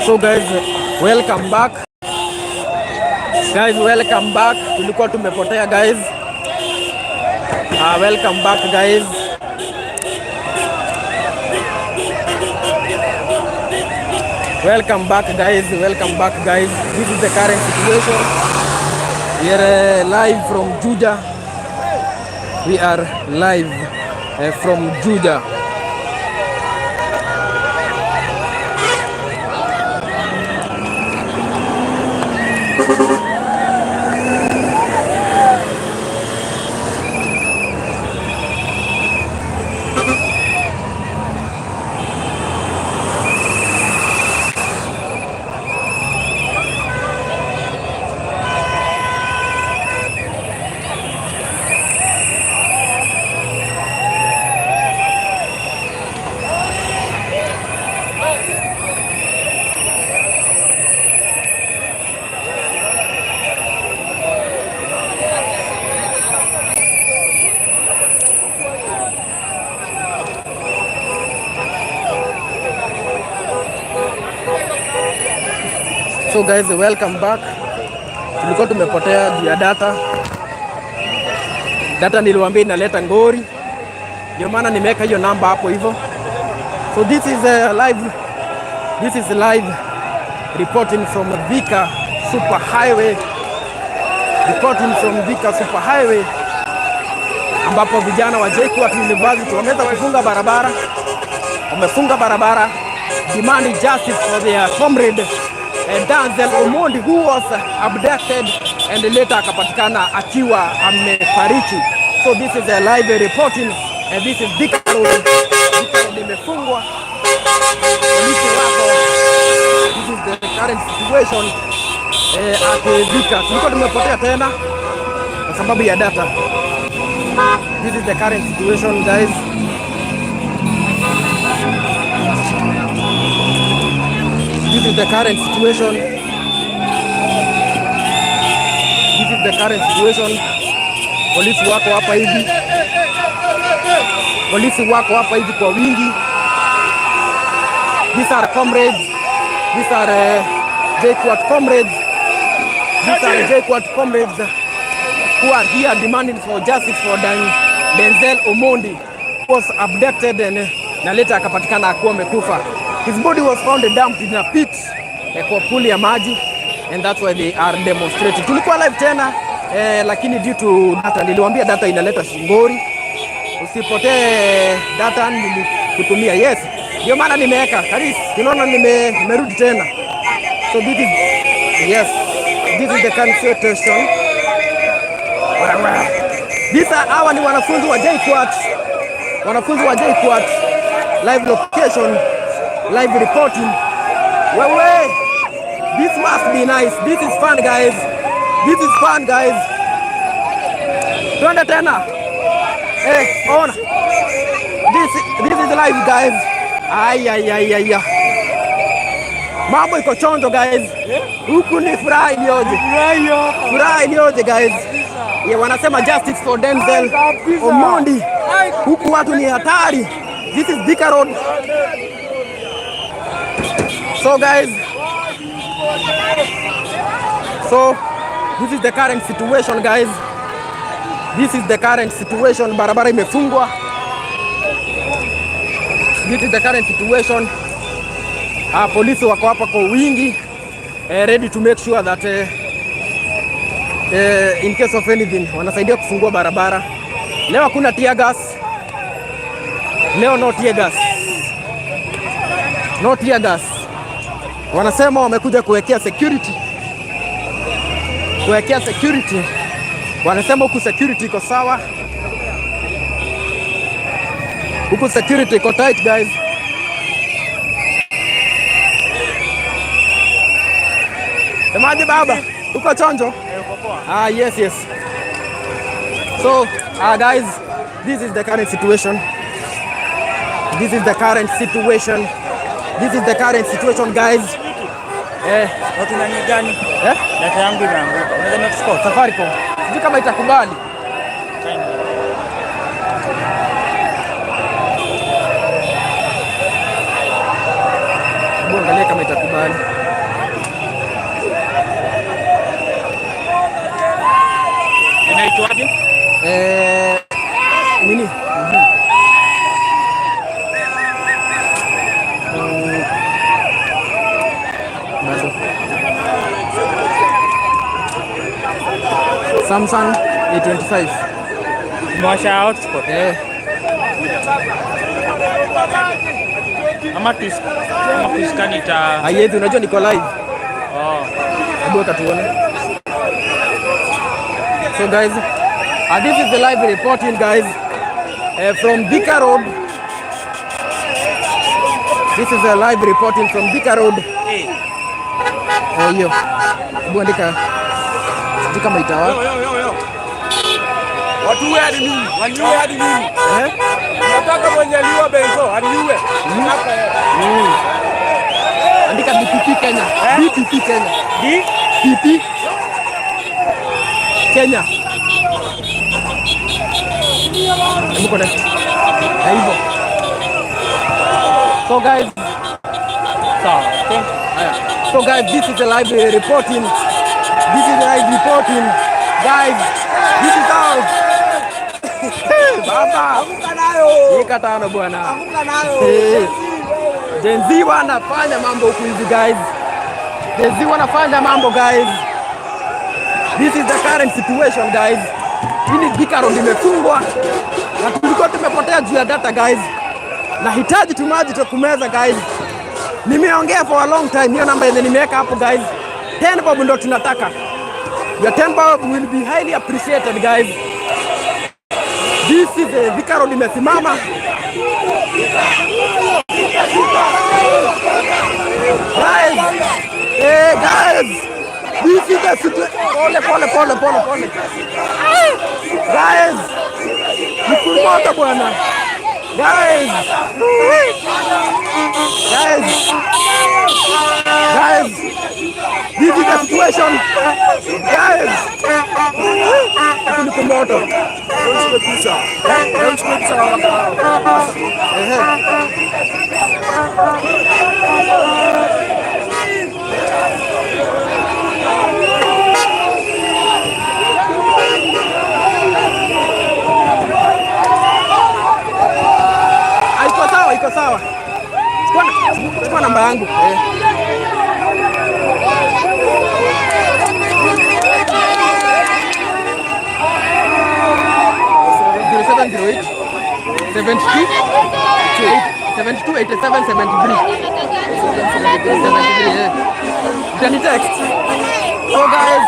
So guys, welcome back. Guys, welcome back. Tulikuwa tumepotea guys. Welcome back guys. Welcome back guys. Welcome back guys. This is the current situation. We are live from Juja. We are live from Juja. So guys, welcome back. Tulikuwa tumepotea juu ya data. Data niliwaambia inaleta ngori. Ndio maana nimeweka hiyo namba hapo hivyo. So this is live reporting from Thika Super Highway. Reporting from Thika Super Highway ambapo vijana wa JKUAT University wameweza kufunga barabara. Wamefunga barabara demanding justice for their comrade Denzel Omondi who was abducted and later akapatikana akiwa amefariki. So this is a live reporting and this is Thika Road. Thika Road imefungwa. Polisi wako. This is the current situation at Thika. Tulikuwa tumepotea tena kwa sababu ya data. This is the current situation guys. This is the current situation. This is the current situation. Polisi wako hapa hivi. Polisi wako hapa hivi kwa wingi. These are comrades. These are JKUAT comrades. These are JKUAT comrades who are here demanding for justice for Denzel Omondi who was abducted and na later akapatikana akiwa amekufa. His body was found dumped in a pit kwa puli ya maji and that's why they are demonstrating. Tulikuwa live tena lakini due to data, niliwaambia data inaleta shingori. Usipotee data nilikutumia. Yes, ndio maana nimeweka. Karis, unaona nimerudi tena. So this is the current situation. Hawa ni wanafunzi wa JKUAT. Wanafunzi wa JKUAT live location. Live reporting. Wewe, this must be nice. This is fun guys. This is fun guys. Tuende tena. Ona. This is live guys. Ay. Mambo iko chonjo guys. Huku ni furaha iliyoje. Furaha iliyoje guys. Wanasema justice for Denzel Omondi. Huku watu ni hatari. This is Thika Road. So guys, this is the current situation guys. This is the current situation. Barabara imefungwa. This is the current situation. Polisi wako hapa kwa wingi, ready to make sure that in case of anything wanasaidia kufungua barabara. Leo hakuna tear gas. Leo no tear gas. No tear gas. Wanasema wamekuja kuwekea security. Kuwekea security. Wanasema huku security iko sawa. Huku security iko tight guys. Semaje baba? Uko chonjo? Yes. So, guys, this is the current situation. This is the current situation. This is the current situation guys. Watu nani gani? Data yangu imeanguka. Unaweza notspot Safaricom. Sijui kama itakubali. Angalia kama itakubali. Samsung A25. Mwasha hotspot. Ama tuskani ta. Hayethi, unajua niko live. Hebu tuone. So guys, this is the live reporting guys from Thika Road. This is a live reporting from Thika Road. Hiyo. Hebu andika. Andika maita wapi? Watu hadi nini? Waniue hadi nini? Nataka mwenye liwa benzo, aniue. Andika DPP Kenya. DPP Kenya. DPP Kenya. Hebu kona. Hivyo. So guys. So guys, this is the live reporting. This is the live reporting. Guys, this is how. Baba, ika tano bwana. Gen Z wanafanya mambo huku hivi guys. Gen Z wanafanya mambo guys. This is the current situation guys. Hili Thika Road imefungwa na tulikuwa tumepotea juu ya data guys. Nahitaji tumaji tukumeza guys. Nimeongea for a long time. Hiyo namba yenye nimeweka hapo guys. 10 bob ndo tunataka. Your 10 bob will be highly appreciated guys. This is the Thika Road imesimama. Guys. Hey guys. This is the situation. Pole. Guys. Nikumota bwana. Guys. This is the situation. Guys. Nikumota. Iko sawa. Chukua namba yangu. 0708 72 87 73. Can you text? So guys,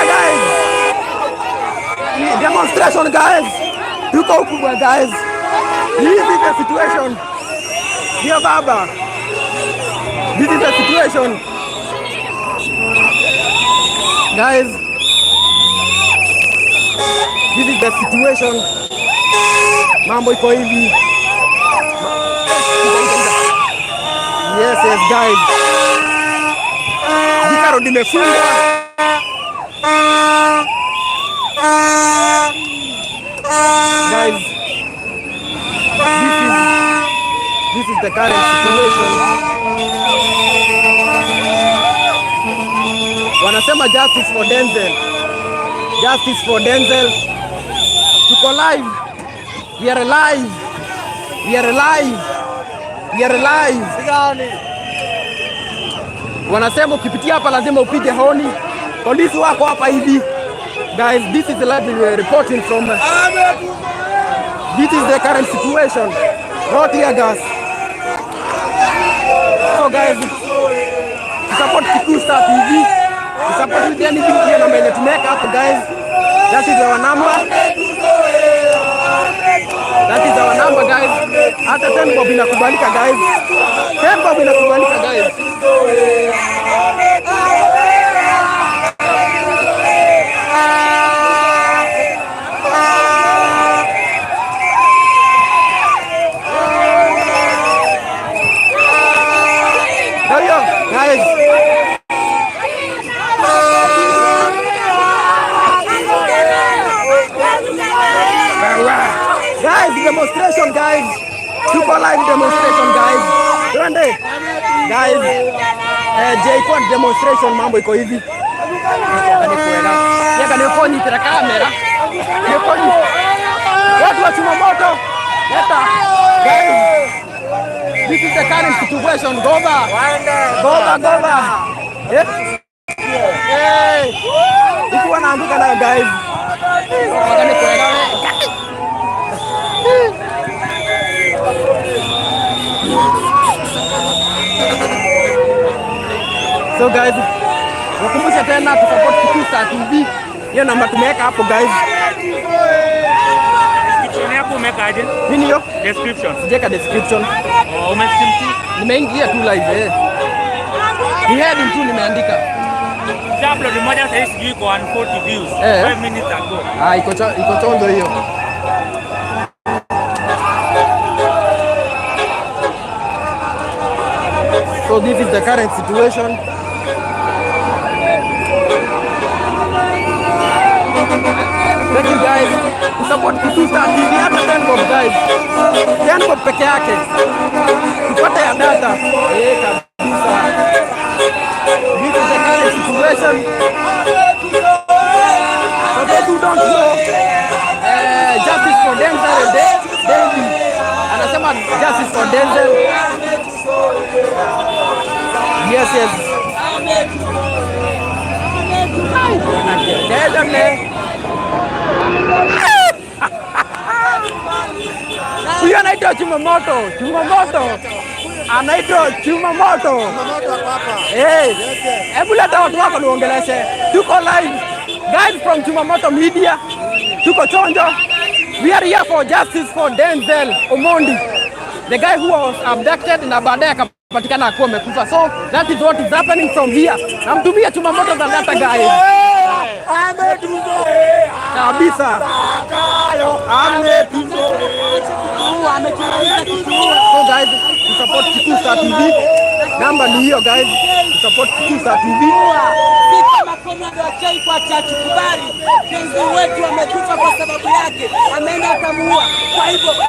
guys, demonstration guys, tuko huku guys. This is the situation. Dear Baba, this is the situation. Guys, this is the situation. Mambo iko hivi. Yes guys. Thika Road imefungwa. Guys, this is the current situation. Wanasema justice for Denzel. Justice for Denzel. Tuko live. We are alive. We are alive. We are alive. Wanasema ukipitia hapa lazima upige honi. Polisi wako hapa hivi. Guys, this is the live reporting from this is the current situation. Not tear gas. So guys, support Kikuyu Star TV. Support with anything here na mbele tumeka hapo guys. That is our number. That is our number guys. Hata 10 bob inakubalika guys. 10 bob inakubalika guys. Guys, demonstration guys. Super live demonstration guys. Twende. Guys, J1 demonstration mambo iko hivi. Yaka nikonyi tira kamera. Nikonyi. Watu wa chuma moto. Leta. Guys. This is the current situation. Goba. Hey. Iku wanaanguka na guys. So guys, wakumbusha tena tusupport Kikusa TV. Hiyo namba tumeweka hapo guys. Description yako umeweka aje? Nini hiyo? Description. Sijeka description. Umesema nimeingia tu live ni heading tu nimeandika. Upload moja sasa hivi iko 140 views 5 minutes ago. Iko chondo hiyo. So this is the current situation. Thank you guys. Support Kikusa TV hata 10 bob guys. 10 bob peke yake. Tupate ya data. Kabisa. This is the current situation. For those who don't know, justice for Denzel and David. Anasema justice for Denzel. Yes. Huyu anaitwa Chumamoto. Anaitwa Chumamoto. Hebu leta watu wako niwaongeleshe. Tuko live guys from Chumamoto Media. Tuko chonjo. We are here for justice for Denzel Omondi, the guy who was abducted na baadaye akapatikana akiwa amekufa. So that is what is happening from here. Namtumia Chumamoto za data guys. Kabisa. So guys, to support Kikusa TV. Namba ni hiyo guys. To support Kikusa TV. Sisi makomando wa chai kwa chachu kubali. Denzel wetu amekufa kwa sababu yake. Ameenda akamuua. Kwa hivyo we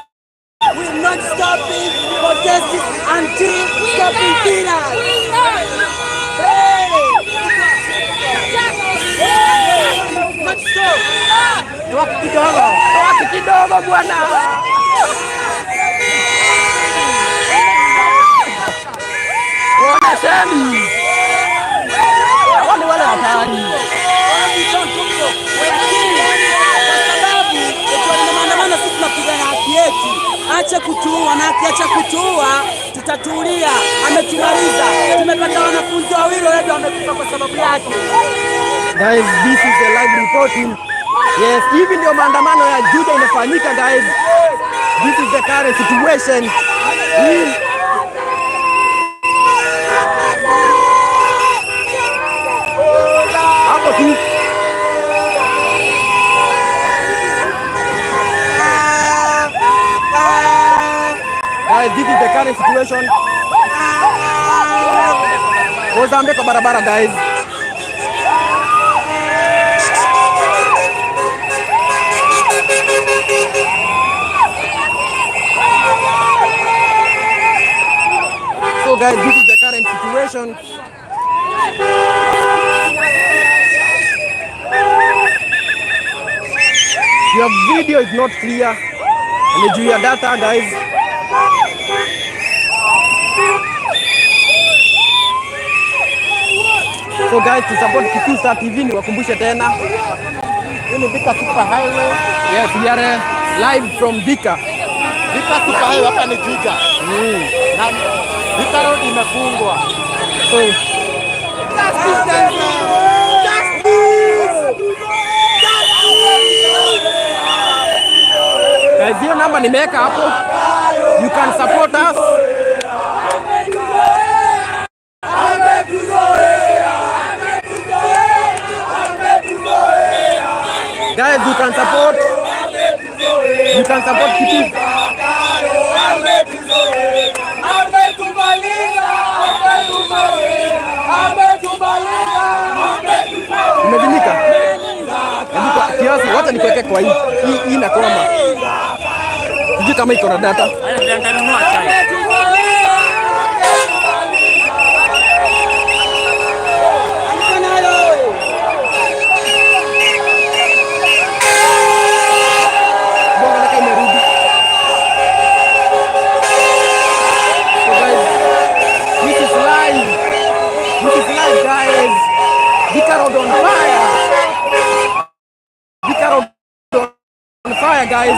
will not stopping for justice until stopping killers. Wakati kidogo bwana. Wanasemi wale hatari. Maandamano sisi tunapigana haki yetu. Acha kutuua, na akiacha kutuua tutatulia. Ametumaliza. Tumepata wanafunzi wawili wetu wamekufa kwa sababu yake. Guys, this is the live reporting. Yes, hivi ndio maandamano ya Juja inafanyika guys. This is the current situation. Hapo tu. Guys, this is the current situation. Ozambe kwa barabara guys. So guys, this is the current situation. Your video is not clear. And you your data guys. So guys, to support Kikusa TV ni wakumbushe tena. Hii ni Thika Super Highway. Yes, we are live from Thika. Thika Super Highway hapa ni Thika. Na Thika Road imefungwa. So guys, hiyo namba nimeweka hapo. You can support us. Guys, you can support Kikusa. Umezimika? Kiasi, wacha nikuweke kwa hii inakwama. Sijui kama iko na data. This is live, guys. Thika Road on fire. Thika Road on fire, guys.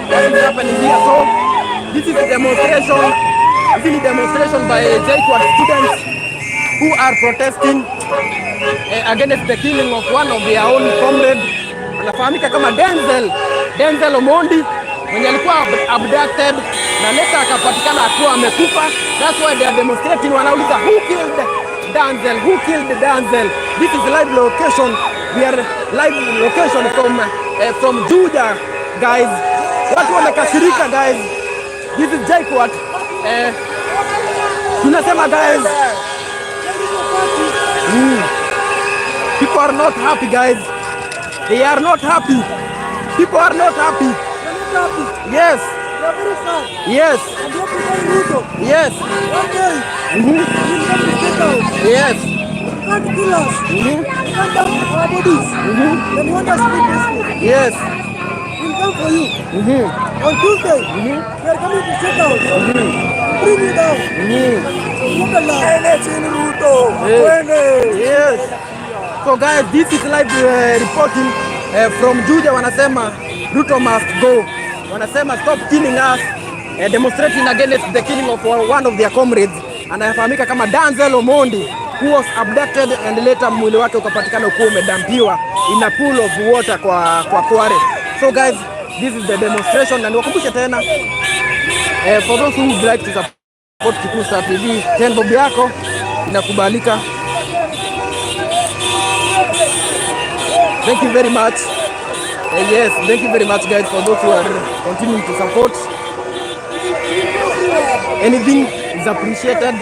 What is happening here? So this is a demonstration. This is a demonstration by JKUAT students who are protesting against the killing of one of their own comrades. Anafahamika kama Denzel Omondi mwenye alikuwa abducted na leta akapatikana akiwa amekufa. That's why they are demonstrating. Wanauliza who killed Denzel? Who killed Denzel? This is live location. We are live location from Juja, guys. Watu wamekasirika, guys. This is JKUAT. Tunasema, guys. People are not happy, guys. They are not happy. People are not happy. Yes. Yes. Yes. Yes. Yes. We'll come for you. On Tuesday, we are coming to check out. Bring you down. Yes. So guys, this is live reporting from Juja. Wanasema Ruto must go. Wanasema stop killing us. Demonstrating against the killing of one of their comrades. Anafahamika kama Denzel Omondi, who was abducted and later mwili wake ukapatikana ukiwa umedampiwa in a pool of water kwa Kware. So guys, this is the demonstration, na niwakumbushe tena for those who would like to support Kikuyu Star TV, 10 bob yako inakubalika. Thank you very much. Yes, thank you very much, guys, for those who are continuing to support. Anything is appreciated.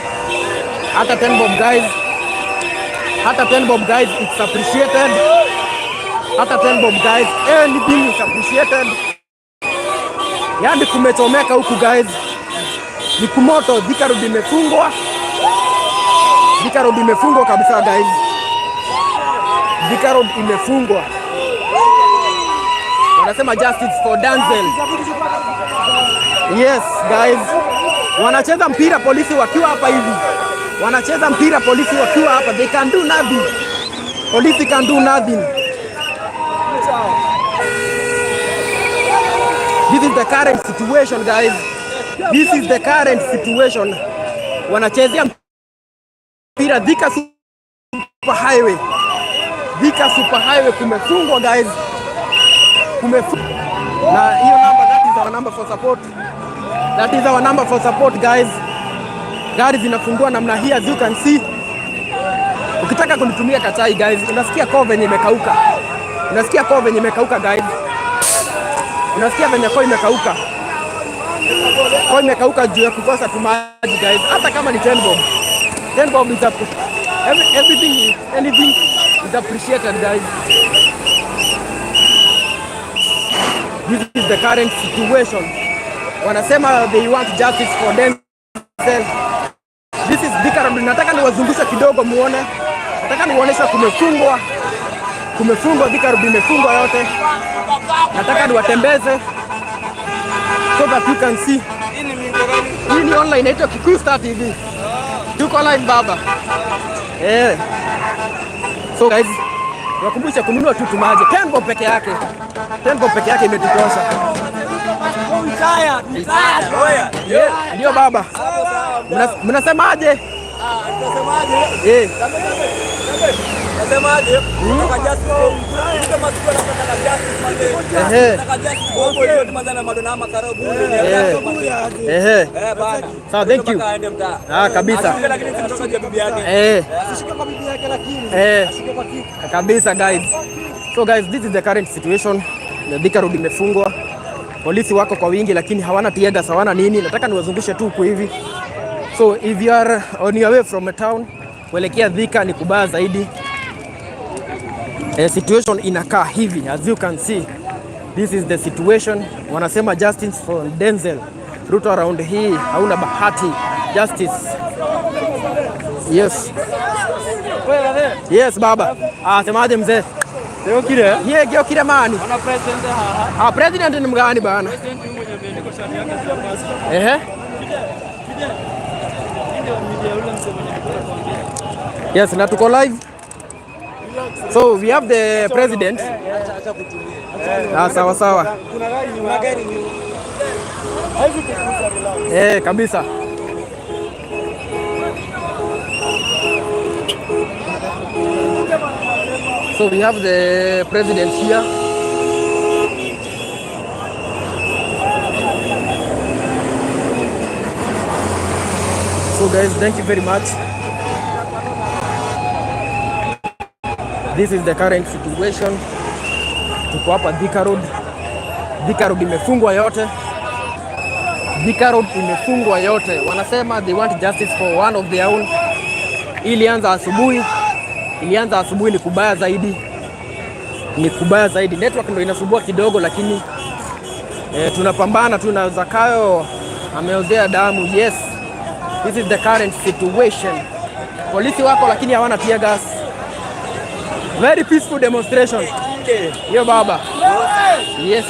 Hata 10 bob, guys. Hata 10 bob, guys, it's appreciated. Hata 10 bob, guys, anything is appreciated. Yani kumechomeka huku, guys. Ni kumoto. Thika Road imefungwa. Thika Road imefungwa kabisa, guys. Thika Road imefungwa. Wanasema justice for Denzel. Yes, guys. Wanacheza mpira polisi wakiwa hapa hivi. Wanacheza mpira polisi wakiwa hapa. They can do nothing. Police can do nothing. This is the current situation, guys. This is the current situation. Wanachezea mpira Thika Super Highway. Thika Super Highway kumefungwa, guys. Kumefungwa. Na hiyo number, that is our number for support. That is our number for support, guys. Gari zinafungua namna hii, as you can see. Ukitaka kunitumia kachai, guys, unasikia koo venye imekauka. Unasikia koo venye imekauka, guys. Unasikia venye koo imekauka. Koo imekauka juu ya kukosa tumaji, guys. Hata kama ni 10 bob. 10 bob is anything is appreciated, guys. This is the current situation. Wanasema they want justice for Denzel. This is Thika Road. Nataka niwazungusha kidogo muone. Nataka niwaonesha kumefungwa. Kumefungwa, Thika Road imefungwa yote. Nataka niwatembeze so that you can see. Hii ni online, inaitwa Kikuyu Star TV. Tuko live, baba. So guys, wakumbusha kununua tu tumaje. 10 bob peke yake. 10 bob peke yake imetutosha. Ndio baba. Mnasemaje? Nasemaje? Nasemaje? Nataka justice. Kama tuko nataka justice. Nataka justice kwa wote madana madona makarabu. Sawa, thank you. Kabisa. Lakini tunatoka bibi yake. Ashike kwa bibi yake lakini. Ashike kwa kiki. Kabisa, guys. So guys, this is the current situation. Thika Road imefungwa. Polisi wako kwa wingi lakini hawana tear gas, hawana nini. Nataka niwazungushe tu huko hivi. So if you are on your way from a town kuelekea Thika ni kubaya zaidi. Situation inakaa hivi, as you can see. This is the situation. Wanasema justice for Denzel. Ruto around hii hauna bahati. Justice. Yes. Yes baba. Semaje mzee? Leo kile? Yeye gyo kile mani. Ana president haha. President ni mgani bana? President huyu mwenye niko shati yake ya mask. Yes, na tuko live. So we have the president. Sawa sawa. Kuna gari ni. Kabisa. So we have the president here. So guys, thank you very much. This is the current situation. Tuko hapa Thika Road. Thika Road imefungwa yote. Thika Road imefungwa yote. Wanasema they want justice for one of their own. Ilianza asubuhi. Ni kubaya zaidi. Network ndio inasumbua kidogo, lakini tunapambana tu na Zakayo ameozea damu. Yes. This is the current situation. Polisi wako lakini hawana tear gas. Very peaceful demonstration. Yo baba. Yes.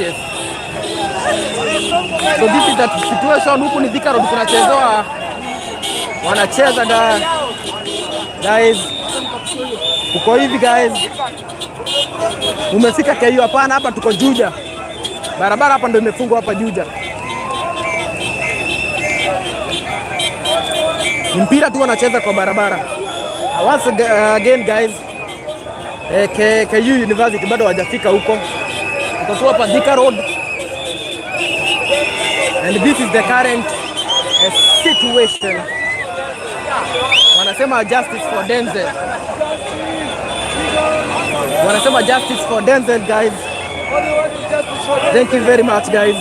So this is the situation. Huku ni Thika Road kunachezewa. Wanacheza guys. Uko hivi guys. Umefika KU? Hapana, hapa tuko Juja. Barabara hapa ndio imefungwa hapa Juja. Mpira tu wanacheza kwa barabara. Once again guys. KU University bado hawajafika huko. Tuko hapa Thika Road. And this is the current situation. Wanasema justice for Denzel. Guys. Thank you very much guys.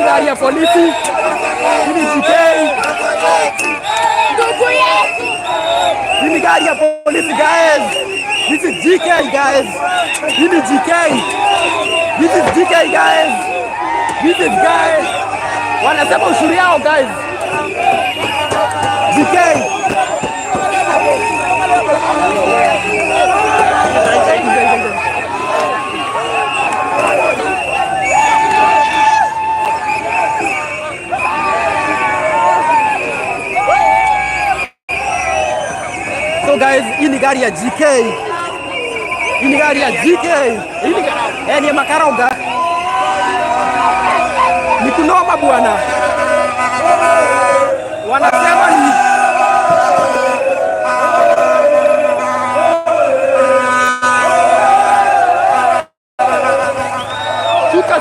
Gari ya polisi. Hii GK. Hii gari ya polisi guys. This is GK guys. Hii ni GK. This is GK guys. This is guys. Wanasema ushuru yao guys. GK. So guys, hii ni gari ya GK. Ni ya Makaroga. Ni kunoma bwana. Wanasema ni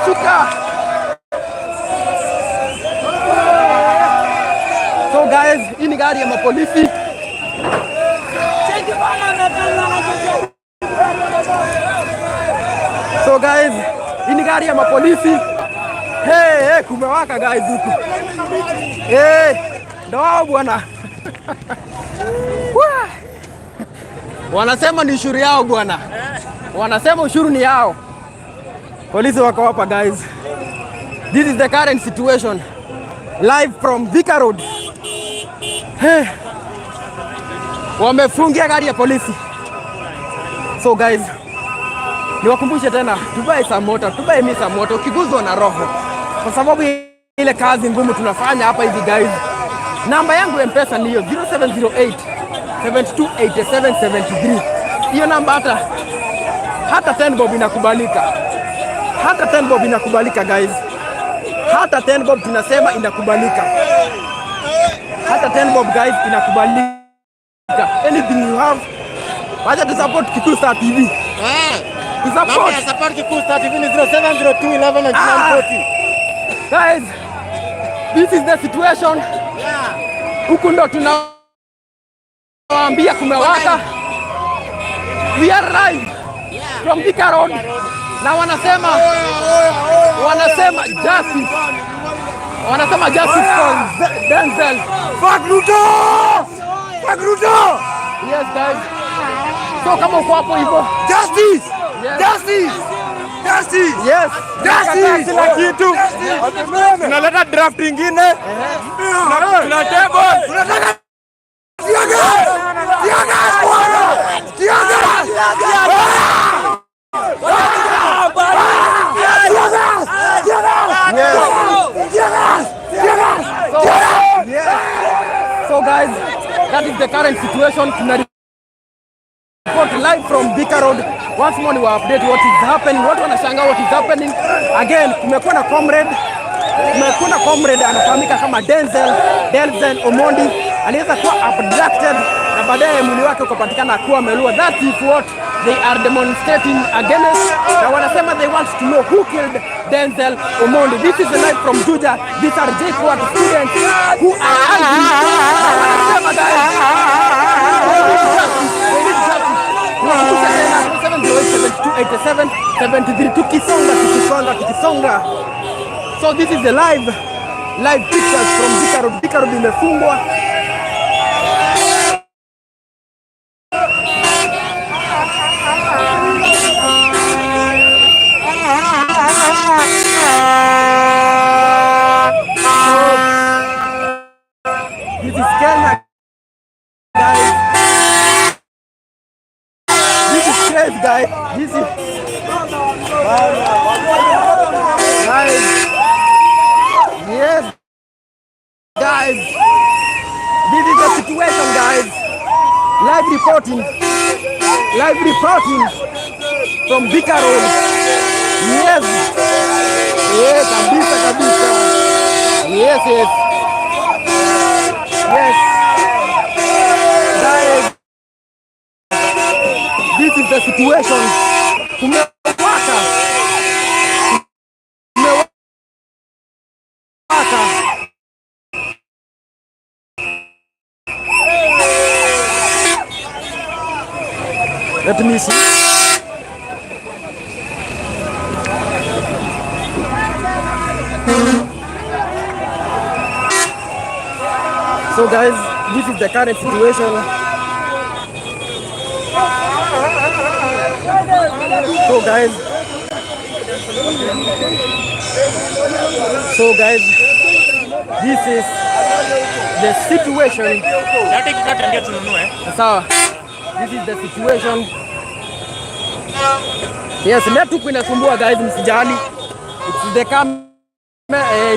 Chuka. So guys, hii ni gari ya mapolisi. So guys, hii ni gari ya mapolisi. Hey, kumewaka guys huku. Ndio bwana. Wanasema ni ushuru yao bwana. Wanasema ushuru ni yao. Polisi wako hapa guys. This is the current situation. Live from Thika Road. Wamefungia gari ya polisi. So guys, niwakumbushe tena, tubae some moto, ukiguzwa na roho. Kwa sababu ile kazi ngumu tunafanya hapa hivi guys. Namba yangu ya M-Pesa ni hiyo 0708 728773. Hiyo namba hata 10 bob inakubalika. Hata 10 bob inakubalika guys. Hata 10 bob tunasema inakubalika. Hata 10 bob guys inakubalika. Anything you have. Wacha tu support Kikuyu Star TV. Support Kikuyu Star TV ni 0702 11 940. Guys, this is the situation. Huku ndo tuna tunawaambia kumewaka. We are live from Thika Road na wanasema justice. Wanasema justice for Denzel. Fuck Ruto! Fuck Ruto! Yes guys. So kama uko hapo hivyo. Justice! Yes. Justice! Justice! Yes. Justice! Kila kitu. Tunaleta draft ingine. Tuna table. Tunataka Tiagas! Tiagas! Tiagas! So guys, that is the current situation. Tuna report live from Thika Road. Once more we update what is happening. Watu wanashangaa what is happening. Again, kumekuwa na comrade anafahamika kama Denzel Omondi. Aliweza kuwa abducted na baadaye mwili wake ukapatikana akiwa ameua. That is what they are demonstrating against. Na wanasema they want to know who killed Denzel Omondi. This is the live from Juja. These are JKUAT students who are angry. Na wanasema guys, they need justice. Tukisonga. So this is the live pictures from Thika Road. Thika Road imefungwa. This is Kenya, guys. This is crazy, guys. This is guys. Yes, guys. This is the situation, guys. Live reporting from Thika Road. Yes. Yes, kabisa. Yes. Yes. Guys. This is the situation. Kumewaka. Let me see. So guys, this is the current situation. So guys, this is the situation. Sawa. This is the situation. Yes, network inasumbua guys, msijali. It's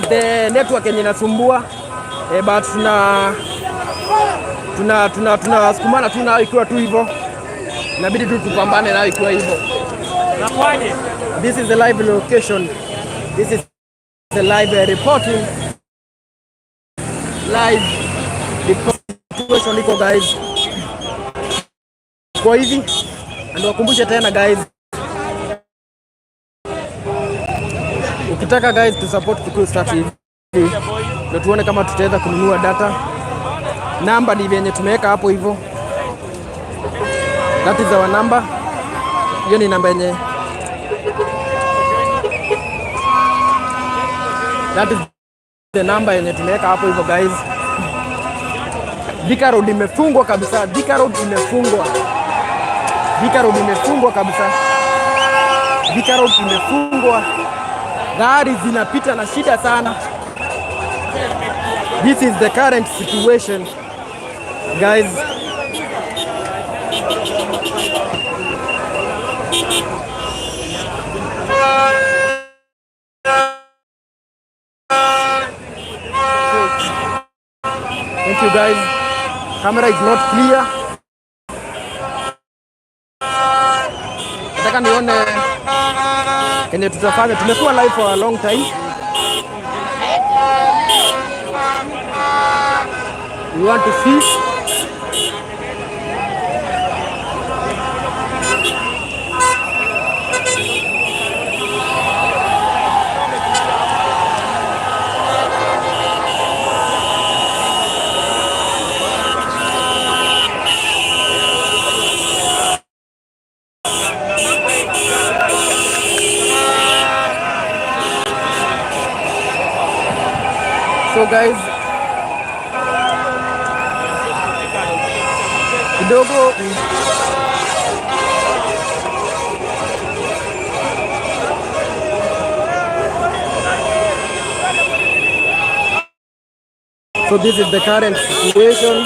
the network yenye inasumbua. But tunasukumana tu nayo ikiwa tu hivyo. Inabidi tu tupambane nayo ikiwa hivyo. This is the live location. This is the live reporting. Live situation iko guys. Kwa hivi ndio wakumbushe tena guys. Ukitaka guys to support Kikuyu Star TV. Ndio tuone kama tutaweza kununua data. Namba ni venye tumeweka hapo hivyo. That is our number. Hiyo ni namba yenye. That is the number yenye tumeweka hapo hivyo guys. Thika Road imefungwa kabisa. Thika Road imefungwa kabisa. Thika Road imefungwa. Gari zinapita na shida sana. This is the current situation, guys. Thank you guys. Camera is not clear. Nataka nione kenye tutafanya. Tumekuwa live for a long time. We want to see. So guys, kidogo so this is the current situation.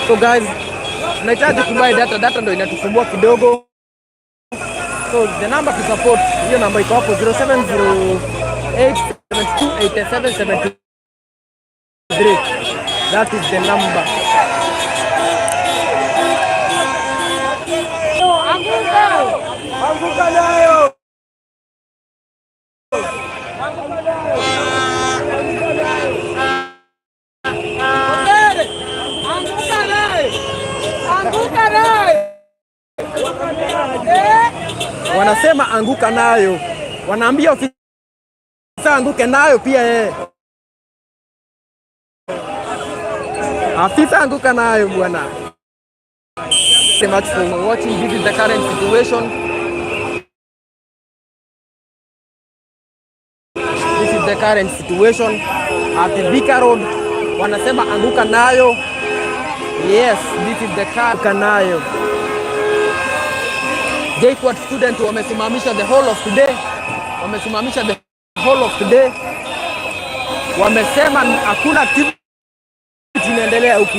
So guys, tunahitaji kubuy data ndo inatusumbua kidogo. So the number to support, hiyo namba iko hapo 0708728773. That is the number. Anguka nayo. Wanasema anguka nayo, wanaambia ofisa anguke nayo pia yeye. Afisa anguka nayo bwana. Thank you much for watching. This is the current situation. This is the current situation at the Thika Road. Wanasema anguka nayo. Yes, this is the car nayo. JKUAT student wamesimamisha the whole of today. Wamesimamisha the whole of today. Wamesema hakuna activity inaendelea huku.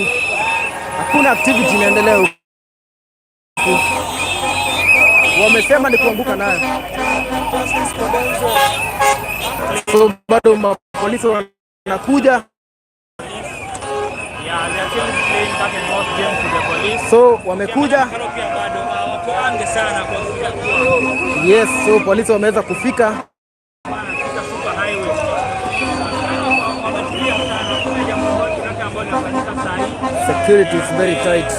Hakuna activity inaendelea huku. Wamesema ni kuanguka nayo. So bado mapolisi wanakuja. So wamekuja. Yes, so polisi wameweza kufika. Security is very tight.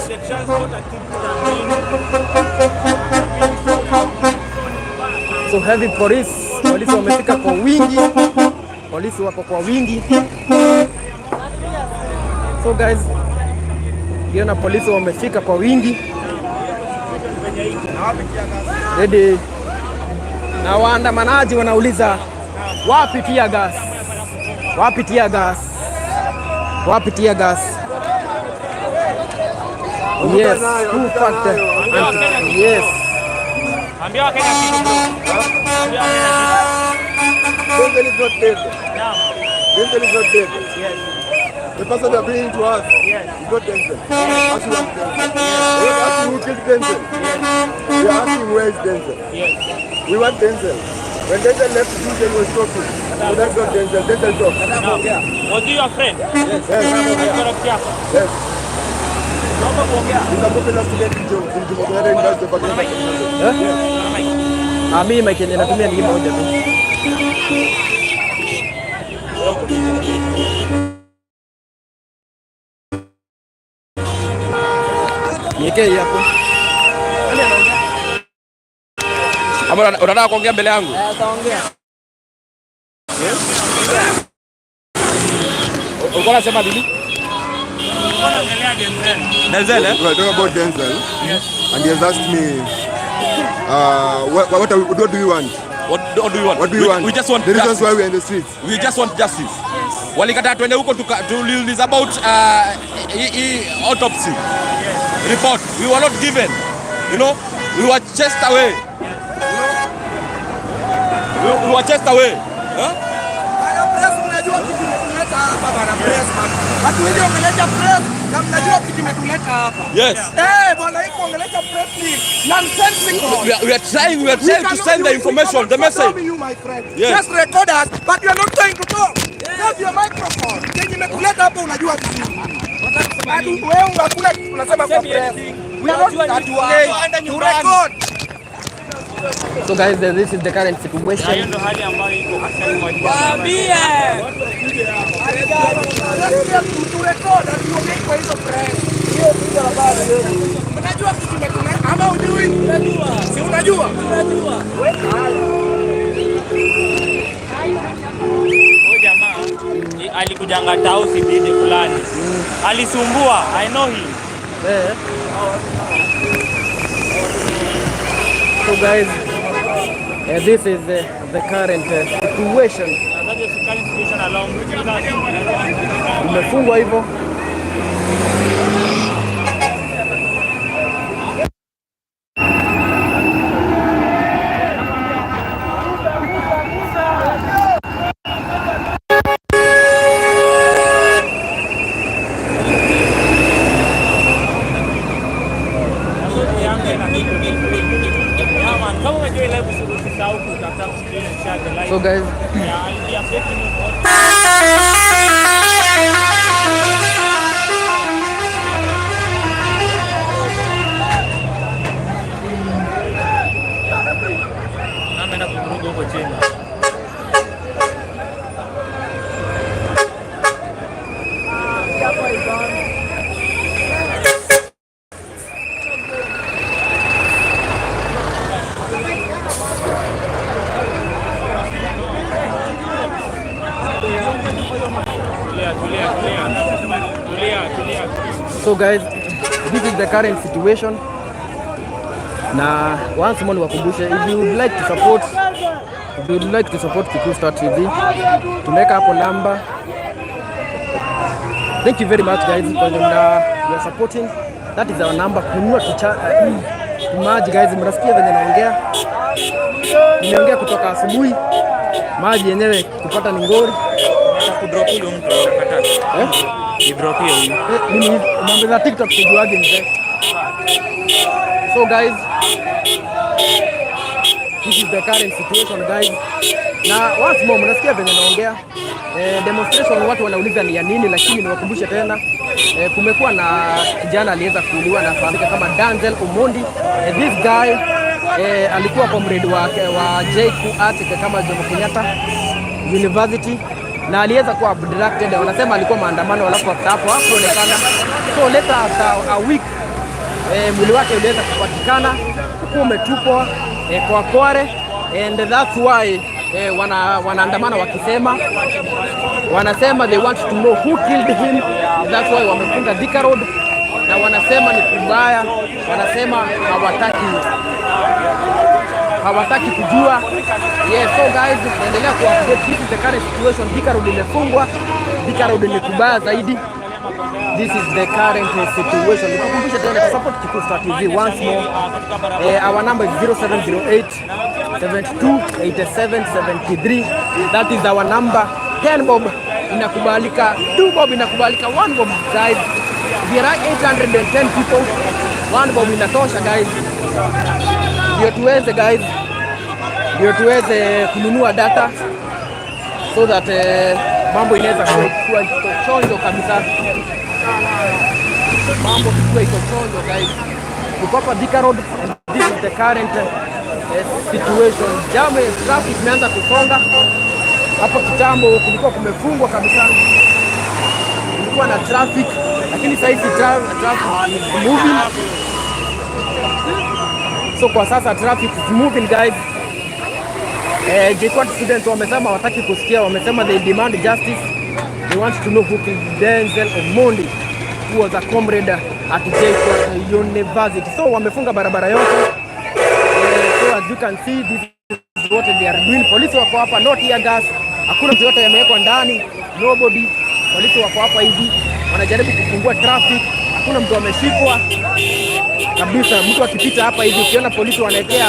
So heavy police. Polisi wamefika kwa wingi. Polisi wako kwa wingi. So guys, kiona polisi wamefika kwa wingi. Ready. Na waandamanaji wanauliza wapi tear gas? Wapi tear gas? Wapi tear gas? Yes, who factor? Yes. Ambia Wakenya kitu. Ambia Denzel is not dead. No. Denzel is not dead. Yes. The person they are bringing to us Yes. is not Denzel. Ask you want Denzel. They are asking who killed Denzel. They are asking where is Denzel. Yes. We want Denzel. When Denzel left, Denzel was talking. So that's not Denzel. Denzel talks. No. Was he your friend? Yes. Yes. Yes. He's a popular student in Jumapili University of Mimi mic yenye natumia ni moja tu. Niweke hapo. Ama unataka kuongea mbele yangu? Taongea. Uko unasema nini? Denzel, eh? We're talking about Denzel. Yes. And he has asked me, what do you want? What do you want? What do you want? We just want the reasons justice. why we're in the streets. We just want justice. Yes. Walikataa twende huko tuliulize about autopsy report. We were not given. You know, we were chased away. We were chased away. Huh? Yes. We are trying to send the information, the message. Yes. Just record us, but you are not going to talk. Have your microphone. Kenye mekuleta hapo unajua vizuri. Wewe unakula unasema kwa press. We are not going to record. So guys, this is the current situation. Alikujanga tausi bidi fulani. Alisumbua, I know him. So guys, this is the current situation. Imefungwa hivyo. So guys, so guys, this is the current situation. Na once more niwakumbushe, if you would like to support Kikuyu Star TV, tumeka hapo namba. Thank you very much guys for you are supporting. That is our number. Kununua maji guys, mnasikia venye naongea. Nimeongea kutoka asubuhi. Maji yenyewe kupata ni ngori. Kudrop huyo mtu anakata. Drop hiyo. Mimi mambo za TikTok sijuagi mzee. So guys, this is the current situation guys. Na once more mnasikia venye naongea. Demonstration watu wanauliza ni ya nini, lakini niwakumbushe tena kumekuwa na kijana aliweza kuuliwa na fahamika kama Denzel Omondi. This guy alikuwa comrade wa JKU Arts kama Jomo Kenyatta University na aliweza kuwa abducted. Wanasema alikuwa maandamano alafu hapo hakuonekana. So later after a week mwili wake uliweza kupatikana huku umetupwa kwa Kware, and that's why wanaandamana wanasema they want to know who killed him. That's why wamefunga Thika Road na wanasema ni kubaya, wanasema hawataki kujua. Yes, so guys, endelea kuupdate. This is the current situation. Thika Road imefungwa, Thika Road ni kubaya zaidi. This is the current situation. Nikukumbusha tena support Kikuyu Star TV once more. Our number is 0708 72 87 73. That is our number. 10 bob inakubalika, 2 bob inakubalika, 1 bob guys. There are 810 people. 1 bob inatosha guys. Ndio tuweze kununua data so that mambo inaweza kuwa chonjo kabisa. Mambo kuwa iko chonjo guys. Kukopa Thika Road, and this is the current situation. Jamu traffic imeanza kusonga. Hapo kitambo kulikuwa kumefungwa kabisa. Kulikuwa na traffic, lakini sasa hivi traffic is moving. So kwa sasa traffic is moving guys. JKUAT students wamesema wataki kusikia, wamesema they demand justice. They want to know who killed Denzel Omondi, who was a comrade at JKUAT University. So wamefunga barabara yote. So as you can see, this is what they are doing. Polisi wako hapa, not tear gas. Hakuna mtu yote yamewekwa ndani. Nobody. Polisi wako hapa hivi, wanajaribu kufungua traffic. Hakuna mtu ameshikwa kabisa. Mtu akipita hapa hivi, ukiona polisi wanaekea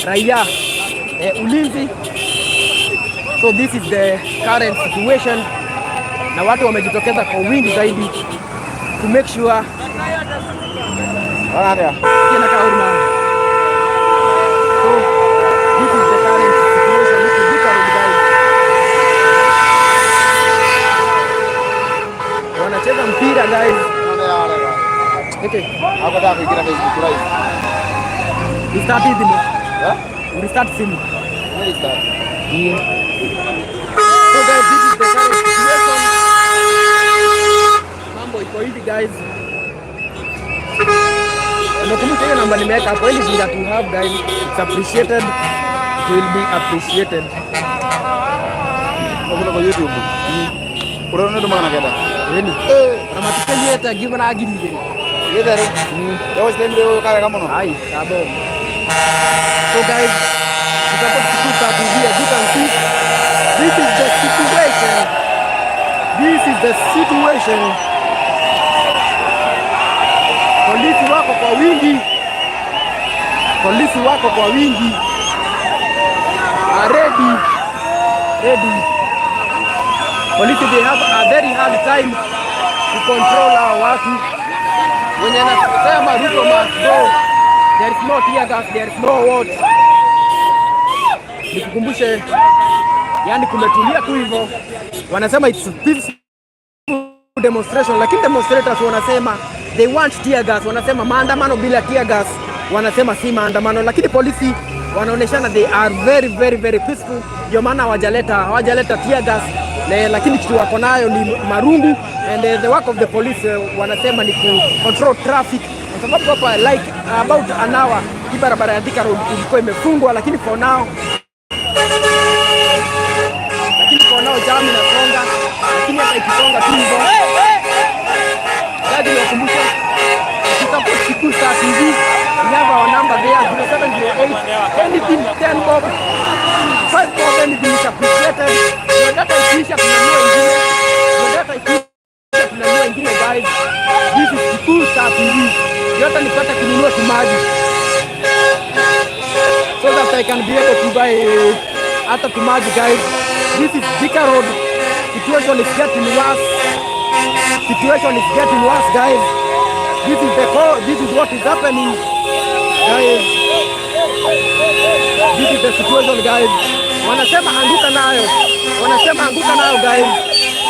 raia ulinzi. So this is the current situation, na watu wamejitokeza kwa wingi zaidi to make sure so this is the current situation. Wanacheza mpira guys. Okay. Hapo ndio kuingia Facebook live. We start it mo. We start filming. Where start? Yeah. So guys, this is the current situation. Mambo iko hivi guys. Nakumbuka ile namba nimeweka hapo, anything that you have guys, it's appreciated. It will be appreciated. Kwa YouTube. Unaona ndo maana kada. Yaani kama tukeni hata given agiri. Yedare. Yo stembe kaya kama no. Ai, sabo. So guys, support Kikuyu Star TV. As you can see, this is the This is the situation. Polisi wako kwa wingi. Polisi wako kwa wingi. Ready. Polisi, they have a very hard time to control our watu. When anasema Ruto must go, there is no tear gas, there is no what. Nikukumbushe, yani kumetulia tu hivyo. Wanasema it's peaceful demonstration, lakini demonstrators wanasema they want tear gas. Wanasema maandamano bila tear gas, wanasema si maandamano, lakini polisi wanaoneshana they are very peaceful. Ndio maana hawajaleta tear gas, lakini kitu wako nayo ni marungu, and the work of the police wanasema ni control traffic, kwa sababu hapa like about an hour hii barabara ya Thika Road ilikuwa imefungwa, lakini for now jam inasonga, lakini hata ikisonga tu hivyo. Jaji nakumbusha support Kikuyu Star TV. We have our number there 0708 anything 10 bob 5 bob, anything is appreciated. Data ikiisha tunanunua ingine, data ikiisha tunanunua ingine guys. This is Kikuyu Star TV. Yote nipata kununua kimaji so that I can be able to buy hata kimaji guys. This is Thika Road. Situation is getting worse. Guys. This is what is happening, guys. This is the situation, guys. Wanasema anguka nayo, guys.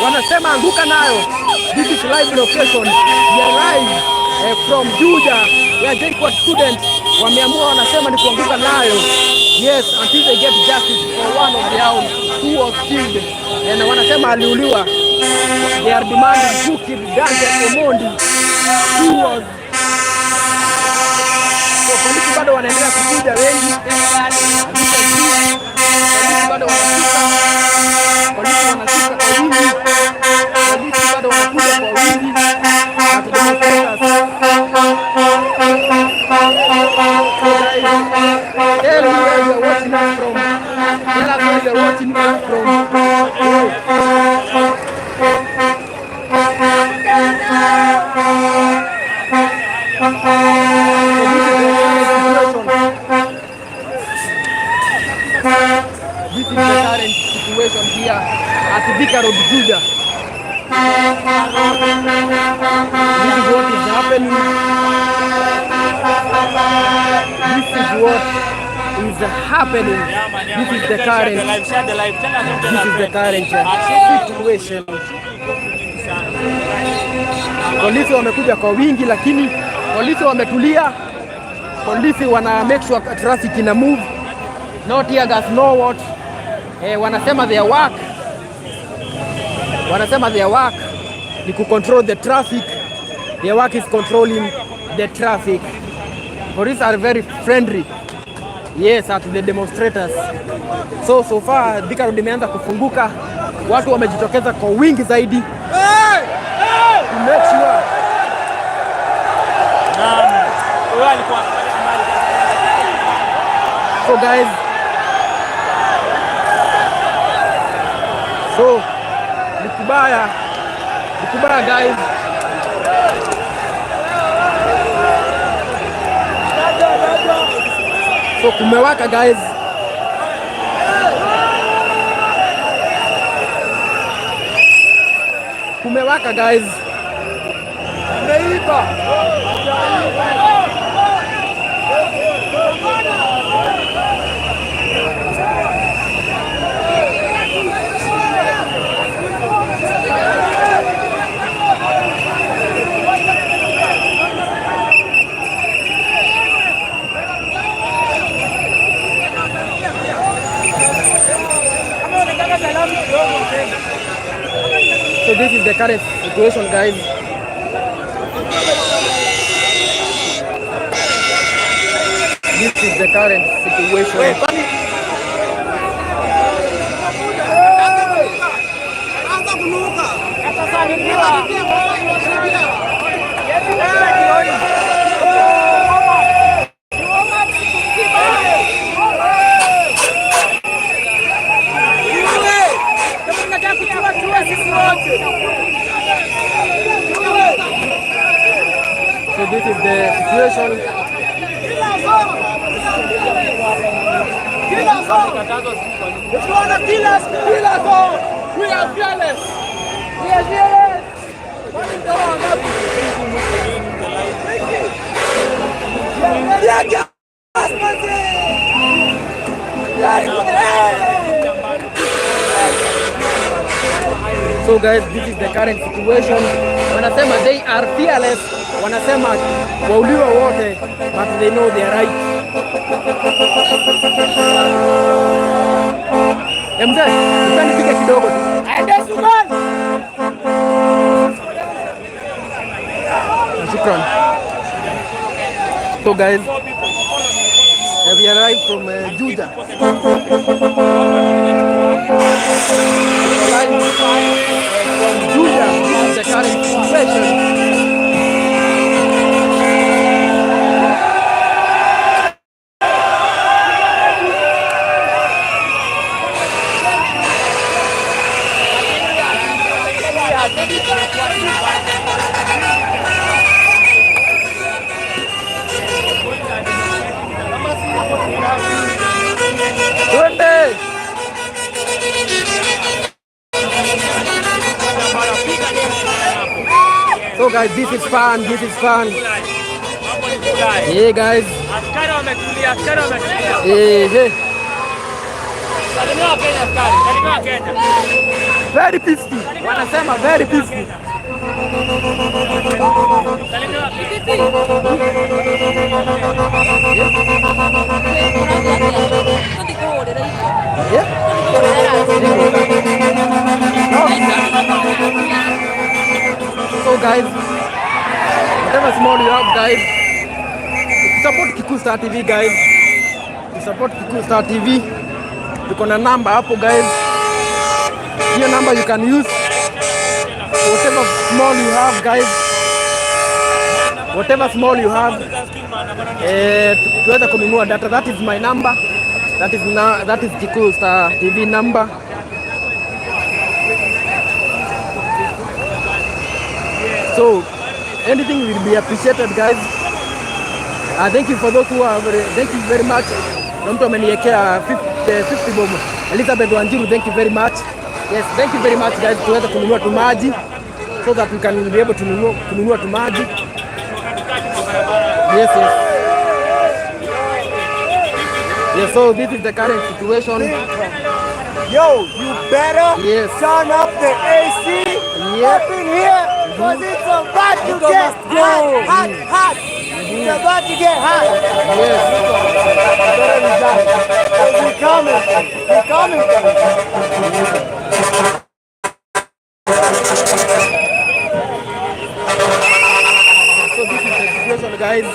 Wanasema anguka nayo. This is live location. We are live from Juja. We are JKUAT students. Wameamua, wanasema ni kuanguka nayo. Yes, until they get justice for one of their own who was killed. And wanasema aliuliwa. They are demanding who killed Daniel Omondi, who was. So polisi bado wanaendelea kukuja wengi. Polisi bado wanafika. Polisi wanafika kwa wingi. Polisi bado wanakuja kwa wingi. Tell me where you are watching us from. Tell us where you are watching us from. This is the current situation here at Thika Road, Juja. This is what is happening. This is the current situation. Polisi wamekuja kwa wingi, lakini polisi wametulia. Polisi wana make sure traffic ina move. No tear gas, no what. Wanasema their work ni to control the traffic. Their work is controlling the traffic. Police are very friendly. Yes, at the demonstrators. So far Thika Road imeanza kufunguka. Watu wamejitokeza kwa wingi zaidi. To make sure. So guys, ni kubaya guys. So kumewaka guys. Umeiba. So this is the current situation, guys. This is the current situation. Sisi wote situation. It's gonna kill us all. We are fearless. We are fearless. So guys, this is the current situation. Wanasema they are fearless. Wanasema wauliwa wote, but they know they are right. Mzee, utanipige kidogo tu. Shukran. So guys, we arrived from Juja. From Juja, this is the current situation. So guys, this is fun, this is fun. Hey guys. Askari wametulia, askari wametulia. Hey. Salimia Kenya askari, salimia Kenya. Very peaceful. Wanasema very peaceful. Salimia So guys, whatever small you have guys, support Kikuyu Star TV guys. Support Kikuyu Star TV. Tuko na namba hapo guys. Hiyo namba you can use. Whatever small you have guys. Whatever small you have. Tuweza kununua data. That is my number. That is Kikuyu Star TV number. So anything will be appreciated guys. Thank you for those who are thank you very much. Na mtu ameniwekea 50 bob. Elizabeth Wanjiru, thank you very much. Yes, thank you very much guys. Tuweza kununua tumaji so that we can be able to kununua tumaji. Yes. Yes, so this is the current situation. Yo, you better turn up the AC up in here because it's about to get hot. It's about to get hot. Yes. We're coming. So this is the situation guys.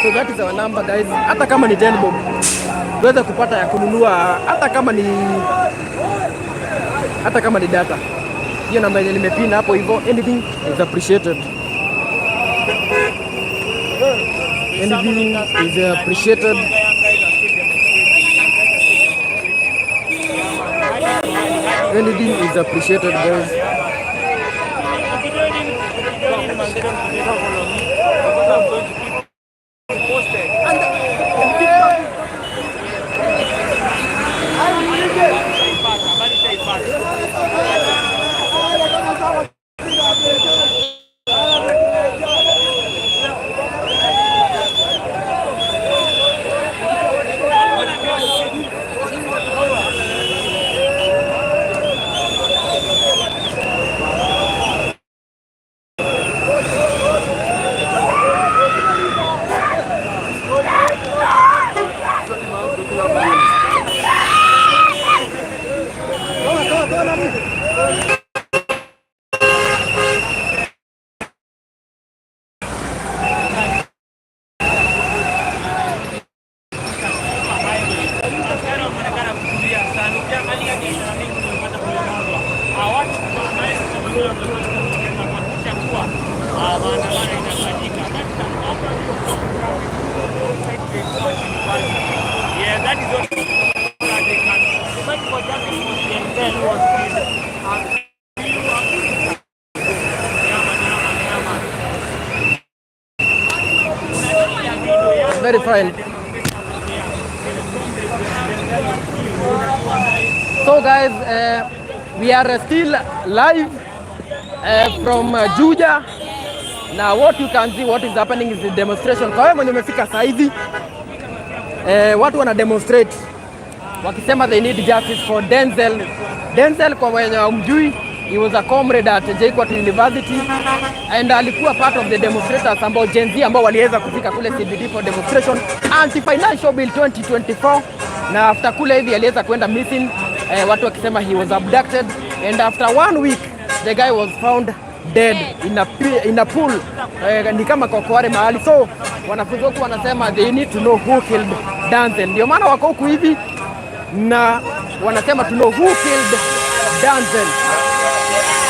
So that is our number guys. Hata kama ni 10 bob tuweze kupata ya kununua, hata kama ni data. Hiyo namba yenye nimepina hapo hivyo, anything is appreciated. Anything is appreciated. Anything is appreciated guys. very fine. So guys, we are still live from Juja. Now what you can see, what is happening is the demonstration. Kwa hiyo mwenye umefika saa hivi, watu wana demonstrate wakisema they need justice for Denzel. Denzel, kwa mwenye umjui, he was a comrade at JKUAT University and alikuwa part of the demonstrators ambao Gen Z ambao waliweza kufika kule CBD for demonstration anti-financial bill 2024, na after kule hivi aliweza kwenda missing, watu wakisema he was abducted, and after 1 week the guy was found dead in a pool, ni kama Kokoare mahali. So wanafunzi huku wanasema they need to know who killed Denzel. Ndio maana wako huku hivi na wanasema to know who killed Denzel.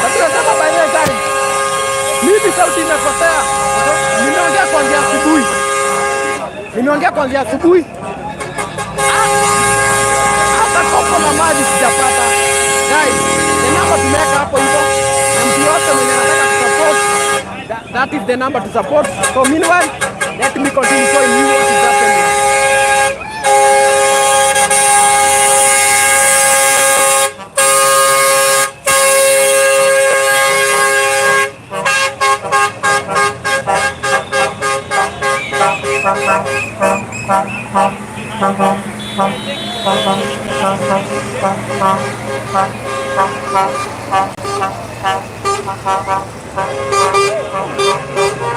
Lakini nasema baadaye gari mimi sauti imepotea. Nimeongea kuanzia asubuhi. Hata kopo na maji sijapata. Guys, the number tumeweka hapo hivyo. Na mtu yote mwenye anataka kusupport, that is the number to support. So meanwhile, let me continue showing you what is happening.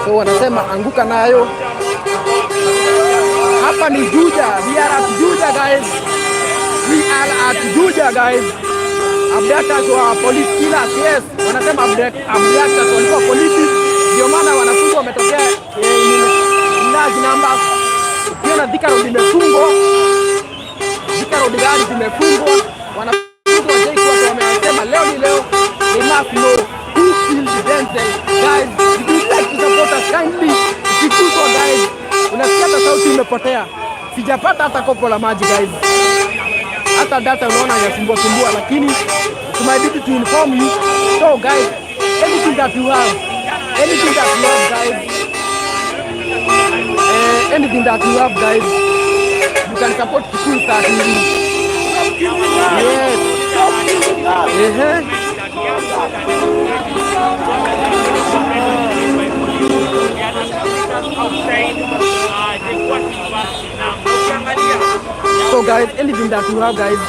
So wanasema anguka nayo. Hapa ni Juja. We are at Juja guys. We are at Juja guys. Abductors wa police killers. Yes, wanasema abductors walikuwa polisi. Ndio maana wanafunzi wametokea large numbers. Ukiona Thika Road imefungwa, Thika Road gari zimefungwa, wanafunzi wa JKUAT wamesema leo ni leo, they must know who killed Denzel. Guys, if you like to support us kindly, ukikuta guys, unasikia hata sauti imepotea. Sijapata hata kopo la maji guys. Hata data unaona inasumbua, lakini it's my duty to inform you. So guys, anything that you have guys, anything that you have guys, you can support Kikuyu Star TV. Yes. So guys, anything that you have guys,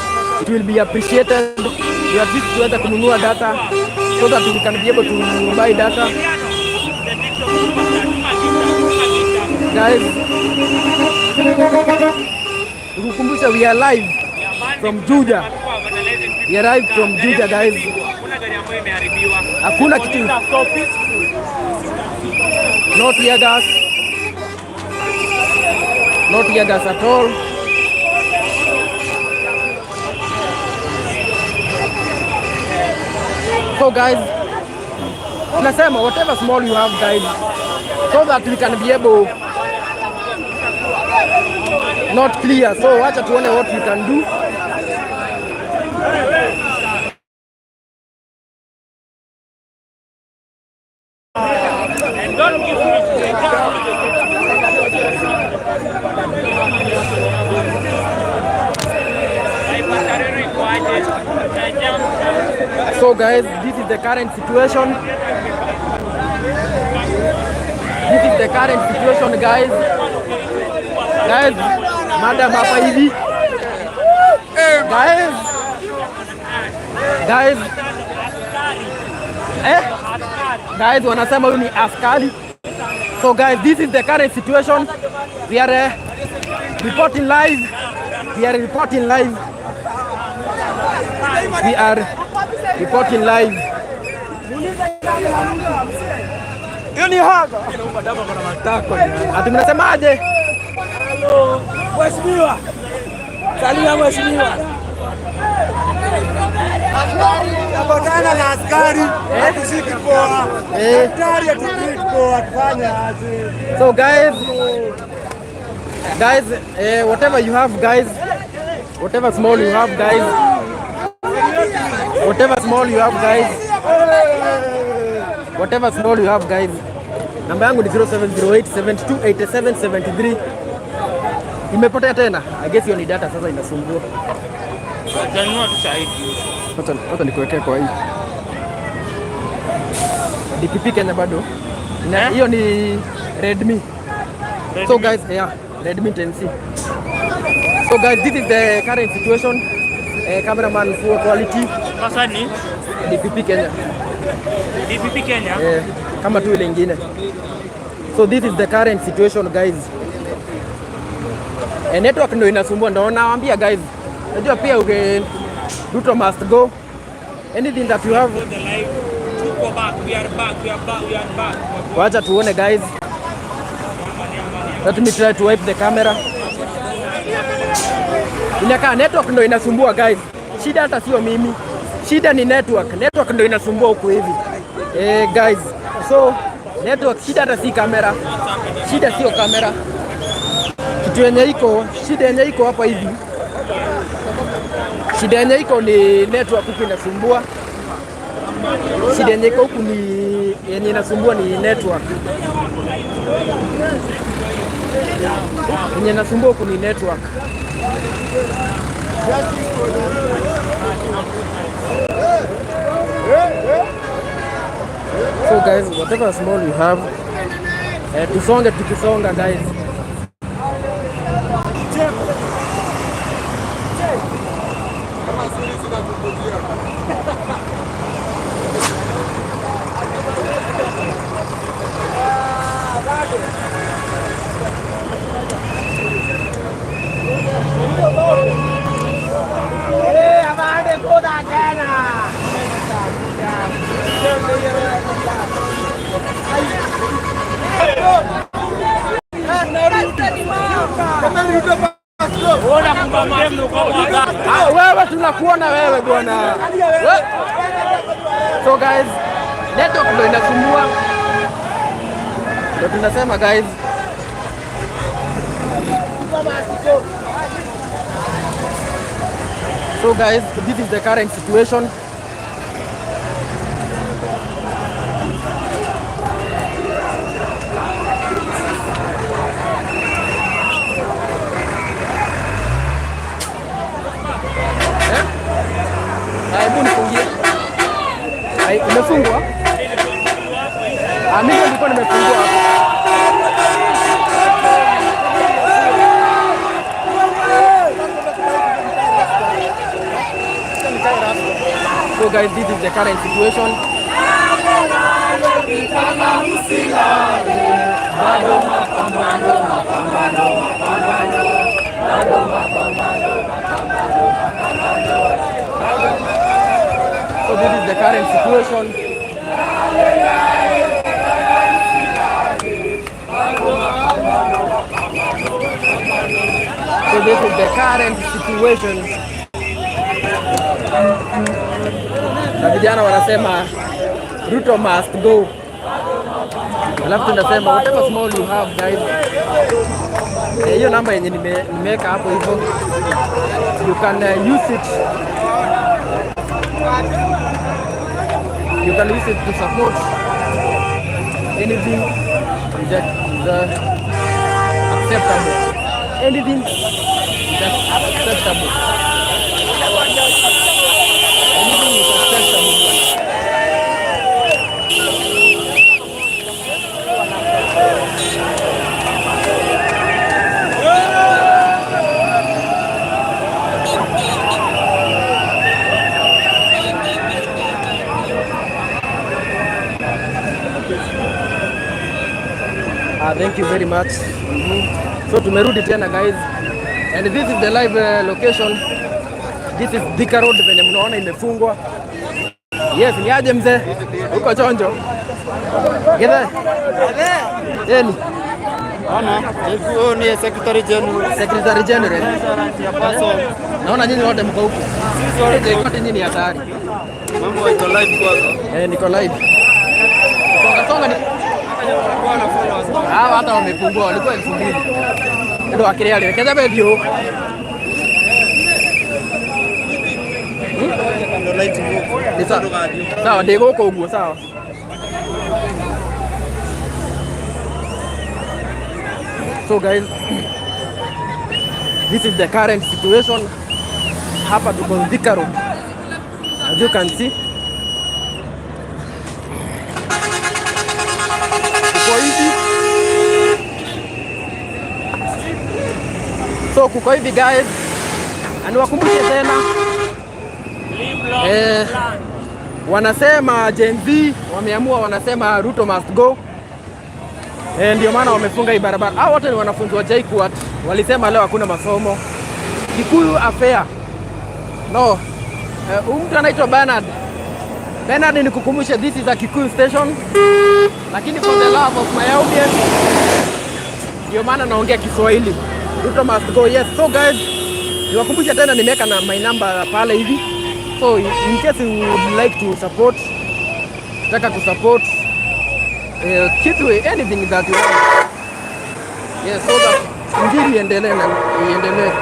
it will be appreciated. You have to tuweza kununua data so that we can be able to buy data. Guys, ukukumbusha we are live from Juja. We are live from Juja guys. Hakuna kitu. Not tear gas. Not tear gas at all. So guys, tunasema whatever small you have guys, so that we can be able not clear. So wacha tuone what we can do. So guys, this is the current situation. This is the current situation guys. Guys, madam hapa hivi. Guys, wanasema huyu ni askari. So guys, this is the current situation. We are reporting live. We are reporting live. We are reporting live. Hiyo ni haga. Ati mnasemaje? Hello, mheshimiwa. Salia mheshimiwa. Napotana na askari, hatushiki poa. Askari hatutreat poa, tufanya aje. So guys, whatever you have guys, whatever small you have guys, whatever small you have guys, whatever small you have guys. Namba yangu ni 0708 728773. Imepotea tena. I guess hiyo ni data sasa inasumbua. Tanua tu shahidi. Hata nikuwekea kwa hii. DPP Kenya bado. Na hiyo ni Redmi. So guys, yeah, Redmi 10C. So guys, this is the current situation. Cameraman full quality. Sasa ni DPP Kenya. DPP Kenya. Kama tu ile ingine. So this is the current situation guys. Network ndio inasumbua, ndio nawaambia guys. Unajua pia Ruto must go. Anything that you have. Go back, we are back. Wacha tuone guys. Let me try to wipe the camera. Inakaa network ndio inasumbua guys. Shida hata sio mimi. Shida ni network. Network ndio inasumbua huko hivi. Guys. So network, shida hata si kamera. Shida sio kamera. Kitu yenye iko, shida yenye iko hapa hivi. Shida yenye iko ni network huku inasumbua. Shida yenye iko huku ni yenye inasumbua ni network. Yenye inasumbua huku ni network. So guys, whatever small you have, tusonge tukisonga guys. Wewe tunakuona wewe bwana. So guys, network ndio inasumbua. Ndio tunasema guys. So guys, this is the current situation. Umefungwa? Mimi nilikuwa nimefungua hapo. So guys, this is the current situation. So this is the current situation. So this is the current situation. Na vijana wanasema Ruto must go. Alafu tunasema whatever small you have guys. Hiyo namba yenye nimeweka hapo hivyo. You can use it. You can use it to support anything that is acceptable. Anything that's acceptable. Anything is acceptable. Thank you very much. So tumerudi tena guys, and this is the live location. This is Thika Road venye mnaona imefungwa. Yes, ni aje mzee? Uko chonjo? Githe? Yeni? Ana, huyo ni Secretary General. Secretary General. Naona nyinyi wote mko huko. Sisi wote nyinyi hatari. Mambo iko live kwanza. Niko live. Songa ni hata wamepungua, walikuwa 2000. Ndio akilia ile kaza bedio. Ndio light move. Sawa, ndego huko huko sawa. So guys, This is the current situation. Hapa tuko Thika Road. As you can see. Kuko hivi. So kuko hivi guys. Aniwakumbushe tena. Wanasema Gen Z wameamua, wanasema Ruto must go. Ndio maana wamefunga hii barabara. Hao wote ni wanafunzi wa JKUAT. Walisema leo hakuna masomo. Kikuyu affair. No. Mtu anaitwa Bernard. Bernard, ni kukumbusha this is a Kikuyu station. Lakini for the love of my audience, ndio maana naongea Kiswahili. Ruto must go. Yes. So guys, niwakumbusha tena nimeweka na my number pale hivi. So in case you would like to support, taka to support kitu anything that you want. Yes, so that injili iendelee na iendelee.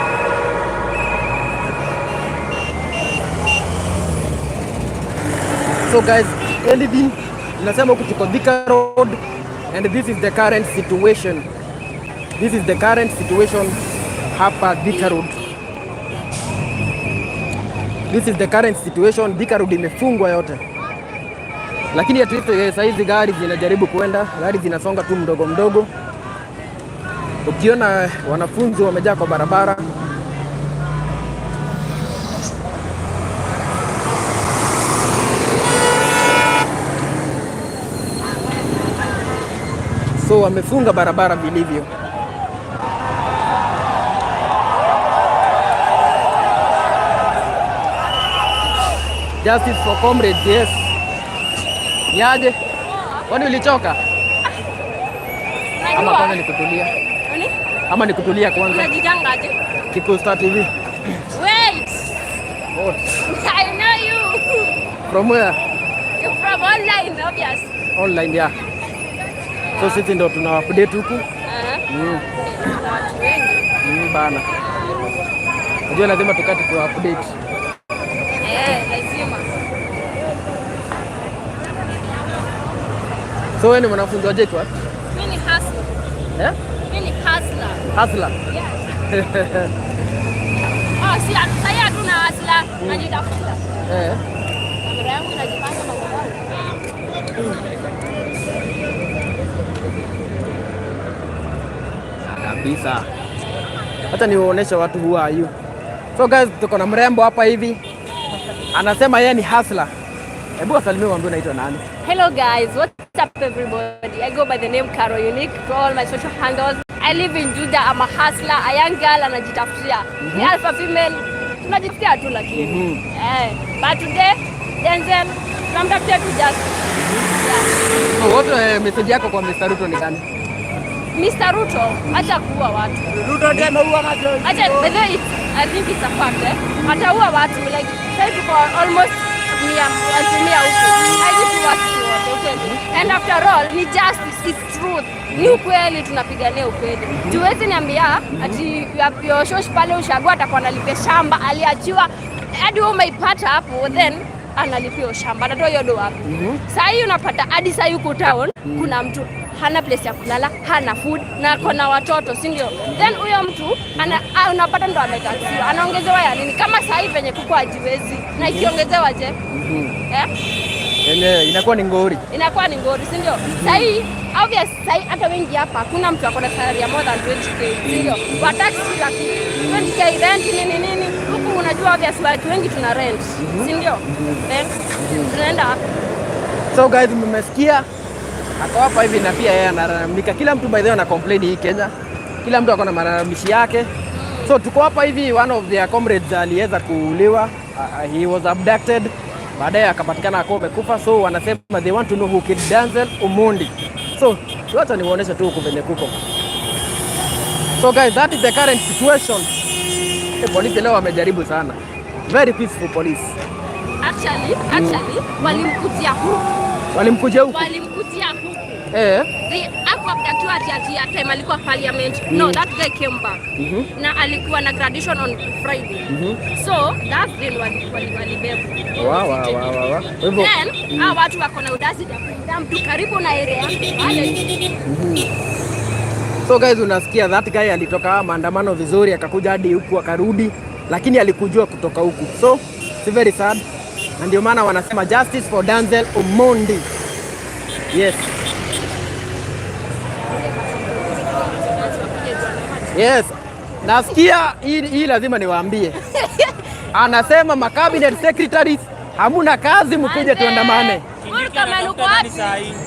So guys, anything nasema huku tuko Thika Road and this is the current situation. This is the current situation hapa Thika Road. This is the current situation. Thika Road imefungwa yote. Lakini at least sasa hizi gari zinajaribu kuenda, gari zinasonga tu mdogo mdogo. Ukiona wanafunzi wamejaa kwa barabara. So wamefunga barabara vilivyo. Justice for comrades, yes. Yaje? Kwani ulichoka? Ama kwanza nikutulia? Nani? Ama nikutulia kwanza? Unajitangaje? Kikuyu Star TV. Wait. What? I know you. From where? You're from online, obvious. Online, yeah. So sisi ndo tuna update huku. Watu wengi. Bana. Unajua lazima tukate tu update. Lazima. So wewe ni mwanafunzi wa JKUAT? Mimi ni hustler. Mimi ni hustler. Hustler? Yes. Si sasa hatuna hustler, najitafuta. Kamera yangu inajipanga mambo yangu. Kabisa. Hata niwaoneshe watu who are you. So guys, tuko na mrembo hapa hivi. Anasema yeye ni hustler. Hebu wasalimie waambie unaitwa nani? Hello guys, what's up everybody? I go by the name Caro Unique to all my social handles. I live in Juja. I'm a hustler, a young girl anajitafutia. Ni alpha female. Tunajitafutia tu lakini. But today Denzel tunamtafutia tu just. So what message yako kwa Mr. Ruto ni gani? Mr. Ruto acha kuua watu. Ruto ndiye ameua watu. Acha I think it's a fact. Ataua watu like say for almost mia huko. Haiji watu wote. And after all ni justice, it's truth. Ni ukweli, tunapigania ukweli. Tuwezi niambia ati Shosh pale Ushago atakuwa analipia shamba aliachiwa hadi wewe umeipata hapo then analipia shamba atatoa hiyo do wapi? Sasa hii unapata hadi sasa yuko town kuna mtu hana place ya kulala, hana food na kona watoto, si ndio? Then huyo mtu unapata ndo ametaksiwa, anaongezewa ya nini? Kama sasa hivi penye kuko hajiwezi na ikiongezewa je? Inakuwa ni ngori. Inakuwa ni ngori, si ndio? Sasa hii obvious, sasa hata wengi hapa hakuna mtu akona salary ya more than 20k, si ndio? Kwa tax kila kitu 20k rent nini huku, unajua obvious watu wengi tuna rent, si ndio? Tunaenda hapa. So guys, mmesikia ako hapa hivi na pia yeye analalamika. Kila mtu by the way ana complain hii Kenya. Kila mtu ako na malalamishi yake. So tuko hapa hivi, one of their comrades aliweza kuuliwa. He was abducted. Baadaye akapatikana akiwa amekufa. So wanasema they want to know who killed Denzel Omondi. So wacha niwaoneshe tu huko venye kuko. So guys, that is the current situation. Polisi leo wamejaribu sana. Very peaceful police. Actually walimkutia huku. Walimkuja huku. Walimkutia huku. They akwa ati time alikuwa parliament. No, that guy came back. Na alikuwa na graduation on Friday. So that day walibeba. Wow. Then hao watu wako na udasi ya kuingia mtu karibu na area yake. So guys, unasikia that guy alitoka maandamano vizuri akakuja hadi huku akarudi, lakini alikujua kutoka huku. So it's very sad. Na ndio maana wanasema justice for Denzel Omondi. Yes. Yes. Nasikia hii lazima niwaambie. Anasema makabinet secretaries hamuna kazi, mkuje tuandamane.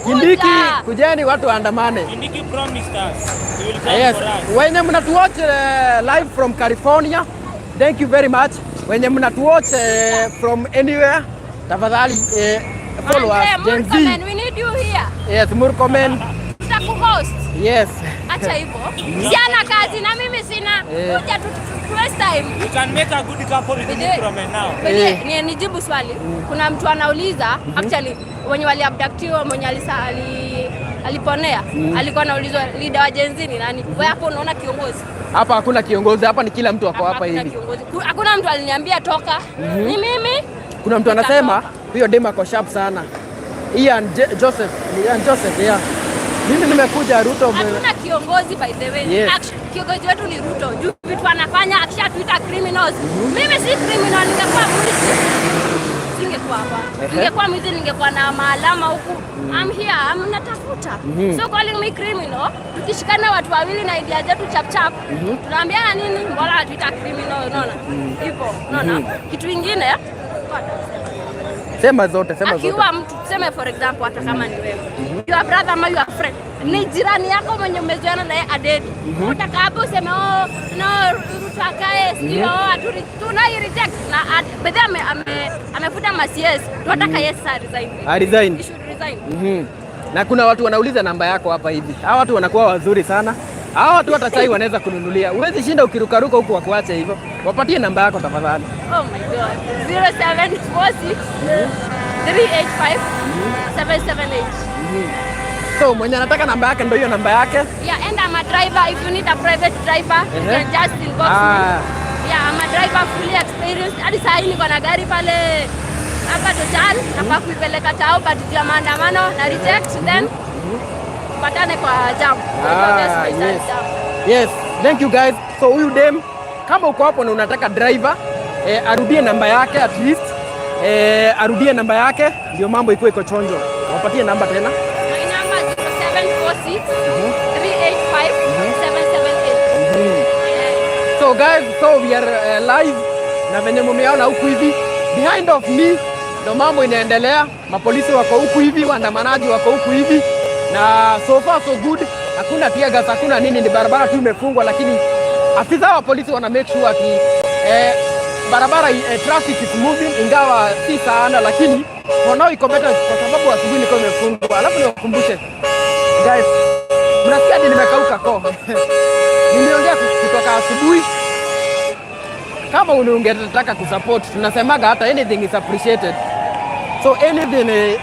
Kindiki, kujeni watu waandamane. Kindiki promised us he will come Yes. for us. Wenye mnatuwatch live from California, thank you very much. Wenye mnatuwatch from anywhere, tafadhali follow us. Gen Z. We need you here. Yes, Murkomen. Tutakuhost. Yes. Acha hivyo. Siana kazi na mimi sina. Kuja tu first time. You can make a good couple with Murkomen now. Nijibu swali. Kuna mtu anauliza actually wenye waliabductiwa mwenye aliponea alikuwa anaulizwa leader wa Gen Z ni nani? Wewe hapo unaona kiongozi? Hapa hakuna kiongozi, hapa ni kila mtu ako hapa hivi. Hakuna mtu aliniambia toka. Ni mimi. Kuna mtu anasema huyo dema ako sharp sana. Ian Joseph, yeah. Mimi nimekuja Ruto. Hatuna kiongozi by the way. Yes. Kiongozi wetu ni Ruto. Juu vitu anafanya akishatuita criminals. Mimi si criminal, ningekuwa mwizi. Singekuwa hapa. Ningekuwa mwizi, ningekuwa na maalama huku. I'm here, natafuta. So calling me criminal, tukishikana watu wawili na idea zetu chap chap, tunaambiana nini? Mbona atuita criminal, unaona? Hivyo, unaona? Kitu kingine sema zote. Akiwa mtu tuseme for example hata kama ni wewe. Your brother ama your friend. Ni jirani yako mwenye umezoeana naye adedi. Utaka hapo useme no Ruto akae sio tuna reject na bedhe amefuta masies. Tunataka yes resign. Resign. He should resign. Na kuna watu wanauliza namba yako hapa hivi. Hawa watu wanakuwa wazuri sana. Hawa watu hata chai wanaweza kununulia. Huwezi shinda ukirukaruka huku wakuache hivyo. Wapatie namba yako tafadhali. Oh my god. 0746 385 778. So mwenye anataka namba yake ndio hiyo namba yake. Yeah, and I'm a driver. If you need a private driver, you can just inbox me. Yeah, I'm a driver fully experienced. Hadi saa hii niko na gari pale hapa Total, nafaa kuipeleka tao but ya maandamano na reject then patane kwa jam. Yes, thank you guys. So huyu dem kama uko hapo na unataka driver arudie namba yake at least. Arudie namba yake ndio mambo iko chonjo. Wapatie namba tena. My number is 0746 385 778. So guys, so we are live na venye mumeona huku hivi behind of me ndio mambo inaendelea. Mapolisi wako huku hivi, waandamanaji wako huku hivi na so far so good. Hakuna tear gas, hakuna nini, ni barabara tu imefungwa, lakini afisa wa polisi wana make sure ati barabara traffic is moving, ingawa si sana, lakini wanao iko better kwa sababu asubuhi ilikuwa imefungwa. Alafu niwakumbushe guys, mnasikia hadi nimekauka koo. Nimeongea kutoka asubuhi. Kama ungetaka kusupport, tunasemaga hata anything is appreciated. So anything is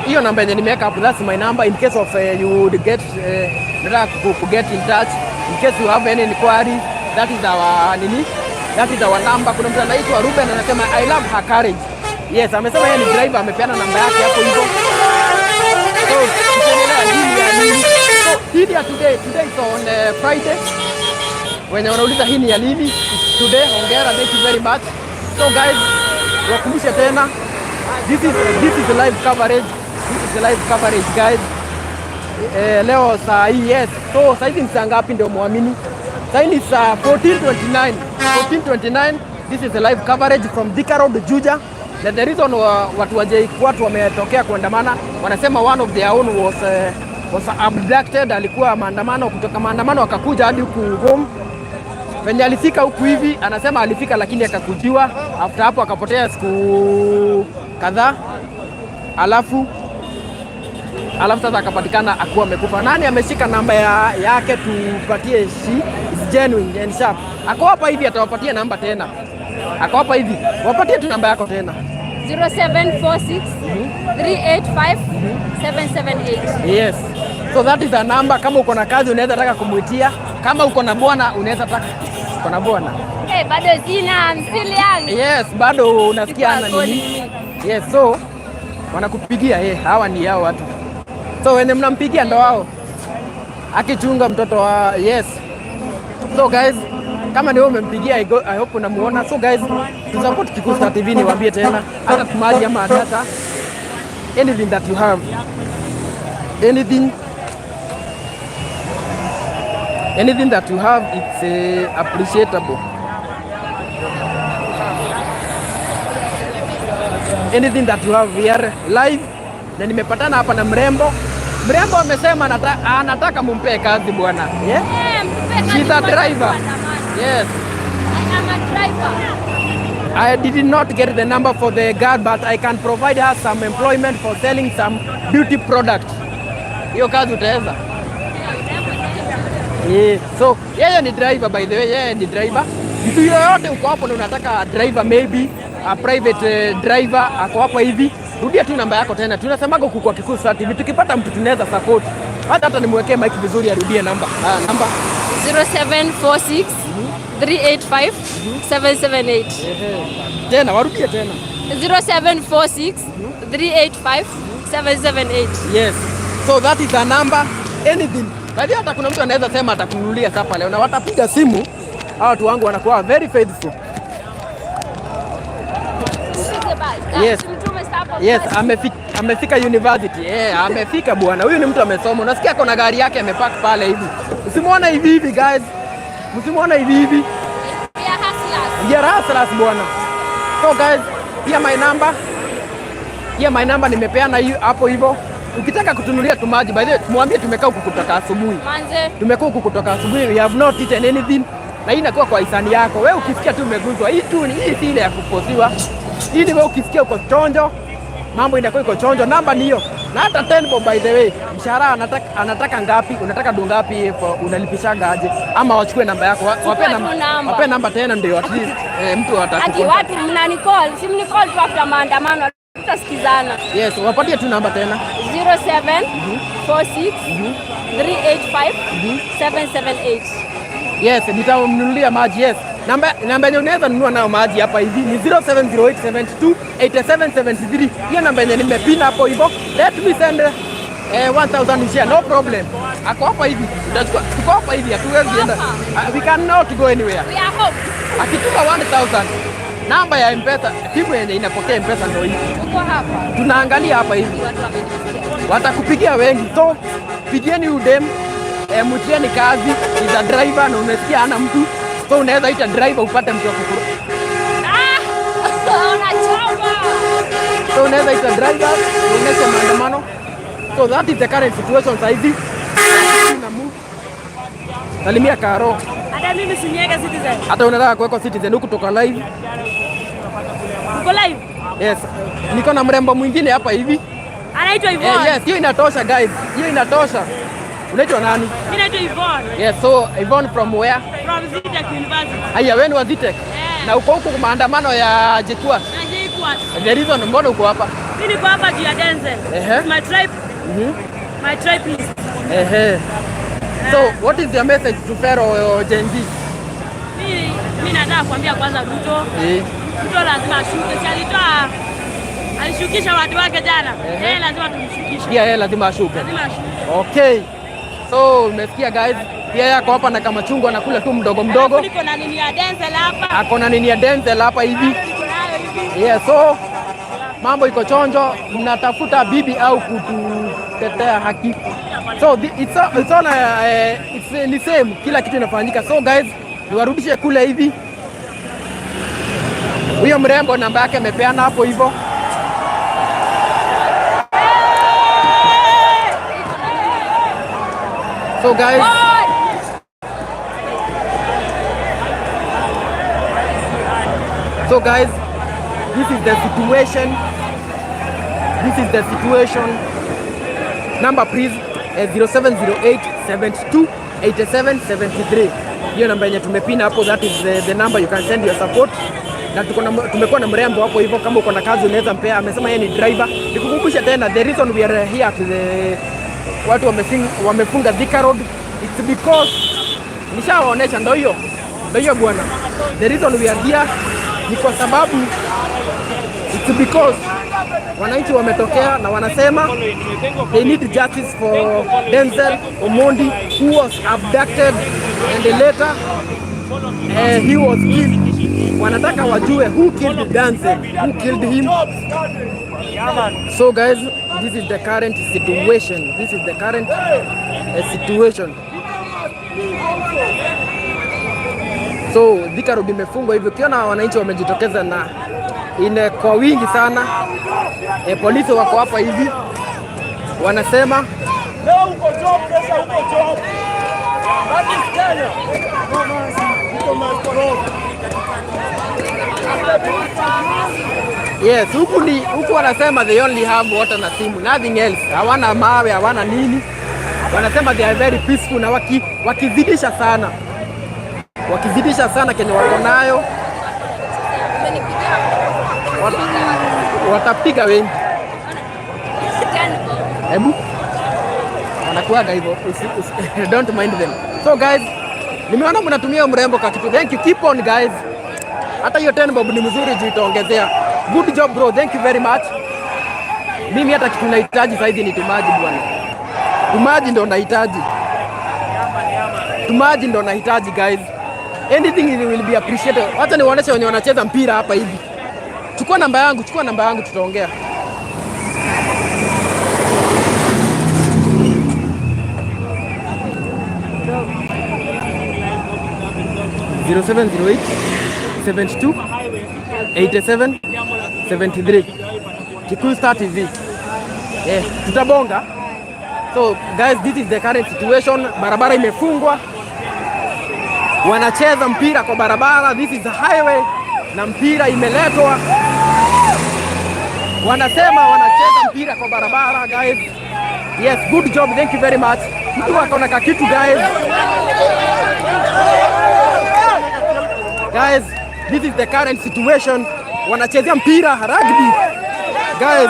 hiyo namba yenye nimeweka hapo, that's my number in case of you would get get in touch in case you have any inquiries. That is our number. Kuna mtu anaitwa Ruben anasema I love her courage. Yes, amesema yeye ni driver, amepeana namba yake hapo hivyo. So hii ya today is on Friday. Wenye wanauliza hii ni ya lini? Today, hongera, thank you very much. So guys, wakumbushe tena, this is the live coverage. This is the live coverage guys. Leo saa hii, yes. So saa hizi ni saa ngapi ndio muamini? Saa hii ni saa 14:29. This is the live coverage from Thika Road, Juja. The reason watu watu wametokea kuandamana, wanasema one of their own was abducted. Alikuwa maandamano, kutoka maandamano akakuja hadi huku home. Venye alifika huku hivi, anasema alifika lakini akakujiwa. After hapo akapotea siku kadhaa. Alafu sasa akapatikana akuwa amekufa. Nani ameshika namba yake tupatie? She is genuine and sharp. Ako hapa hivi, atawapatia namba tena. Ako hapa hivi, wapatie tu namba yako tena. 0746 385 778. Yes. So that is a number. Kama uko na kazi unaweza taka kumuitia. Kama uko na bwana unaweza taka. Uko na bwana? Bado sina, I'm still young. Yes, bado unasikia ana nini? Yes, so wanakupigia hawa ni hao watu. So wenye mnampigia ndo wao. akichunga mtoto wa yes. So guys, kama niwe umempigia I hope unamuona. So guys, to support Kikuyu Star TV niwaambie tena, hata tumaji ama data, anything that you have, anything that you have, it's appreciable. Anything that you have, we are live. Na nimepatana hapa na mrembo amesema anataka mumpe kazi bwana. Yeah? She's a driver. Yes. I am a driver. I did not get the number for the guard, but I can provide her some employment for selling some beauty product. Hiyo kazi utaweza? Yeah. So, yeye ni driver by the way, yeye ni driver. Mtu yoyote uko hapo na unataka driver, maybe a private driver ako hapo hivi, rudia tu namba yako tena. Tunasemaga huku kwa Kikuyu Star TV, tukipata mtu tunaweza support. Hata nimwekee mic vizuri arudie namba. Namba 0746 385 778. Tena warudie tena. 0746 385 778. Yes. So that is a number. Anything. Baadhi hata kuna mtu anaweza sema atakununulia sapa leo na watapiga simu. Hao watu wangu wanakuwa very faithful. Yes. Yes, amefika university. Yeah, amefika bwana. Huyu ni mtu amesoma. Unasikia kuna gari yake amepark pale hivi. Usimuone hivi hivi guys. Msimuone hivi hivi. We are hustlers bwana. So guys, here my number nimepeana hapo hivyo. Ukitaka kutunulia tumaji, by the way, mwambie tumekaa huku kutoka asubuhi. Tumekaa huku kutoka asubuhi. We have not eaten anything. Na hii inakuwa kwa hisani yako. Wewe ukisikia tu umeguzwa, hii si ile ya kuposiwa. Hii ni wewe ukisikia uko chonjo, mambo inakuwa iko chonjo. Namba ni hiyo. Na hata 10 bob by the way. Mshahara anataka ngapi? Unataka do ngapi? Unalipishaga aje? Ama wachukue namba yako. Wape namba tena ndio at least mtu atakupa. Ati watu mnanicall, si mnicall tu after maandamano. Tutasikizana. Yes, wapatie tu namba tena. 0746 385 778. Yes, nitamnunulia maji. Yes. Namba yenye unaweza nunua nayo maji hapa hivi ni 0708728773. Hiyo namba yenye nimepina hapo hivyo. Let me send 1000 share, no problem. Ako hapa hivi. Tuko hapa hivi, hatuwezi enda. We cannot go anywhere. We are home. Akituma 1000. Namba ya M-Pesa, timu yenye inapokea M-Pesa ndio hivi. Uko hapa. Tunaangalia hapa hivi. Watakupigia wengi. So, pigieni udem. Mtieni kazi, is a driver na unasikia hana mtu. So unaweza ita driver upate mtu wa kukuru. So unaweza ita driver, uoneshe maandamano. So that is the current situation sasa hivi. Salimia Karo. Hata mimi sinyega Citizen. Hata unataka kuweka Citizen huku kutoka live. Uko live? Yes. Niko na mrembo mwingine hapa hivi. Anaitwa Yvonne. Yes, hiyo inatosha guys. Hiyo inatosha. Unaitwa nani? Mimi naitwa Yvonne. Yes, so Yvonne from where? From Zitec University. Haya, wewe ni wa Zitec? Yeah. Na uko huko kwa maandamano ya JKUAT? Na JKUAT. The reason mbona uko hapa? Mimi niko hapa juu ya Denzel. My tribe. My tribe is. So, what is your message to fellow Gen Z? Mimi nataka kuambia kwanza Ruto. Ruto lazima ashuke. Si alishukisha watu wake jana. Yeye lazima tumshukishe. Pia yeye lazima ashuke. Lazima ashuke. Okay. So, umesikia guys, pia yako hapa na kama chungwa anakula tu mdogo mdogo. Niko na nini ya Denzel hapa. Ako na nini ya Denzel hapa hivi. Yeah, so mambo iko chonjo, mnatafuta bibi au kututetea haki. So it's the same, kila kitu inafanyika. So guys, niwarudishe kule hivi. Huyo mrembo namba yake amepeana hapo hivyo. So guys, this is the situation. Number please 0708728773. Hiyo namba yenye tumepina hapo, that is the number you can send your support. Na tumekuwa na mrembo hapo hivyo, kama uko na kazi unaweza mpea. Amesema yeye ni driver. Nikukumbusha tena, the reason we are here at the watu wamefunga Thika Road, it's because nishawaonesha, ndio hiyo bwana. The reason we are here ni kwa sababu it's because wananchi wametokea na wanasema they need justice for Denzel Omondi who was abducted and later he was killed. Wanataka wajue who killed Denzel, who killed him. So guys, this is the current situation. This is the current situation. So Thika Road imefungwa hivyo, kiona wananchi wamejitokeza na kwa wingi sana. Polisi wako hapa hivi wanasema yes, huku wanasema they only have water na simu, nothing else. Hawana mawe, hawana nini. Wanasema they are very peaceful na wakizidisha sana. Wakizidisha sana kenye wako nayo watapiga wengi. Hebu wanakuaga hivyo, don't mind them. So guys, nimeona mnatumia mrembo kwa kitu. Thank you, keep on guys. Hata hiyo 10 bob ni mzuri juu itaongezea. Good job bro, thank you very much. Mimi hata kitu nahitaji sasa hivi ni tumaji bwana. Tumaji ndo nahitaji. Tumaji ndo nahitaji guys. Anything will be appreciated. Hata niwaoneshe wenye wanacheza mpira hapa hivi. Chukua namba yangu tutaongea. (0708 72 87 73) Kikuyu Star TV. Tutabonga. So guys, this is the current situation. Barabara imefungwa. Wanacheza mpira kwa barabara. This is the highway na mpira imeletwa. Wanasema wanacheza mpira kwa barabara guys. Yes, good job. Thank you very much. Mtu akaona kakitu guys. Guys, this is the current situation. Wanachezea mpira rugby. Guys.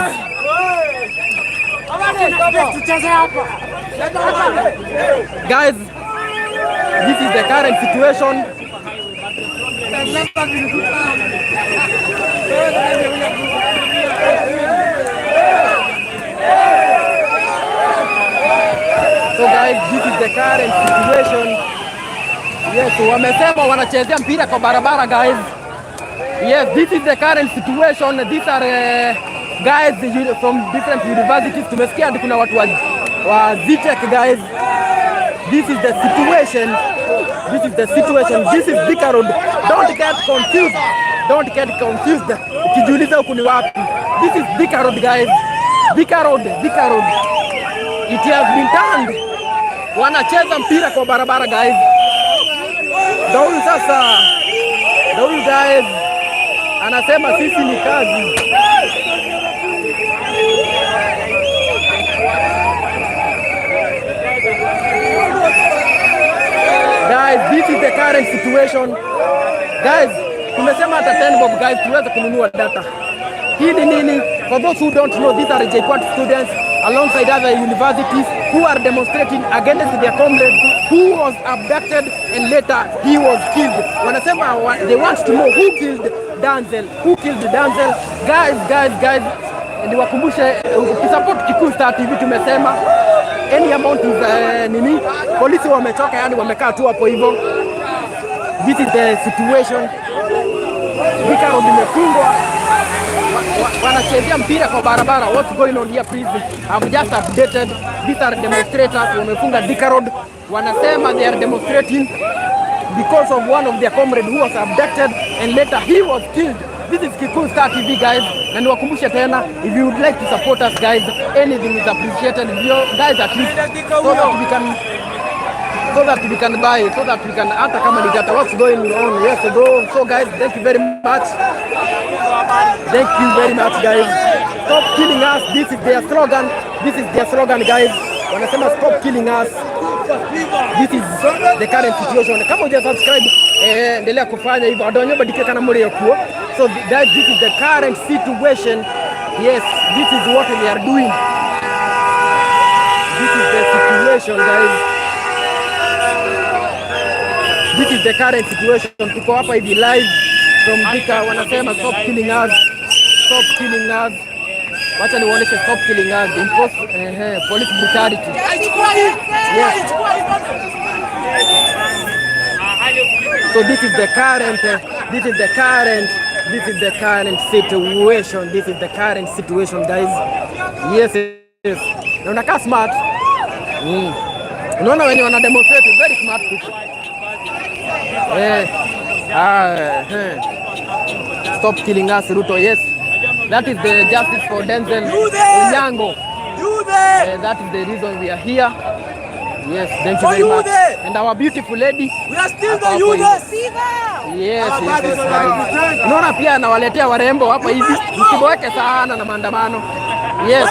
Guys, this is the current situation. So guys, this is the current situation. Yes, wamesema wanachezea mpira kwa barabara guys. Yes, this is the current situation. These are guys from different universities. Tumesikia kuna watu wa Zitech guys. This is the situation. This is the situation. This is Thika Road. Don't get confused. Don't get confused. Ukijiuliza huku ni wapi? This is Thika Road guys. Thika Road. Thika Road. It has been turned. Wanacheza mpira kwa barabara guys. Daulu sasa. Daulu guys. Anasema sisi ni kazi. Guys, this is the current situation. Guys, tumesema hata 10 bob guys tuweze kununua data. Hii ni nini? For those who don't know, these are JKUAT students alongside other universities who are demonstrating against their comrade who was abducted and later he was killed. Wanasema they want to know who killed Denzel. Who killed Denzel? Guys, niwakumbushe ukisupport Kikuyu Star TV tumesema any amount is nini? Polisi wamechoka, yani wamekaa tu hapo hivyo. This is the situation. Thika Road imefungwa. Wanachezea mpira kwa barabara. What's going on here please? I've just updated. These are demonstrators wamefunga Thika Road. Wanasema they are demonstrating because of one of their comrades who was abducted and later he was killed. This is Kikuyu Star TV guys. Na niwakumbushe tena, if you would like to support us guys, anything is appreciated. Guys, at least so that we can buy, so that we can hata kama ni data. What's going on? Yes, go. So guys, thank you very much. Thank you very much guys. Stop killing us. This is their slogan. This is their slogan guys. Wanasema stop killing us. This is the current situation. Kama uja subscribe, endelea kufanya hivyo. Adonyo badike kana muri yokuo. So guys, this is the current situation. Yes, this is what we are doing. This is the situation guys. This is the current situation. Tuko hapa hivi live from Thika. Wanasema stop killing us. Stop killing us. Wacha niwaoneshe stop killing us, impose police brutality. Yes. So this is the current situation. This is the current situation, guys. Yes, yes. Na unakaa smart. Unaona wenye wana demonstrate very smart people. Stop killing us, Ruto. Yes. That is the justice for Denzel Onyango. That is the reason we are here. Yes, thank you very much. And our beautiful lady. We are still the youth. Yes, yes, guys. Unaona pia anawaletea warembo hapa hivi. Msiboeke sana na maandamano. Yes.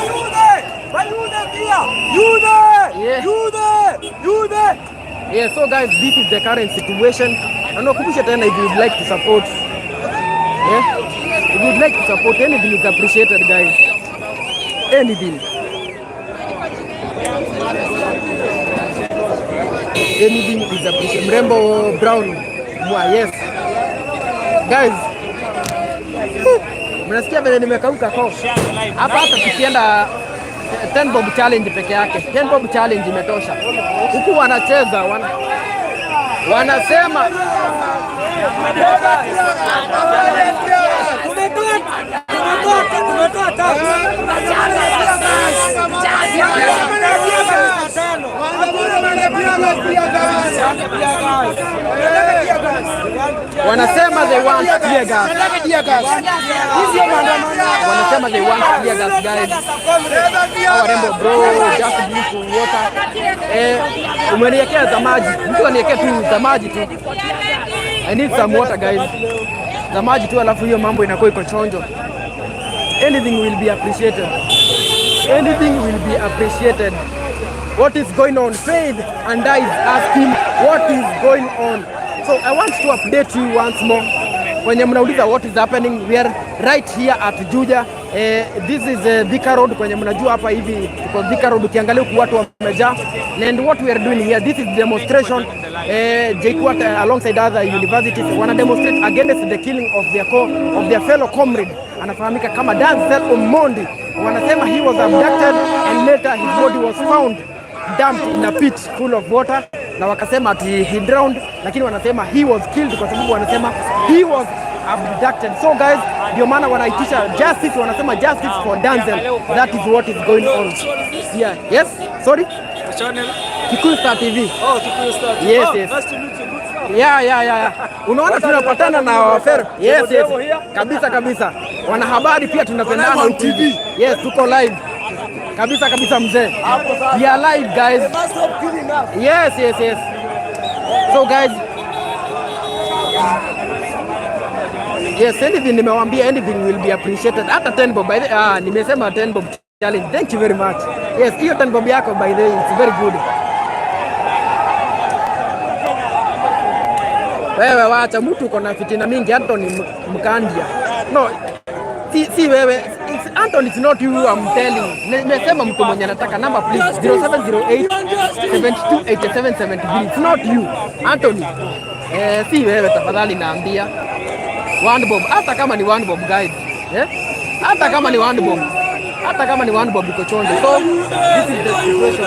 Yes, so guys, this is the current situation. And nakumbusha tena, if you would like to support, if you would like to support, anything is appreciated, guys. Anything. Anything is appreciated. Mrembo Brown. Yes. Guys. Mnasikia vile nimekauka kwa. Hapa tukienda 10 bob challenge peke yake. 10 bob challenge imetosha. Huku wanacheza wanasema wanasema they want tear gas. Wanasema they want tear gas, guys. Warembo bro, just drink water. Umeniwekea zamaji. Mtu aniwekea tu zamaji tu. I need some water, guys. Zamaji tu, alafu hiyo mambo inakuwa iko chonjo. Anything will be appreciated. Anything will be appreciated. What is going on? Faith and I is asking what is going on. So I want to update you once more. Kwenye mnauliza what is happening, we are right here at Juja. This is Thika Road. Kwenye mnajua hapa hivi tuko Thika Road, ukiangalia huku watu wamejaa. And what we are doing here, this is demonstration. JKUAT alongside other universities wana demonstrate against the killing of their fellow comrade. Anafahamika kama Denzel Omondi. Wanasema he was abducted and later his body was found dumped in a pit full of water, na wakasema ati he drowned, lakini wanasema he was killed kwa sababu wanasema he was abducted. So guys, ndio maana wanaitisha justice, wanasema justice for Denzel. That is what is going on. Yeah. Yes. Sorry. Channel Kikuyu Star TV. Oh, Kikuyu Star TV. Yes, yes. Nice to meet you. Yeah. Unaona tunapatana na wafero. Yes. Kabisa. Wanahabari pia tunapendana TV. Yes, tuko live. Kabisa mzee. We are live, guys. Yes. So guys, yes, anything nimewaambia, anything will be appreciated. Hata 10 bob by the nimesema 10 bob challenge. Thank you very much. Yes, hiyo 10 bob yako by the way, it's very good. Wewe wacha, mtu uko na fitina mingi. Anthony Mkandia. No, si wewe. Anthony, it's not you, I'm telling. Nimesema mtu mwenye anataka number please 0708 728773. It's not you, Anthony. Si wewe tafadhali, naambia. One bob, hata kama ni one bob, guys. Hata kama ni one bob. Iko chonjo. So this is the situation.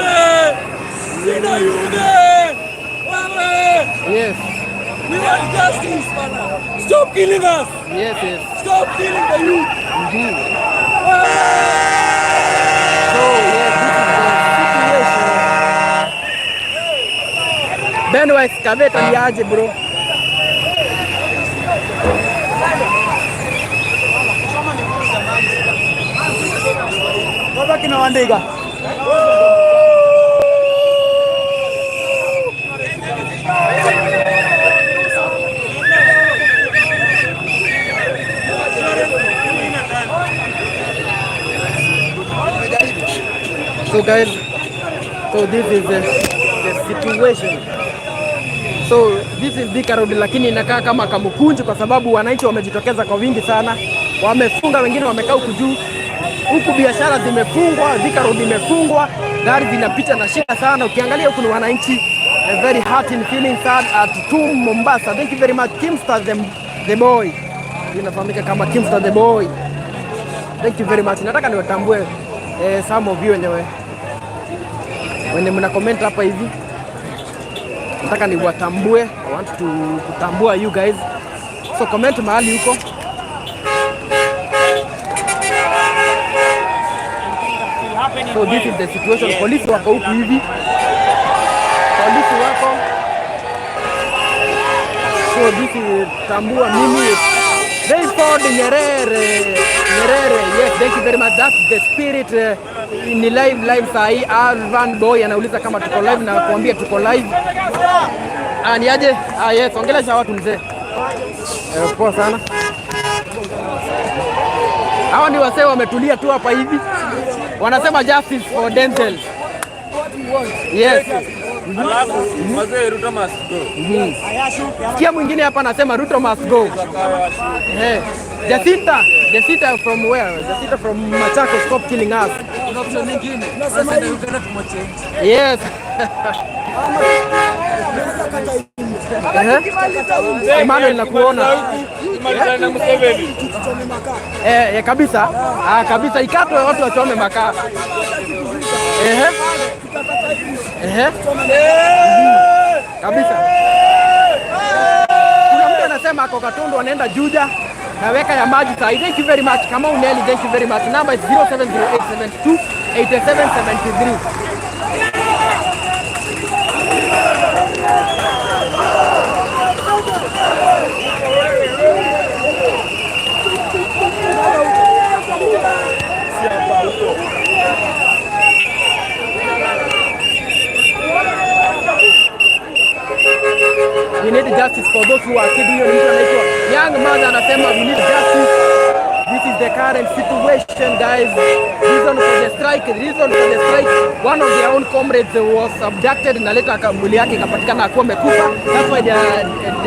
Yes. We want justice, man. Stop killing us. Yes. Stop killing the youth. So yes, this is the situation. Ben wa excavator ni aje, bro? Baba kina Wandega. So guys, so this is the situation. So this is Thika Road, lakini inakaa kama Kamukunji kwa sababu wananchi wamejitokeza kwa wingi sana. Wamefunga, wengine wamekaa huku juu. Huku biashara zimefungwa, Thika Road imefungwa, gari zinapita na shida sana. Ukiangalia huku ni wananchi very hurting, feeling sad at TUM Mombasa. Thank you very much Kimster the boy. Inafahamika kama Kimster the boy. Thank you very much. Nataka niwatambue some of you wenye mna comment hapa hivi. Nataka niwatambue. I want to kutambua you guys. So comment mahali huko. So this is the situation. Polisi wako huku hivi. Polisi wako. So this is tambua mimi. Rainford Nyerere. Yes, thank you very much. That's the spirit. Ni live sahi. Alvan Boy anauliza kama tuko live na kuambia tuko live. Ni aje? Yes, ongelesha watu mzee. Poa sana. Hawa ni wasee wametulia tu hapa hivi. Wanasema justice for Denzel. Yes. Mzee Ruto must go. Sikia mwingine hapa anasema Ruto must go. Jacinta from where? Jacinta from Machakos, stop killing us. Kuna option nyingine. Sasa ndio Uganda tumechange. Yes. Emmanuel nakuona. Malizana Museveni. Kabisa. Kabisa ikatwe watu wachome makaa. Kabisa. Kuna mtu anasema ako Katundu anaenda Juja na weka ya maji sahi. Thank you very much. Kama uneli, thank you very much. Number is 0708728773. We need justice for those who are killed. Young mother anasema we need justice. This is the current situation, guys. Reason for the strike. One of their own comrades was abducted na leta mwili yake ikapatikana akiwa amekufa. That's why they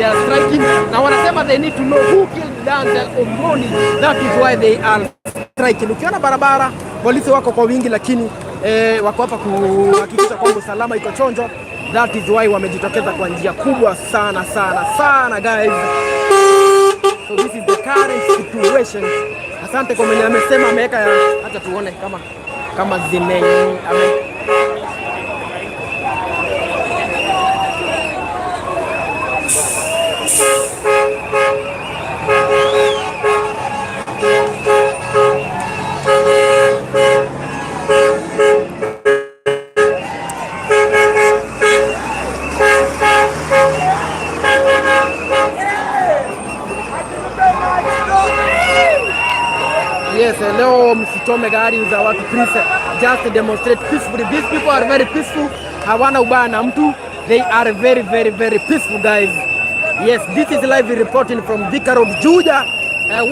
are striking. Na wanasema they need to know who killed Denzel Omondi. That is why they are striking. Ukiona barabara, polisi wako kwa wingi lakini wako hapa kuhakikisha kwamba usalama iko chonjo. That is why wamejitokeza kwa njia kubwa sana guys. So this is the current situation. Asante kwa mwenye amesema ameweka, acha tuone kama leo msichome gari za watu, please just demonstrate peacefully. These people are very peaceful. Hawana ubaya na mtu. They are very peaceful guys. Yes, this is live reporting from Thika Road, Juja,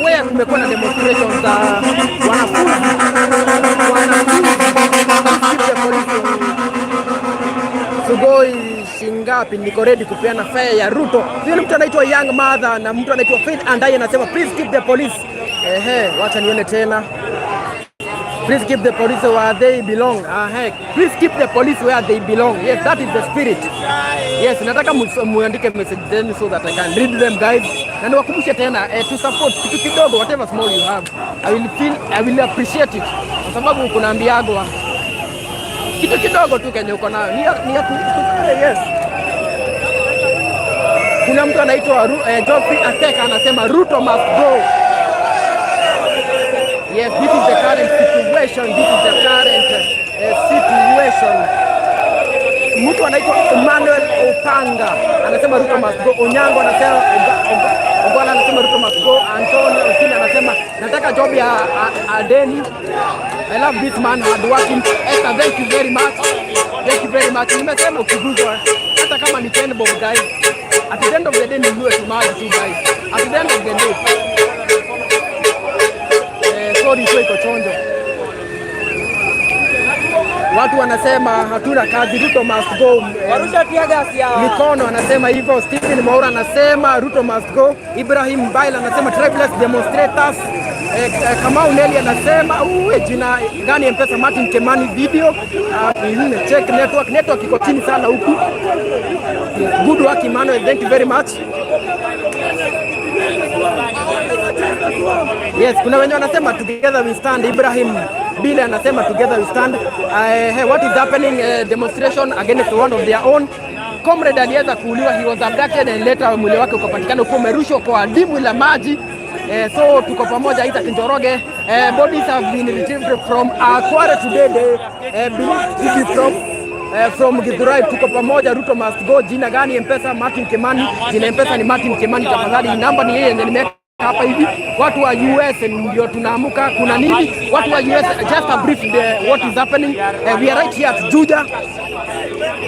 where kumekuwa na demonstrations za wanafunzi Sugoi shingapi niko ready kupeana fare ya Ruto. Yule mtu anaitwa Young Mother na mtu anaitwa Faith Andai anasema please keep the police. Wacha nione tena. Please keep the police where they belong. Please keep the police where they belong. Yes, that is the spirit. Yes, nataka muandike message then so that I can read them guys. Na niwakumbushe tena to support kitu kidogo, whatever small you have. I will appreciate it. Kwa sababu kunaambiagwa kitu kidogo tu kenye uko nayo. Yes. Kuna mtu anaitwa Geoffrey Ateka anasema Ruto must go. Yes, this is the current situation. Mtu anaitwa Emmanuel Opanga anasema Ruto must go. Onyango anasema Ogwala anasema Ruto must go. Antonio Osina anasema nataka job ya Adeni. I love this man, hard working. Esther, thank you very much. Nimesema ukiguzwa hata kama ni 10 bob guys. At the end of the day ni mwe tumali tu guys. At the end of the day. Sorry iko chonjo. Watu wanasema hatuna kazi, Ruto must go. Warusha pia gasi ya mikono anasema hivyo. Stephen Maura anasema Ruto must go. Ibrahim Baila anasema tribeless demonstrators. Kamau Neli anasema jina gani M-Pesa Martin Kemani video. Check network iko chini sana huku. Good work Emmanuel, thank you very much. Yes, kuna wenye wanasema together we stand. Ibrahim Bile anasema together we stand. Hey, what is happening? Demonstration against one of their own. Comrade aliweza kuuliwa, he was abducted and later mwili wake ukapatikana uko umerushwa kwa dimbwi la maji. So tuko pamoja Isaac Njoroge. Bodies have been retrieved from Kware today. They from Githurai. Tuko pamoja, Ruto must go. Jina gani? Mpesa Martin Kimani. Jina Mpesa ni Martin Kimani, tafadhali. Namba ni yeye nimeweka hapa hivi. Watu wa US ndio tunaamuka. Kuna nini? Watu wa US, just a brief what is happening. We are right here at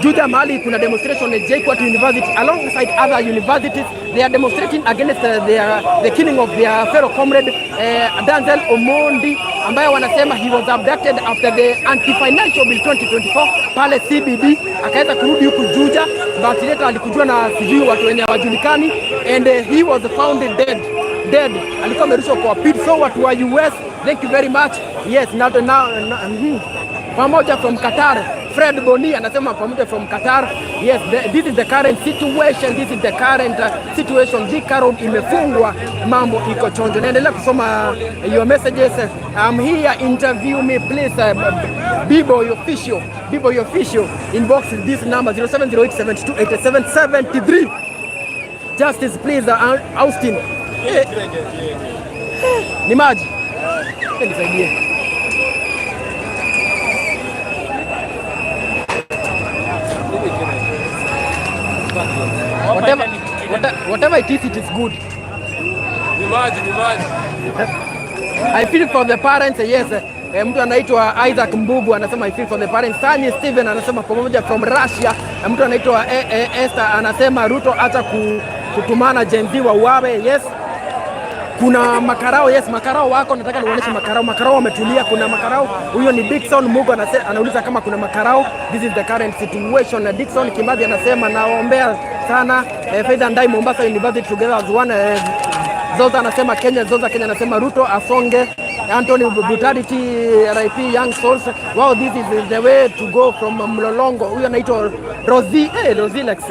Juja mahali kuna demonstration at JKUAT University alongside other universities. They are demonstrating against the killing of their fellow comrade Denzel Omondi ambaye wanasema he was abducted after the anti-financial bill 2024 pale CBD, akaweza kurudi huku Juja, but later alikujua na sijui watu wenye hawajulikani and he was found dead. Alikuwa amerushwa kwa pit. So watu wa US, thank you very much. Yes, now pamoja from Qatar. Fred Boni anasema pamoja from Qatar. Yes, this is the current situation. This is the current situation. Thika Road imefungwa, mambo iko chonjo. Naendelea kusoma your messages. I'm here, interview me please. Biboy official inbox this number 0708728773. Justice please, Austin. Ni maji. Nisaidie. Whatever it is good. I feel for the parents, yes. Mtu anaitwa Isaac Mbugu anasema I feel for the parents. Tanya Steven anasema pamoja from Russia. Mtu anaitwa Esther anasema Ruto acha kutumana Gen Z wa uawe. Yes. Kuna makarao, yes, makarao wako, nataka nionyeshe makarao wametulia. Kuna makarao, huyo ni Dickson Mugo anauliza kama kuna makarao. This is the current situation. Dickson Kimathi anasema naombea sana Faith and I Mombasa University together as one. Zoza anasema Kenya anasema Ruto asonge. Anthony Brutality RIP Young Souls. Wow, this is the way to go from Mlolongo. Huyo anaitwa Rosie Lex.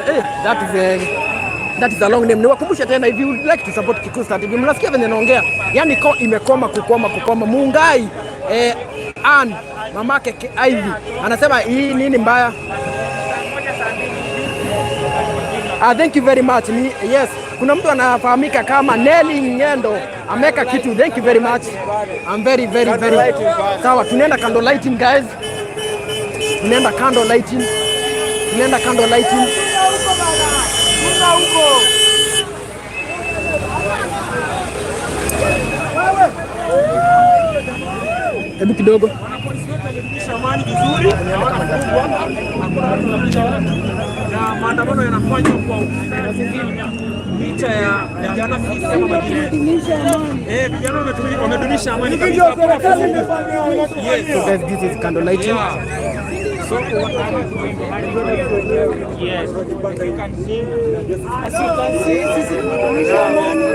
That is a long name. Niwakumbusha tena, if you would like to support Kikuyu Strategy, mnasikia venye naongea, yani imekoma kukoma. Mungai Ann mamake Ivy anasema hii nini mbaya. Thank you very much. Yes, kuna mtu anafahamika kama Nelly Ngendo ameka kitu. Thank you very much. I'm very sawa. Tunaenda candle lighting guys. Tunaenda candle lighting. Hebu kidogo. Amani vizuri. Na maandamano yanafanywa kwa licha ya vijana kusema vijana wamedumisha amani kabisa. Yes, so guys, this is candle lighting. So what yes, you can see. As you can see, this is kudumisha amani.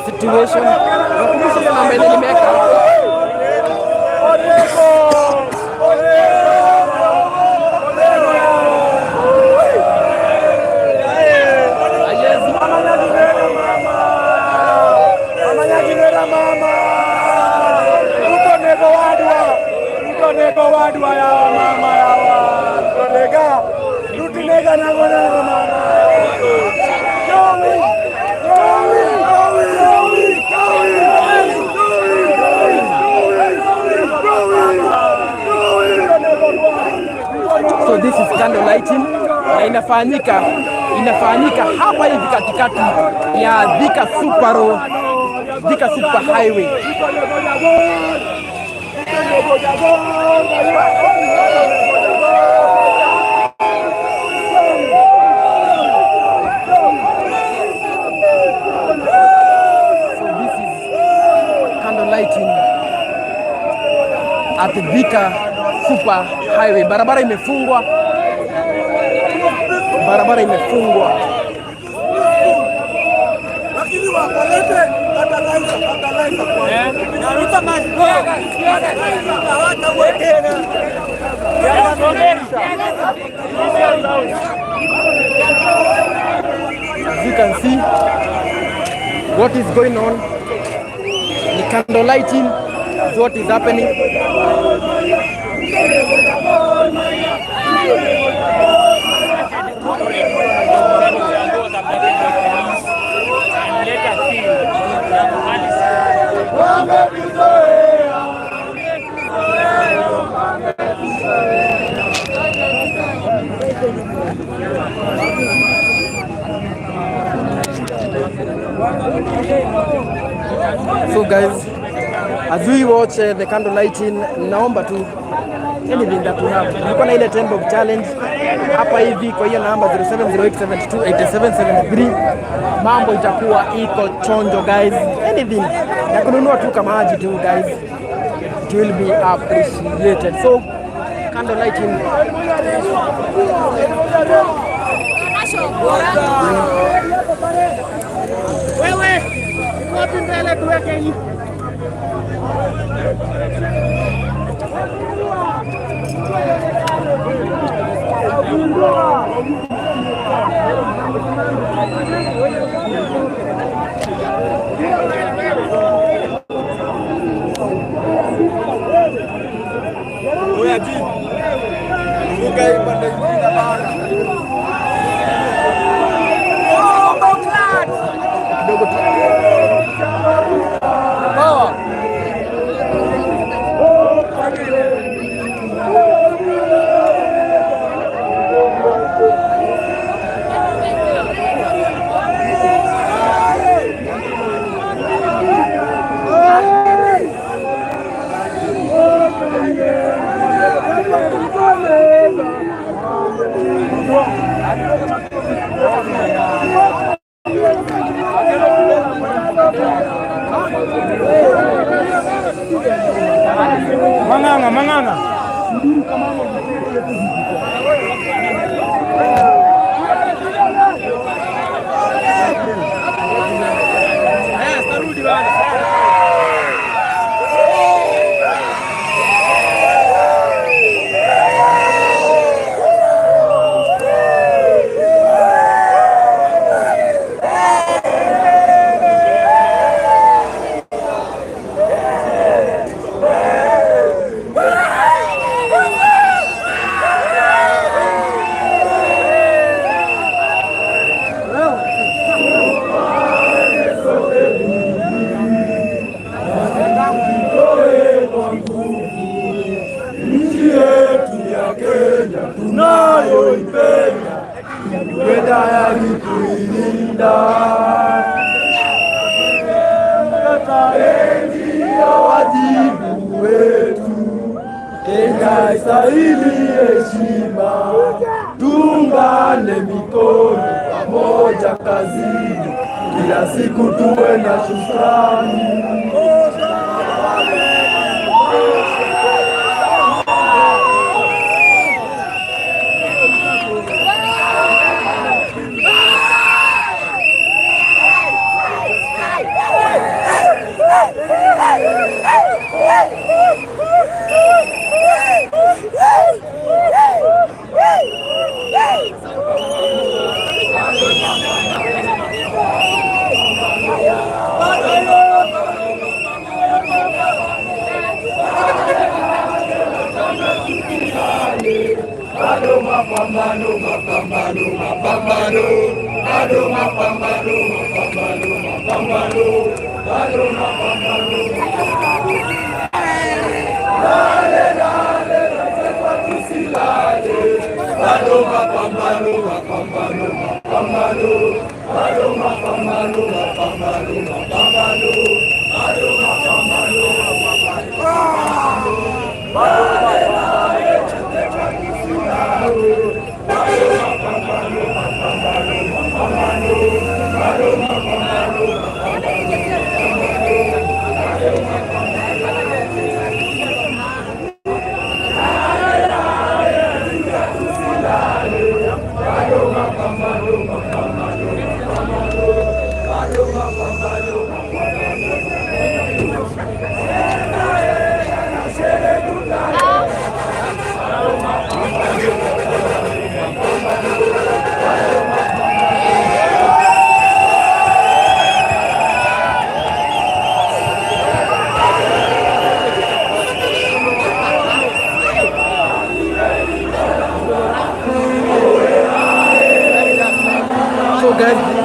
Situation. nego wadwa yawa mama yawa nega ruti nega nago mama So this is candle lighting na inafanyika hapa hivi katikati ya Thika Super Highway. So this is candle lighting at Thika Super Highway. Barabara imefungwa. lakini wakalete atalaisa As you can see what is going on. The candle lighting is what is happening. So guys, as we watch the candle lighting, naomba tu anything that we have. Nilikuwa na ile 10 bob challenge hapa hivi, kwa hiyo namba 0708728773 mambo itakuwa iko chonjo guys. Anything na kununua tu kama maji tu guys, it will be appreciated. So candle lighting wewe wapi mbele tuweke hii oya ji uga ipande ingine bana kidogo tu. Manganga. Stahili heshima, tuungane mikono pamoja kazini, kila siku tuwe na shukrani. bado mapambano, mapambano, mapambano, bado mapambano, mapambano, mapambano, bado mapambano. Lale, lale, lazima tusilale, bado mapambano, mapambano, mapambano, bado mapambano, mapambano, mapambano, bado mapambano,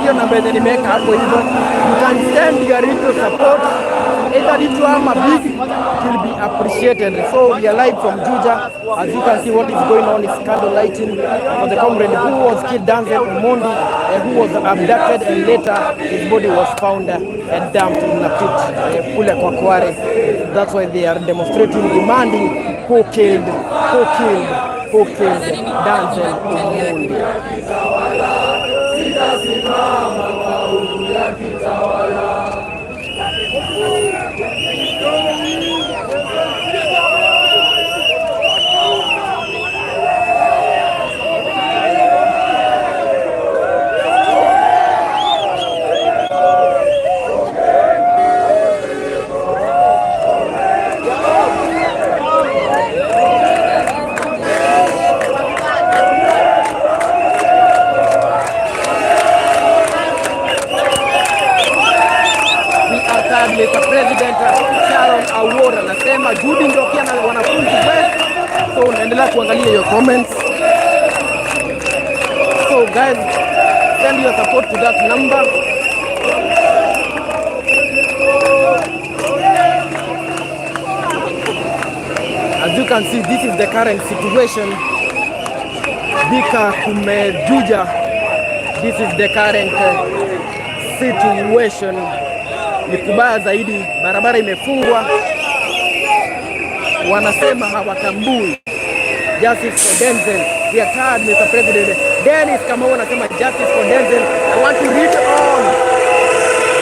hiyo namba yenye nimeweka hapo hivyo, you can send your little support, either little ama big, it will be appreciated. So we are live from Juja. As you can see, what is going on is candle lighting for the comrade who was killed, Denzel Omondi, who was abducted, and later his body was found dumped in a pit kule kwa Kware. That's why they are demonstrating, demanding who killed Denzel Omondi. Simama kwa uhuru ya kitawala. Mr. President Sharon Award anasema Judy ndio pia na wanafunzi wetu. So naendelea kuangalia your comments. So guys, send your support to that number. As you can see, this is the current situation. Bika kumejuja. This is the current situation. Ni kubaya zaidi, barabara imefungwa, wanasema hawatambui justice for Denzel. We are tired, Mr. President. Dennis Kamau anasema justice for Denzel. I want to read on.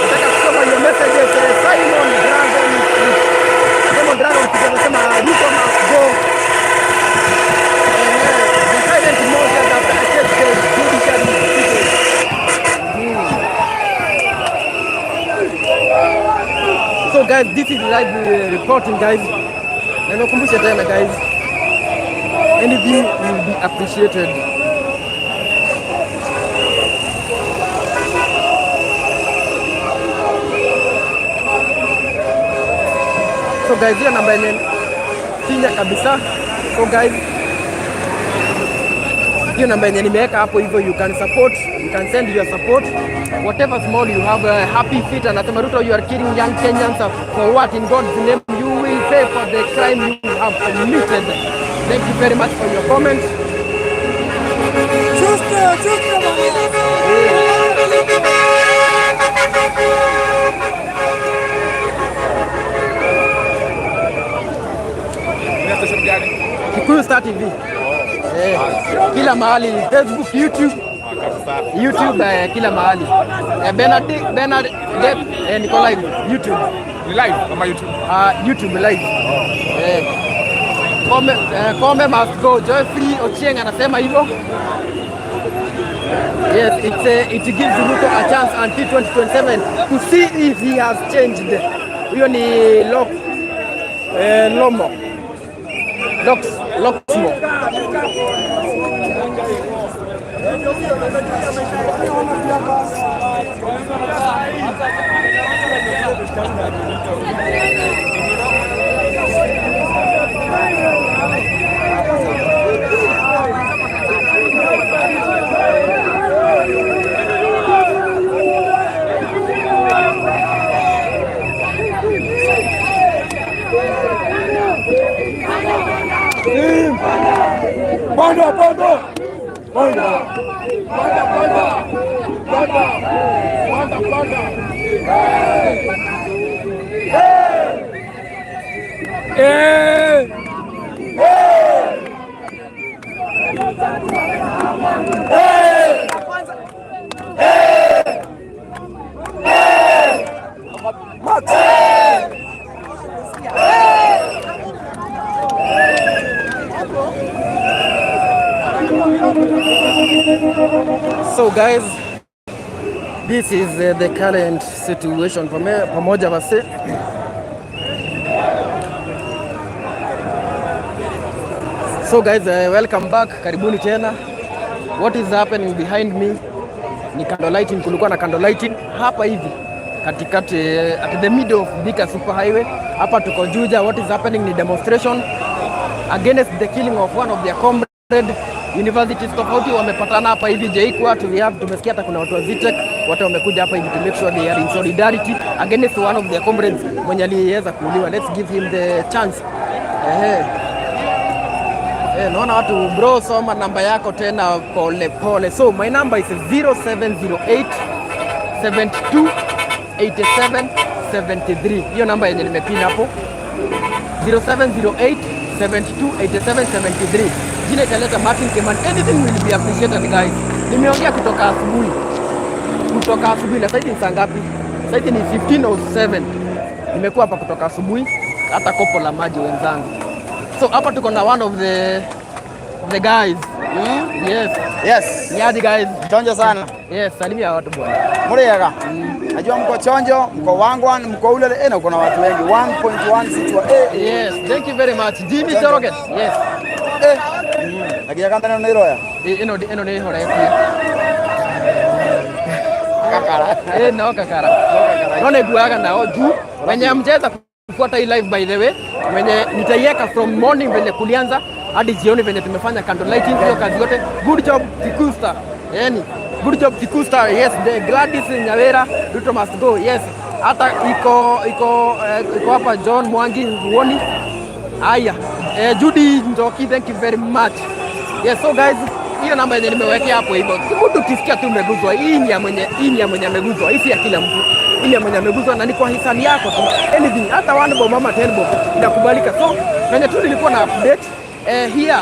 Nataka kusoma your messages. Simon Dragon anasema Ruto must go. The silent motion after the judiciary. So guys, this is live reporting guys. Na nakumbusha tena guys, anything will be appreciated. So guys, hiyo namba yenye finya kabisa. So guys, hiyo namba yenye nimeweka hapo hivyo, you can support, you can send your support whatever small you have. Happy Fit anasema Ruto, you are killing young Kenyans for what? In God's name you will pay for the crime you have committed. Thank you very much for your comment. Kikuyu Star TV. Kila mahali, Facebook, YouTube, kila mahali. Bernard niko live YouTube. Ni live kama YouTube. YouTube live. Kombe must go. Joyfrey Ochieng anasema hivyo. Yes, it gives Ruto a chance until 2027 to see if he has changed. Huyo ni Loxmo. So guys, this is the current situation pamoja wase. So guys, welcome back, karibuni tena. What is happening behind me ni candle lighting. Kulikuwa na candle lighting hapa hivi katikati at the middle of Thika Super Highway. Hapa tuko Juja. What is happening ni demonstration against the killing of one of their comrade. Universities tofauti wamepatana hapa hivi JKUAT. Tumesikia hata kuna watu wa Zitech wote wamekuja hapa hivi to make sure they are in solidarity against one of their comrades mwenye aliweza kuuliwa. Let's give him the chance. Naona watu bro, soma namba yako tena pole pole. So my number is 0708 72 87 73. Hiyo namba yenye nimepin hapo 0708 72 87 73. Jina italeta Martin Kimani. Anything will be appreciated guys. Nimeongea kutoka asubuhi na sasa ni saa ngapi? Sasa ni 15:07. Nimekuwa hapa kutoka asubuhi, hata kopo la maji wenzangu. So hapa tuko na one of the guys. Yes. Niadi guys. Chonjo sana. Yes, salimia watu bwana. Muriega. Najua mko chonjo, mko wangwan, mko ule na kuna watu wengi 1.1 Yes, thank you very much. Jimmy Choroget. Yes. Nakia kanta neno niroya. Eno ni hora yetu. Kakara. No kakara. None guaga nao juu wenye mcheza kufuata hii live by the way, wenye nitaiweka from morning venye kulianza hadi jioni venye tumefanya candle lighting, hiyo kazi yote. Good job Kikusta. Good job Kikusta. Yes, the Gladys Nyawera, Ruto must go. Yes. Hata iko hapa John Mwangi Huoni. Aya. Judy Njoki, thank you very much. Yes, so guys, hiyo namba yenye nimewekea hapo hivyo. Mtu ukisikia tu umeguzwa, hii ni ya mwenye ameguzwa. Hii si ya kila mtu. Hii ni ya mwenye ameguzwa na ni kwa hisani yako tu. Anything, hata 1 bob mama 10 bob inakubalika. So, venye tu nilikuwa na update, here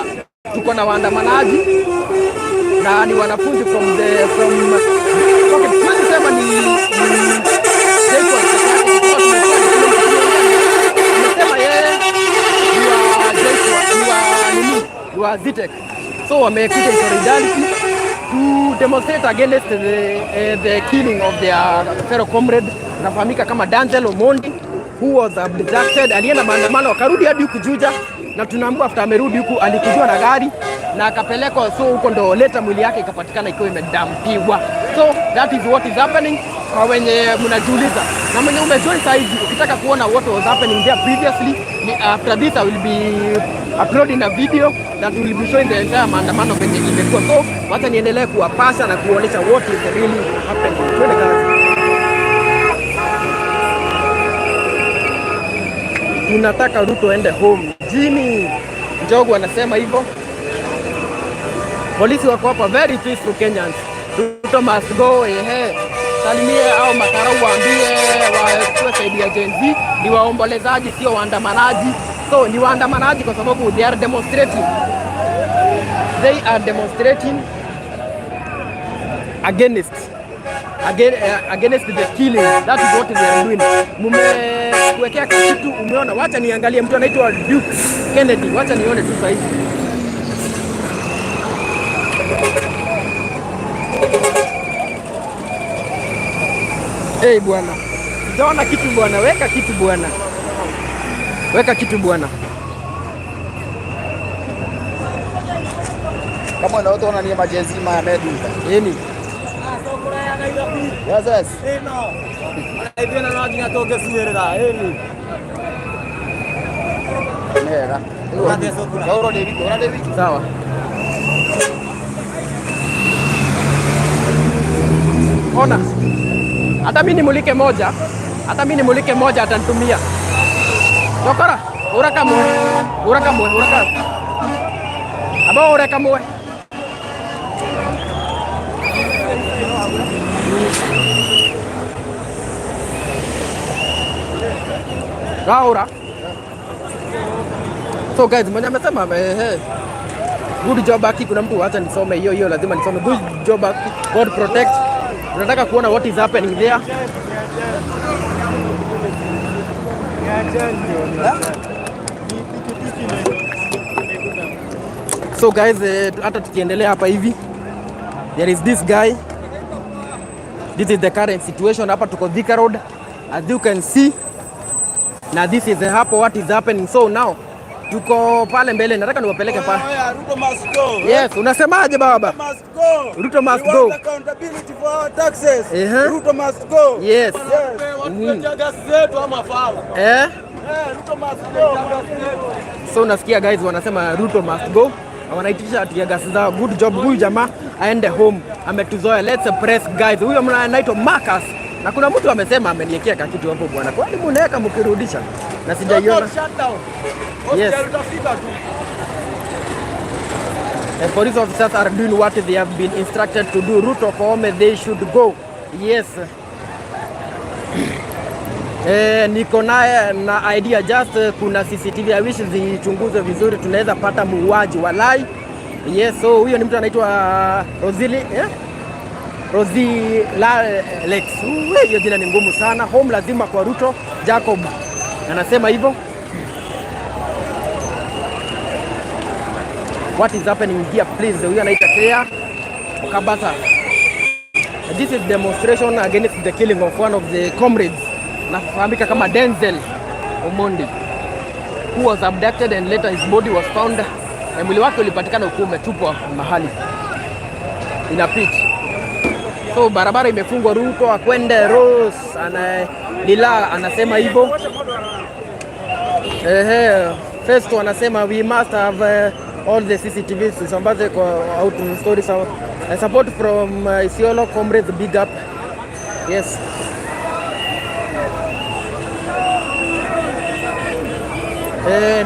tuko na waandamanaji na ni wanafunzi from okay, tunasema ni wa Zitech. So wamekuja in solidarity to demonstrate against the killing of their fellow comrade nafahamika kama Denzel Omondi who was abducted. Alienda maandamano akarudi hadi huku Juja, na tunaambiwa after amerudi huku alikujwa na gari na akapelekwa, so huko ndo leta mwili yake ikapatikana ikiwa imedampiwa. So that is what is happening. Kwa wenye mnajiuliza na mwenye umejoin saizi ukitaka kuona what was happening there previously, after this I will be uploading a video that will be showing the entire maandamano venye imekuwa. So wacha niendelee kuwapasha na kuonyesha what is really happening. Twende kazi. Tunataka Ruto ende home. Jimmy Njogu anasema hivyo. Polisi wako hapa, very peaceful Kenyans. Ruto must go. Salimie au makarau waambie wasaidia Gen Z ni waombolezaji sio waandamanaji. So ni waandamanaji kwa sababu they are demonstrating. They are demonstrating against the killing. That is what they are doing. Mumekuwekea kitu umeona, wacha niangalie mtu anaitwa Duke Kennedy. Wacha nione tu sasa hivi. Hey bwana. Sijaona kitu bwana, weka kitu bwana. Weka kitu bwana. Kama unaona ni emergency ma meduka. Yeni. Yes. Hivi na nani atoke sierera heli. Nera. Gauro David, Sawa. Ona. Hata mimi nimulike moja atanitumia. Dokora, uraka. Abore kamwe. Gaura. So guys, mwenye amesema good job Aki, kuna mtu acha nisome hiyo lazima nisome. Good job Aki, God protect. Tunataka kuona what is happening there. So guys, hata tukiendelea hapa hivi, there is this guy. This is the current situation. Hapa tuko Thika Road, as you can see. Na this is hapo what is happening. So now tuko pale mbele, nataka niwapeleke pale. Ruto must go. Yes, unasemaje baba? Ruto must go. Ruto must We go. want accountability for our taxes. Ruto must go. Yes. Ruto must go. So unasikia guys wanasema Ruto must go. Wanaitisha ati gas zao. Good job huyu jamaa aende home. Ametuzoea. Let's press guys. Huyo anaitwa Marcus. Na kuna mtu amesema ameniwekea kakitu hapo bwana. Kwani mnaweka mkirudisha? Na sijaiona. Yes. The police officers are doing what they have been instructed to do. Ruto for home, they should go. Yes. Niko na idea just kuna CCTV I wish zichunguzwe vizuri, tunaweza pata muuaji walai. Yes, so huyo ni mtu anaitwa Lex. Hiyo jina ni ngumu sana. Home lazima kwa Ruto. Jacob anasema hivyo. What is happening here please? Huyo anaitwa Kea Kabasa. This is demonstration against the killing of one of the comrades. Nafahamika kama Denzel Omondi, who was abducted and later his body was found. Mwili wake ulipatikana ukiwa umetupwa mahali in a pit. So barabara imefungwa, Ruto akwende Rose Lila anasema hivyo. Festo anasema we must have all the CCTVs sambaze kwa out stories. Support from Isiolo comrades, big up. Yes.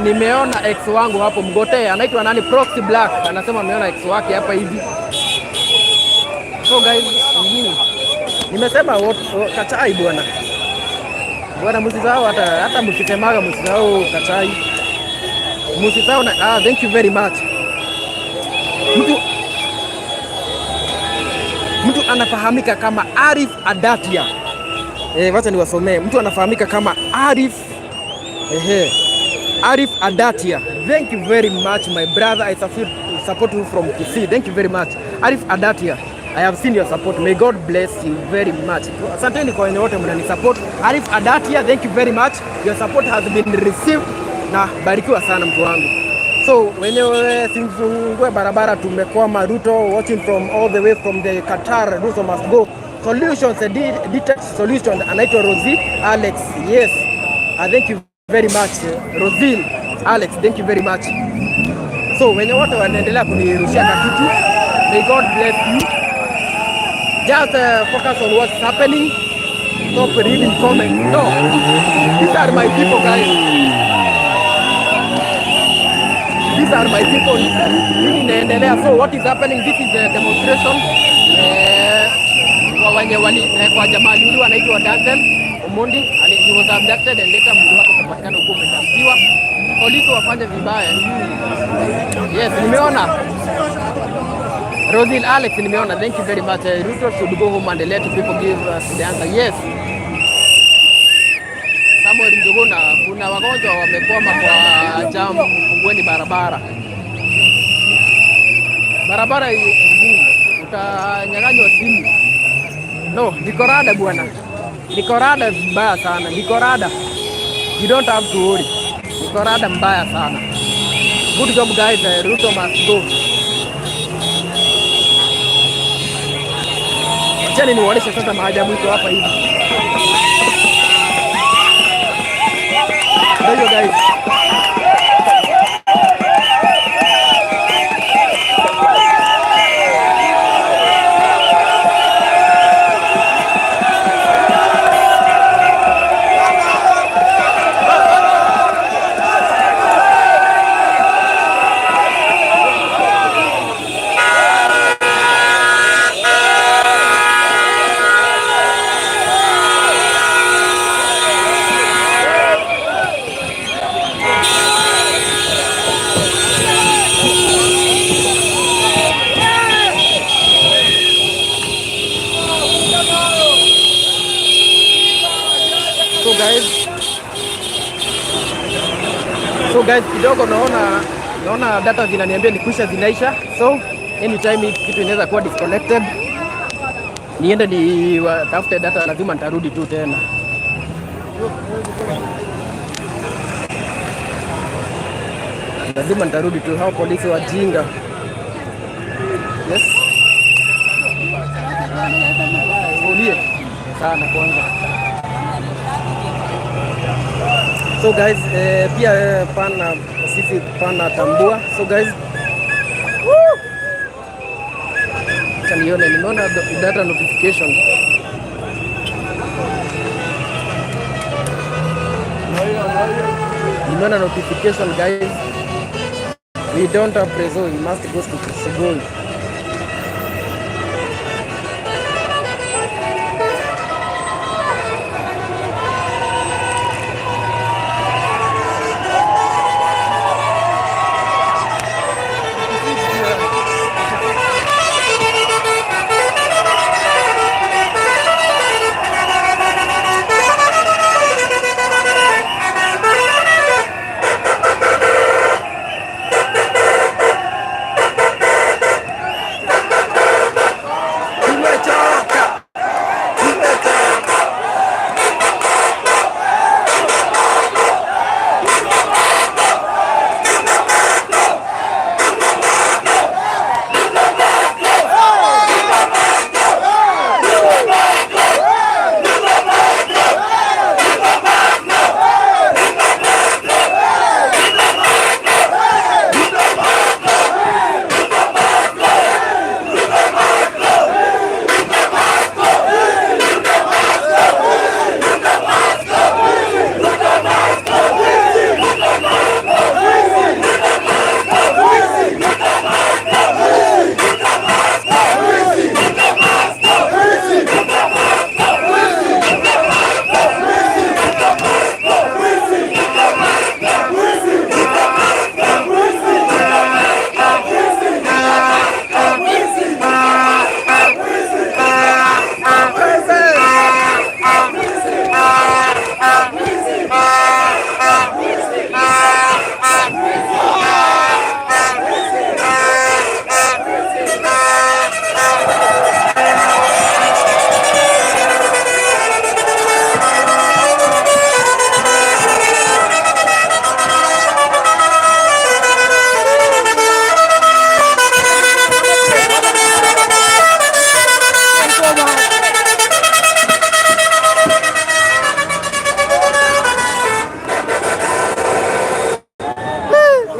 Nimeona ex wangu hapo Mgote, anaitwa nani, Proxy Black, anasema ameona ex wake hapa hivi. So guys, nimesema Kachai bwana msisahau, hata mkisemaga msisahau Kachai, msisahau na thank you very much. Mtu anafahamika kama Arif Adatia. Wacha niwasomee. Mtu anafahamika kama Arif Arif Adatia. Thank you very much my brother. I support you from Kisii. Thank you very much. Arif Adatia, I have seen your support. May God bless you very much. Asanteni kwa wenye wote mnani support. Arif Adatia, thank you very much. Your support has been received. Na barikiwa sana mtu wangu. So wenyewe simfungue barabara, tumekwama. Ruto watching from all the way from the Qatar. Ruto must go. Solutions, detach solutions. Anaitwa Rosie Alex. Yes. Thank you very much Rosie Alex, thank you very much. So wenye wote wanaendelea kunirushia kitu, may God bless you. Just focus on what's happening. Stop reading comments. No, these are my people guys. These are my people. Hii inaendelea. So what is happening? This is a demonstration kwa jamaa yule anaitwa Denzel Omondi. He was abducted and later mwili wake ukapatikana huko umedampiwa. Polisi wafanye vibaya. Yes, nimeona. Rosie Alex, nimeona. Thank you very much. Ruto should go home and let people give us the answer. Yes. Samuel Njuguna, kuna wagonjwa wamekwama kwa jamu, fungueni barabara. Barabara hii utanyang'anywa simu. No, nikorada bwana. Nikorada mbaya sana. Nikorada. You don't have to worry. Nikorada mbaya sana. Good job guys. Ruto must go. Acheni niwaoneshe sasa maajabu iko hapa hivi. There you guys. guys, kidogo naona data zinaniambia nikwisha zinaisha, so anytime kitu inaweza kuwa disconnected. Niende ni watafute data, lazima nitarudi tu tena. Lazima nitarudi tu, hao polisi wajinga. Yes. Ulie sana kwanza. So guys, pia pana sisi pana tambua. So guys, nimeona data notification. Nimeona notification guys. We don't have preso, we must go to Sugoi.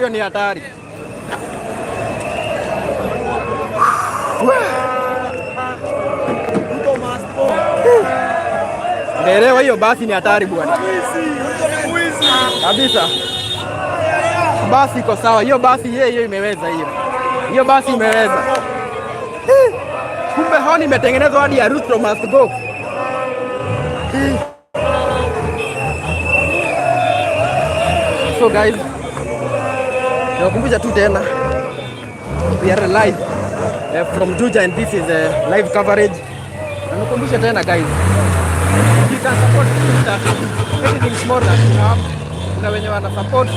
Ni hatari. Naelewa hiyo basi ni hatari bwana. Kabisa. Basi iko sawa. Hiyo basi hiyo imeweza hiyo. Hiyo basi imeweza. Kumbe honi imetengenezwa hadi ya Ruto must go. So guys, nakumbusha tu tena, we are live from Juja and this is live coverage. Nakumbusha tena guys, you can support anything small that you have. Kuna wenye wana support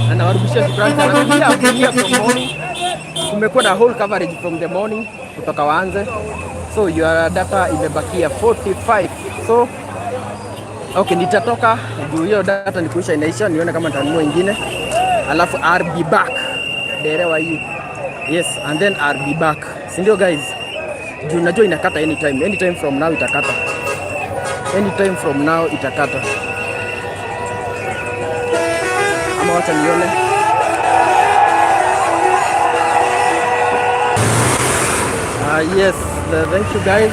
na nawarudishia shukrani sana. Pia from morning kumekuwa na whole coverage from the morning kutoka waanze. So your data imebakia 45. So okay, nitatoka juu hiyo data nikuisha inaisha, nione kama nitanunua ingine. Alafu I'll be back. Derewa hii. Yes, and then I'll be back. Sindio guys? Juu najua inakata anytime. Anytime from now itakata. Anytime from now itakata. Ama wacha nione. Yes, thank you guys.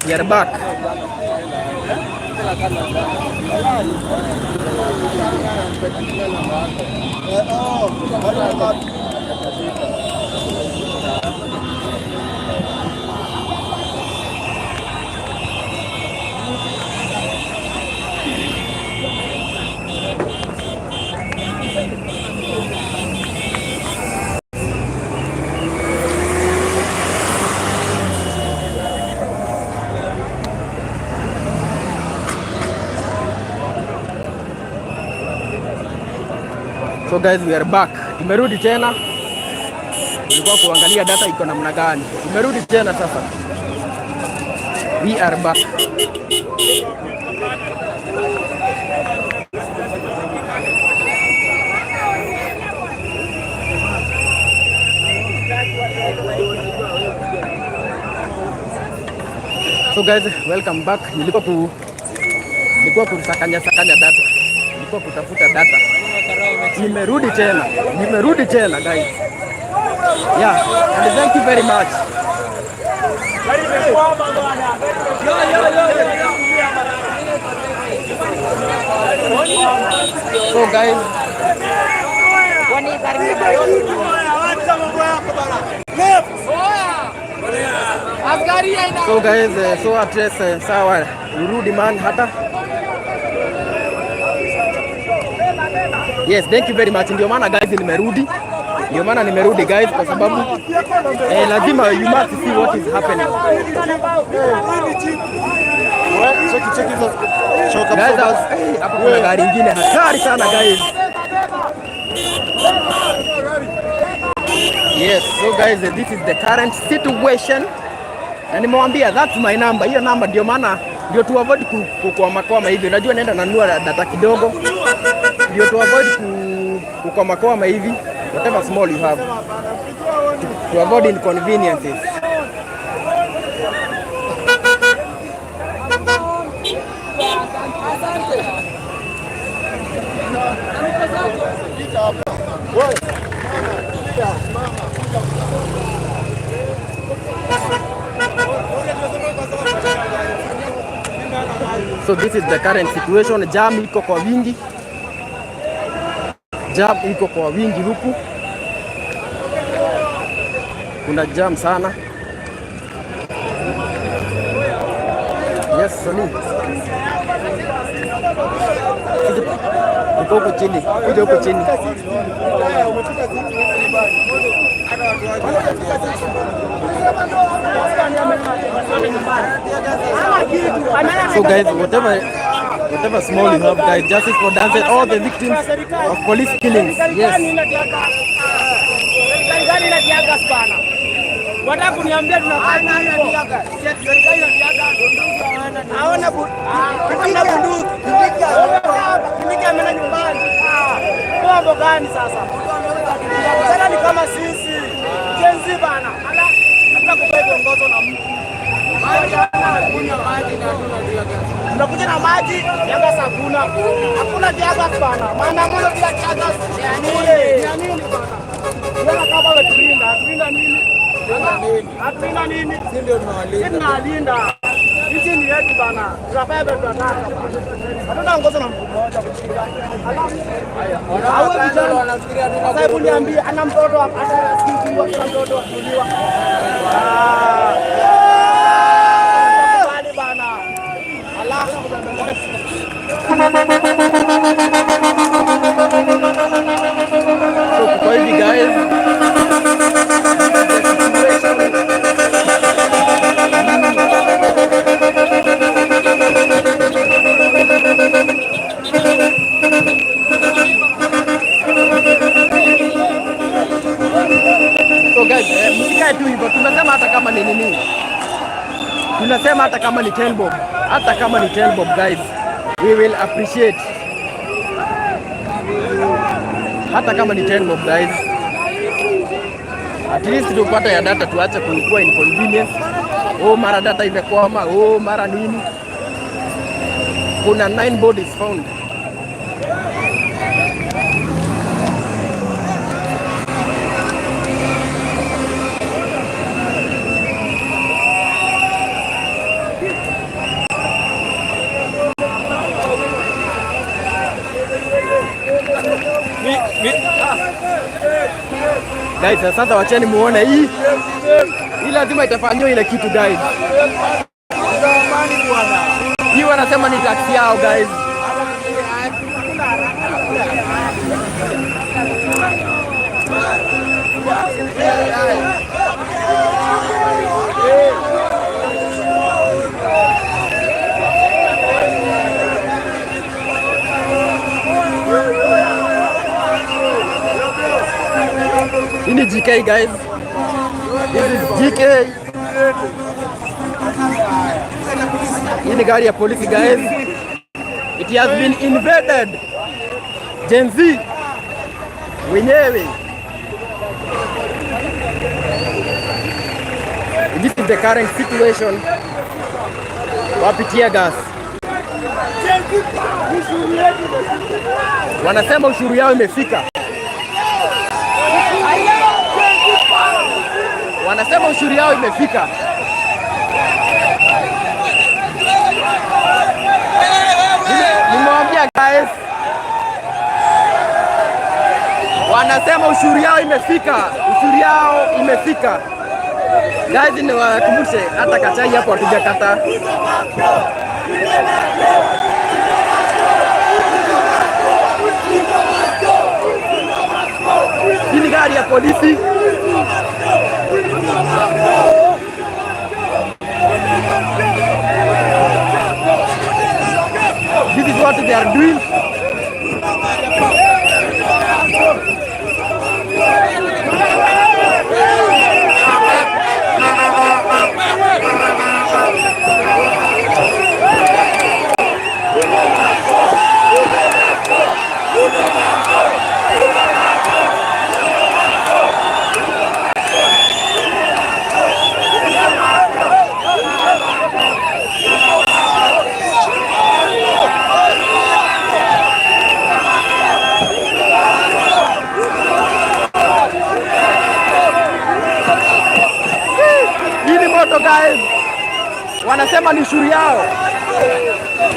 We are back. So guys, we are back. Tumerudi tena. Tulikuwa kuangalia data iko namna gani. Tumerudi tena sasa. We are back. So guys, welcome back. Nilikuwa kusakanya data. Nilikuwa kutafuta data. Nimerudi tena guys. Yeah, and thank you very much. So guys, so address sawa urudi man hata. Yes, thank you very much. Ndio maana guys nimerudi guys kwa sababu lazima you must see what is happening. Hapa kuna gari ingine hatari sana guys. Yes, so guys, this is the current situation. Na nimewambia that's my number. Hiyo number ndio tu avoid kukwama hivi. Unajua naenda nanunua data kidogo. Ndio to avoid kukwama hivi, whatever small you have, to avoid inconveniences. So this is the current situation. Jam iko kwa wingi. Jam iko kwa wingi huku. Kuna jam sana. Yes, Sali. Uko huko chini. Kuja huko chini. So guys, whatever small you have guys, justice for dancing all the victims of police killings. Yes. Wataka kuniambia tunafanya haona bunduki. Bunduki ameenda nyumbani. Mambo gani sasa? Sasa ni kama sisi jenzi bana. Hata kubeba viongozo na mtu. Tunakuja na maji, yanga sakuna. Hakuna tiaga bana. Maandamano bila tiaga. Ya nini bana? Wala kama wetulinda nini? Hatulinda nini? Sisi ndio tunawalinda. Hizi ni yetu bana. Tunafanya vitu tunataka. Hatuna ngozo na mtu mmoja kushinda. Hao vijana wanafikiria tu. Sasa hebu niambie ana mtoto hapa hata sikii ana mtoto kuliwa. Bali bana. Allah. So hivi guys. Msikae tu hivyo, tunasema hata kama ni nini, tunasema hata kama ni 10 bob, hata kama ni 10 bob guys, we will appreciate. Hata kama ni 10 bob guys, at least tupate ya data, tuache kuwa inconvenience. Oh, mara data imekwama, oh mara nini. Kuna 9 bodies found. Guys, sasa wacheni muone hii lazima itafanywa ile kitu guys. Hii wanasema ni taksi yao guys. Hii ni GK guys. This is GK. Hii ni gari ya polisi guys. It has been invaded. Gen Z wenyewe. This is the current situation. Wapitia gas. Wanasema ushuru yao imefika. Wanasema ushuru yao imefika. Nimewambia guys. Wanasema ushuru yao imefika. Ushuru yao imefika. Guys, niwakumbushe hata kachai hapo hatujakata. Hii ni gari ya polisi. This is what they are doing. Guys, wanasema ni ushuru yao.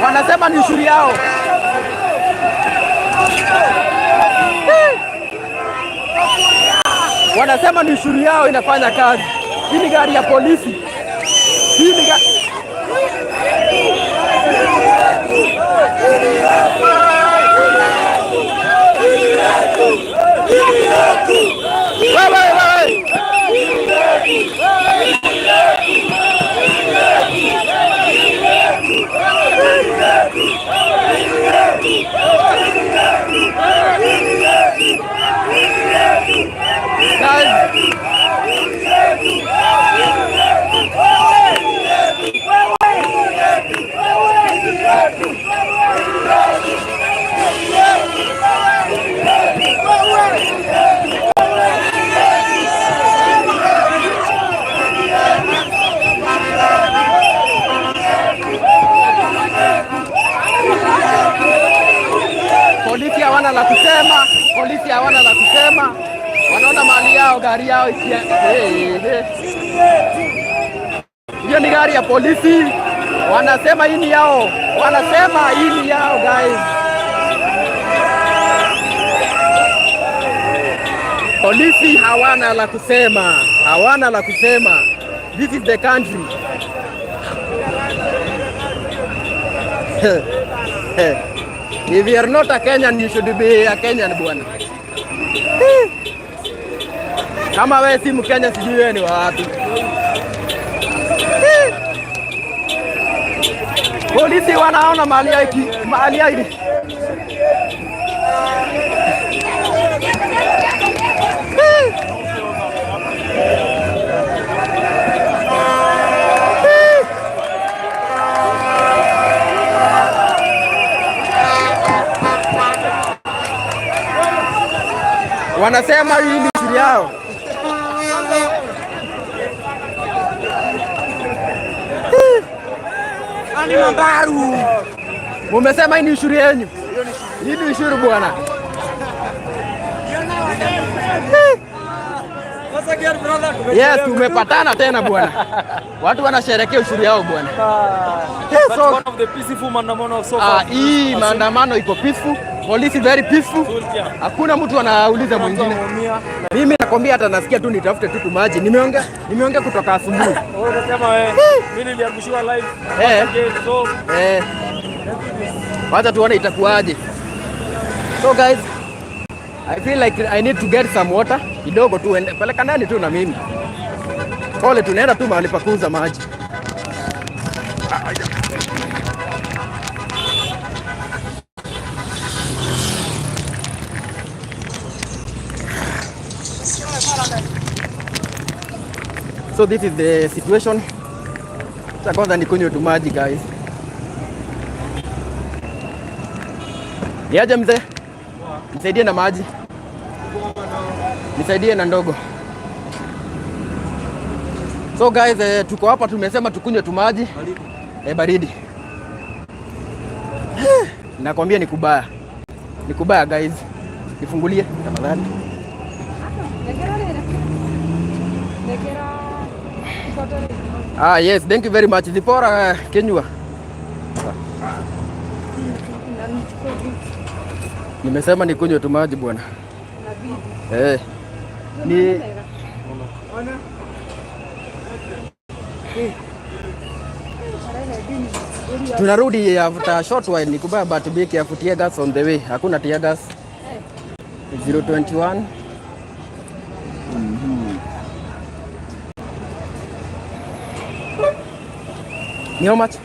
Wanasema ni ushuru yao. Wanasema ni ushuru yao inafanya kazi. Hii ni gari ya polisi. Hii ni gari polisi hawana la kusema, polisi hawana la kusema. Wanaona mali yao, gari yao ikia. Hiyo ni gari ya polisi. Wanasema hii ni yao. Wanasema hii ni yao guys. Polisi hawana la kusema. Hawana la kusema. This is the country. If you are not a Kenyan, you should be a Kenyan bwana. Kama wewe si Mkenya, sijui wewe ni wapi. Polisi wanaona mali yao. Wanasema hii ni ushuru yao. Ani mambaru. Mumesema hii ni ushuru yenu. Hii ni ushuru bwana. Yes, tumepatana tena bwana. Watu wanasherehekea ushuru yao bwana. So, one of the peaceful maandamano so far. Hii maandamano iko peaceful. Polisi very peaceful. Hakuna mtu anauliza mwingine. Mimi nakwambia hata nasikia tu nitafute tu maji. Nimeongea kutoka asubuhi. Unasema wewe mimi niliangushiwa live. So wacha tuone itakuwaje. So guys, I feel like I need to get some water kidogo tu, peleka ndani tu na mimi. Pole, tunaenda tu mahali pa kuuza maji. So this is the situation. Cha kwanza nikunywe tu maji guys. Niaje mzee? Nisaidie na maji. Nisaidie na ndogo. So guys, tuko hapa tumesema tukunywe tu maji. Baridi. Nakwambia ni kubaya. Ni kubaya guys. Nifungulie tafadhali. Yes, thank you very much. Zipora Kenyua. Nimesema nikunywe tu maji bwana. Ni tunarudi after short while. Ni kubaya but be careful, tear gas on the way. Hakuna tear gas. 021. Ni how much?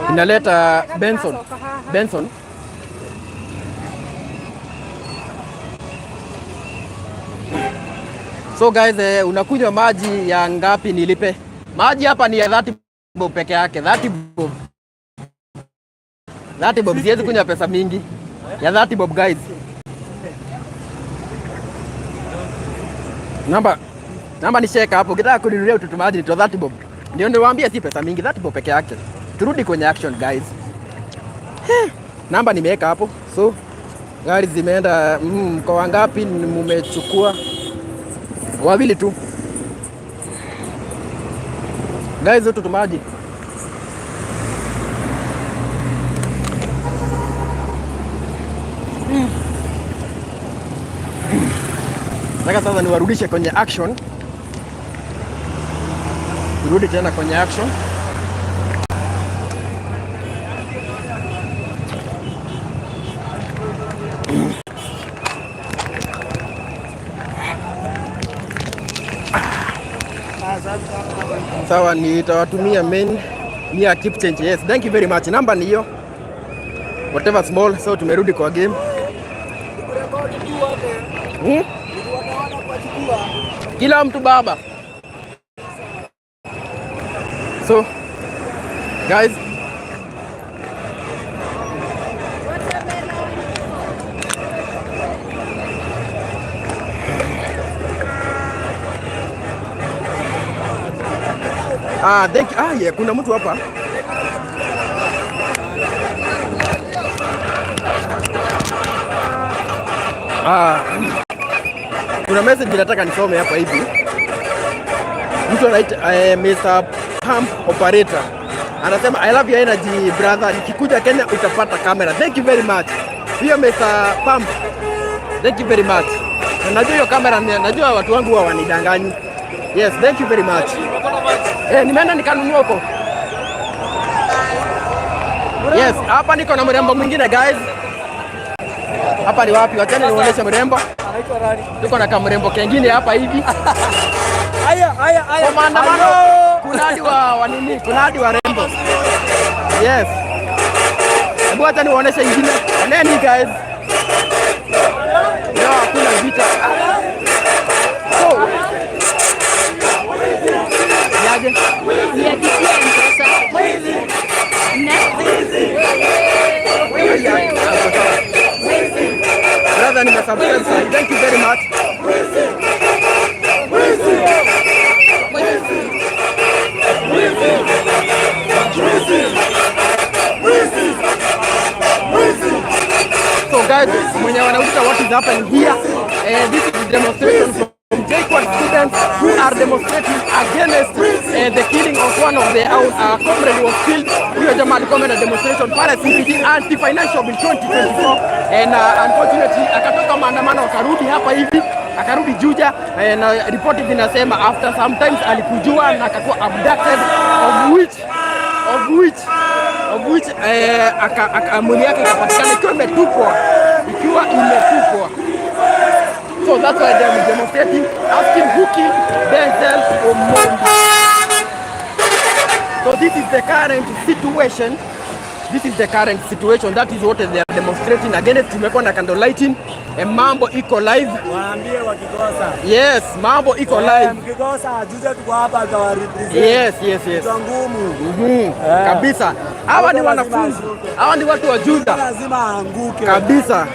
Inaleta Benson. So guys, unakunywa maji ya ngapi nilipe? Maji hapa ni ya 30 bob peke yake. 30 bob. Siwezi kunywa pesa mingi. Ya 30 bob guys. Namba ni sheka hapo. Ukitaka kuninunulia ututu maji ni 30 bob. Ndio niwaambia si pesa mingi, 30 bob peke yake. Turudi kwenye action guys. Namba nimeweka hapo. So gari zimeenda kwa wangapi mmechukua? Wawili tu. Guys, ututu maji. Sasa niwarudishe kwenye action. Turudi tena kwenye action. Sawa, nitawatumia main nia keep change. Yes, thank you very much. Namba ni hiyo. Whatever small. So tumerudi kwa game. Kila mtu baba. So guys, yeah, kuna mtu hapa. Kuna message nataka nisome hapa hivi. Mtu anaita Mr. Pump Operator. Anasema I love your energy brother. Nikikuja Kenya utapata kamera. Thank you very much. Hiyo Mr. Pump. Thank you very much. Najua hiyo kamera, najua watu wangu huwa wanidanganyi. Yes, thank you very much. Nimeenda nikanunua huko. Yes, hapa niko na mrembo mwingine guys. Hapa ni wapi? Wachana nionyeshe mrembo. Anaitwa nani? Tuko na kamrembo kengine hapa hivi. Haya. Kwa maandamano kuna hadi wa rembo. Yes. Hebu acha nionyeshe ingine. Nani guys? No, hakuna vita. So. Yaje? Ya kiasi sasa. Brother, nimesubscribe. Thank you very much. So guys, mwenye wanauliza what is happening here, this is a demonstration from JKUAT students who are demonstrating against the killing of one of their own comrade was killed. Huyo jamaa alikuwa na demonstration pale CBD anti-financial bill 2024 and unfortunately akatoka maandamano akarudi hapa hivi, akarudi Juja na report zinasema after sometimes alikujua na akakuwa abducted of which mwili yake ikapatikana ikiwa imetupwa. So that's why they are demonstrating, asking who killed Denzel Omondi. So this is the current situation This is the current situation. That is what they are demonstrating against. Tumekuwa na candle lighting. Mambo iko live. Waambie wakikosa. Yes, mambo iko live. Mkikosa juzi tuko hapa atawarepresent. Yes. Kwa ngumu. Kabisa. Hawa ni wanafunzi. Hawa ni watu wa Juda. Lazima aanguke. Kabisa.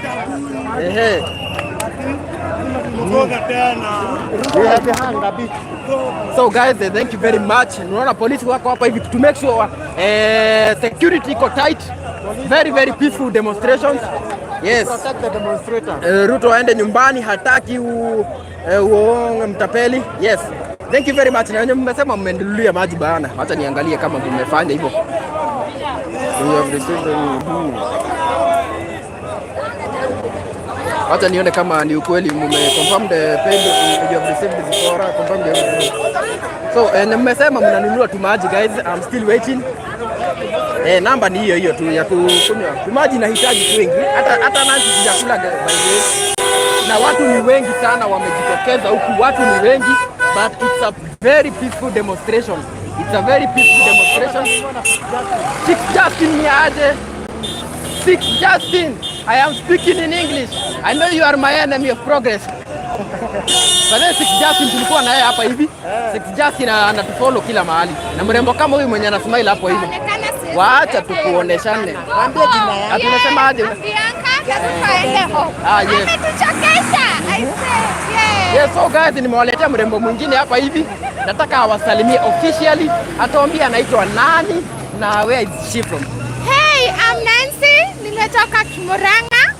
So guys, thank you very much. Unaona polisi wako hapa hivi to make sure security iko tight. Very peaceful demonstrations. Yes. Protect the demonstrators. Ruto aende nyumbani, hataki uongo mtapeli. Yes. Thank you very much. Na mmesema mmeendelea maji bana. Hata niangalie kama mmefanya hivyo. Hata nione kama ni ukweli confirm the payment you have received before confirm the. So mmesema mnanunua tu maji guys. I'm still waiting. Namba ni hiyo tu ya kunywa. Maji nahitaji tu wengi. Hata nasi sijakula by the way. Na watu ni wengi sana wamejitokeza huku. Watu ni wengi but it's a very peaceful demonstration. It's a very peaceful demonstration. Six Justin ni aje. Six Justin. I am speaking in English. I know you are my enemy of progress. But then Six Justin tulikuwa naye hapa hivi. Six Justin anatufollow kila mahali. Na mrembo kama huyu mwenye ana smile hapo hivi. Waacha tukuoneshane. Mwambie jina yako. Tunasema aje? Yes. Yes, so guys, nimewaletea mrembo mwingine hapa hivi. Nataka awasalimie officially. Atawaambia anaitwa nani na where is she from? Hey, I'm Nancy. Nimetoka Kimuranga.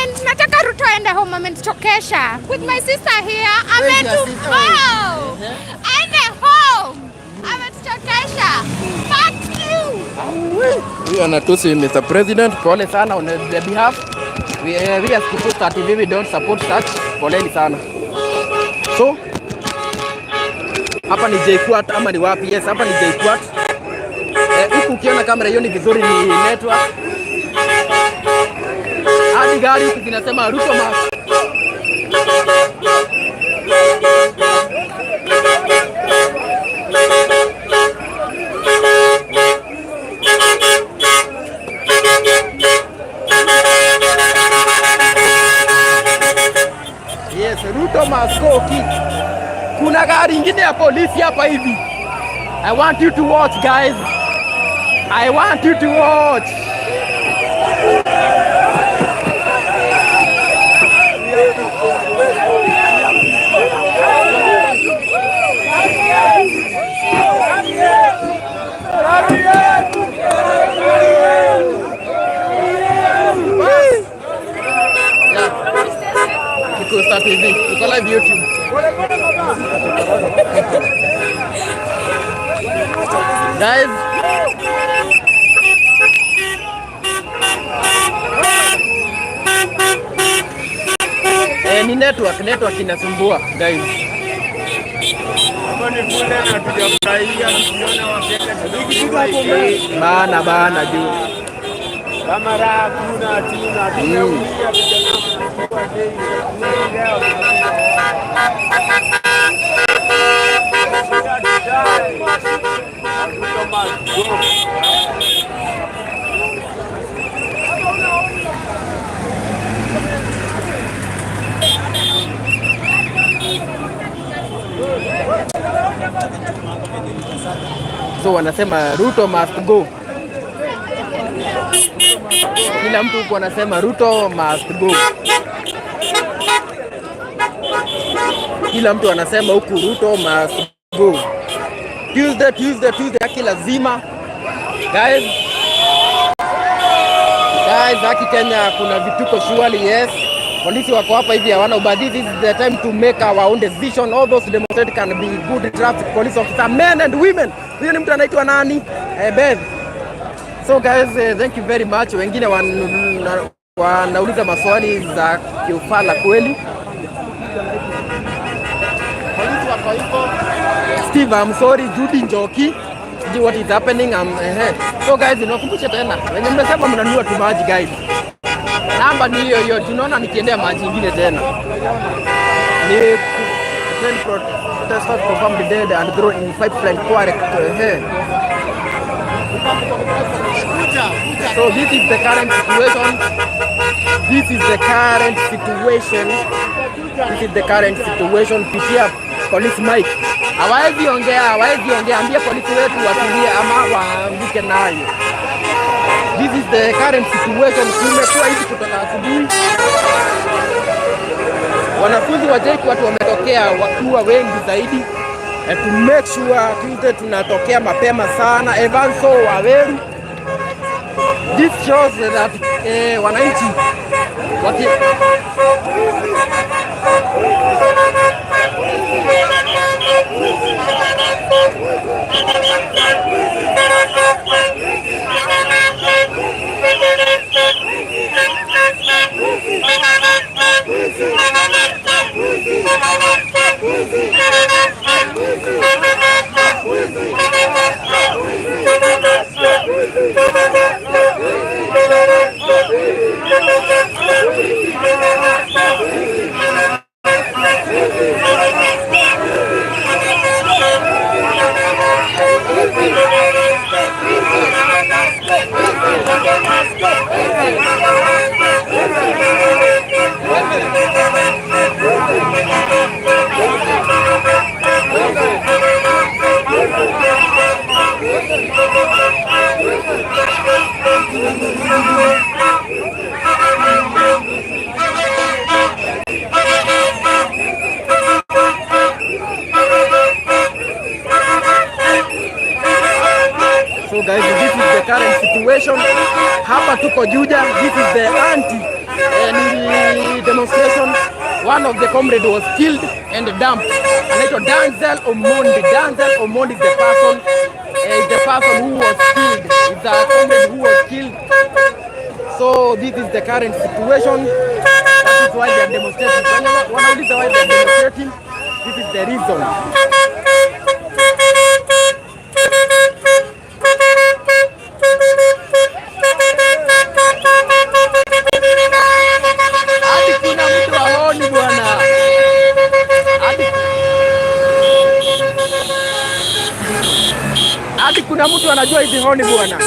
And nataka Ruto aende home, amenitokesha. With my sister here, ametufao. Aende home. Ametutokesha. Fuck you. We are Natusi, Mr. President. Pole sana on the behalf. We as Kutusta TV, we don't support such. Poleni sana. So, hapa ni JKUAT ama ni wapi? Yes, hapa ni JKUAT. Huku ukiona kamera hiyo ni vizuri, ni network. Hadi gari zinasema Ruto Mask. Yes, Ruto Mask go kick. Kuna gari ingine ya polisi hapa hivi. I want you to watch guys. I want you to watch. Kutusta TV, tuko live YouTube. Guys, ni network inasumbua guys. Bana juu. Kamera hakuna tuna. So wanasema Ruto must go. Kila mtu huko anasema Ruto must go. Kila mtu anasema huku Ruto must go. Tuesday haki lazima. Guys, haki Kenya kuna vituko surely, yes. Polisi wako hapa hivi hawana ubadili. This is the time to make our own decision. All those demonstrators can be good traffic police officers, men and women. Huyo ni mtu anaitwa nani? Beth. So guys, thank you very much. Wengine wanauliza maswali za kiufala kweli. Polisi wako hivyo. Steve, I'm sorry, Judy Njoki. See what is happening. So guys, nakumbusha tena. Wenye mmesema mnanunua tu maji guys. Namba ni hiyo. Tunaona nikiendea maji nyingine tena. Ni protesters confirmed dead and thrown in pipeline quarry. So this is the current situation. This is the current situation. This is the current situation. Pitia police Mike. Hawezi ongea, ambia polisi wetu watulie ama waanguke nayo. This is the current situation. Kumekuwa hivi kutoka asubuhi. Wanafunzi wa JKUAT wametokea wakiwa wengi zaidi. To make sure Tuesday tunatokea mapema sana. Evanso Waweru. This shows that wananchi guys, this is the current situation. Hapa tuko Juja. This is the anti-demonstration. One of the comrades was killed and dumped. Anaitwa Denzel Omondi. Denzel Omondi is the person who was killed. It's a comrade who was killed. So this is the current situation. That is why they are demonstrating. Wanauliza why they are demonstrating. This is the reason. Hadi kuna mtu anajua hizi honi bwana.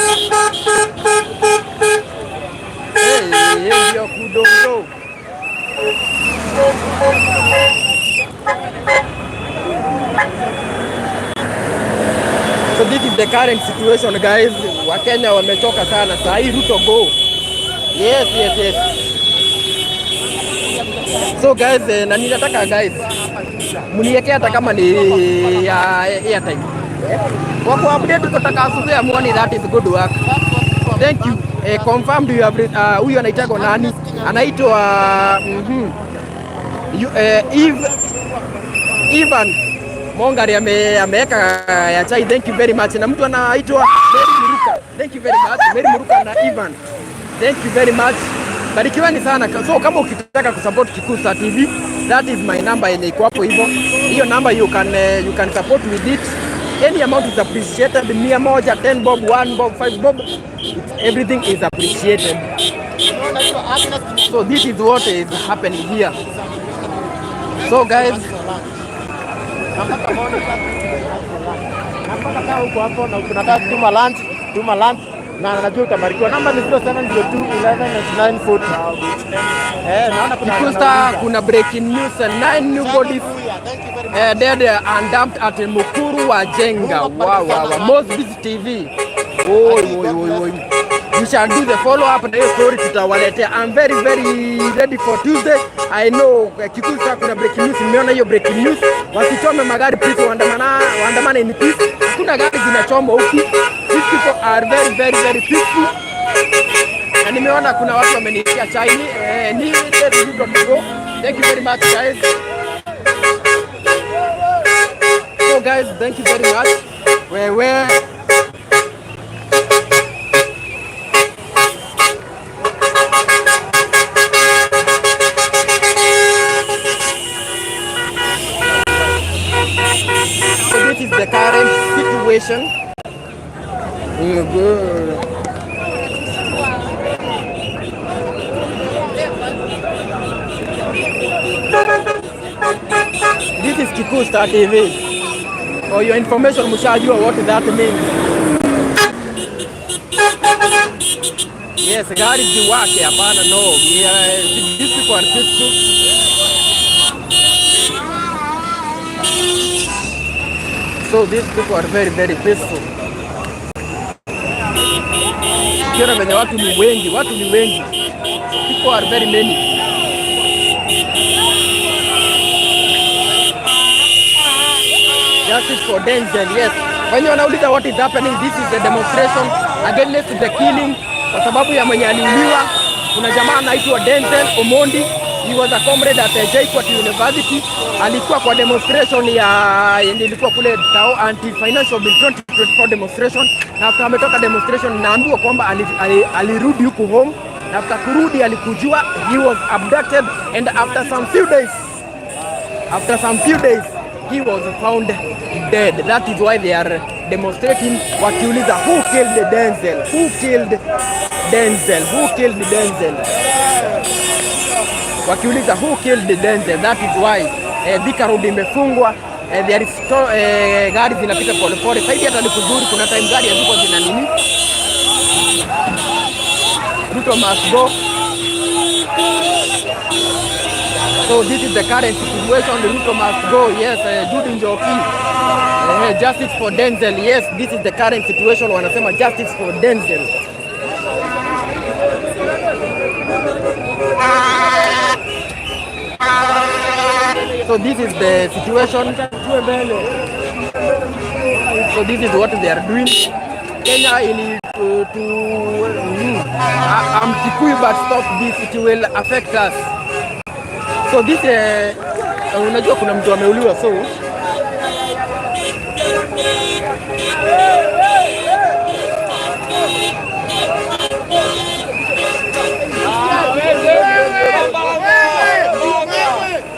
Ndio kudongo. So this is the current situation guys. Wakenya wamechoka sana. Saa hii Ruto go. Yes. So guys, na ninataka guys mniwekea hata kama ni ya airtime. Kwa kuupdate kutoka asubuhi ya morning, that is good work. Thank you. Confirmed you have huyu anaitwa nani? Anaitwa Ivan Mongari ameweka ya chai. Thank you very much. Na mtu anaitwa Mary Muruka. Thank you very much. Mary Muruka na Ivan. Thank you very much. Barikiweni sana. So kama ukitaka kusupport Kikusa TV, that is my number yenye iko hapo hivyo. Hiyo number you can support with it. Any amount is appreciated. 100, 10 bob, 1 bob, 5 bob. Everything is appreciated. So this is what is happening here. So guys, tuma lunch na najua utabarikiwa. Namba ni 0702119940. Naona Kikusa kuna breaking news, 9 new bodies dead and dumped at Mukuru wa Jenga. Wow. Most Busy TV. Oi. We shall do the follow up na hiyo story tutawaletea. I'm very ready for Tuesday. I know Kikusa kuna breaking news. Nimeona hiyo breaking news. Wasichome magari please, waandamane in peace. Hakuna gari zinachoma huku. These people are very peaceful. Na nimeona kuna watu wamenikia chai. Ni go. Thank you very much guys. So guys, thank you very much. Where so this is the current situation. This is Kikusa TV. For your information, mshajua what that means. Yes, gari ziwake hapana, no. These people are peaceful. So these people are very very peaceful. Kiona venye watu ni wengi, people are very many. Justice for Denzel, yes. When you wanauliza what is happening, this is a demonstration against the killing kwa sababu ya mwenye aliuliwa. Kuna jamaa anaitwa Denzel Omondi. He was a comrade at JKUAT University. Alikuwa kwa demonstration ilikuwa kule Tao anti-financial bill 2024 demonstration. Na after ametoka demonstration naambiwa kwamba alirudi huku home. Na after kurudi alikujua he was abducted and after some few days he was found dead. That is why they are demonstrating wakiuliza who killed Denzel? Who killed Denzel? Who killed Denzel? Wakiuliza who killed Denzel? That is why Thika Road imefungwa. There is gari zinapita polepole. Saidi hata ni kuzuri, kuna time gari haziko zina nini. Ruto must go. So this is the current situation. Ruto must go. Yes, Judy Njoki. Justice for Denzel. Yes, this is the current situation. Wanasema justice for Denzel. So this is the situation. So this is what they are doing. Kenya I'm Kikuyu, but stop this, it will affect us. So this unajua kuna mtu ameuliwa, so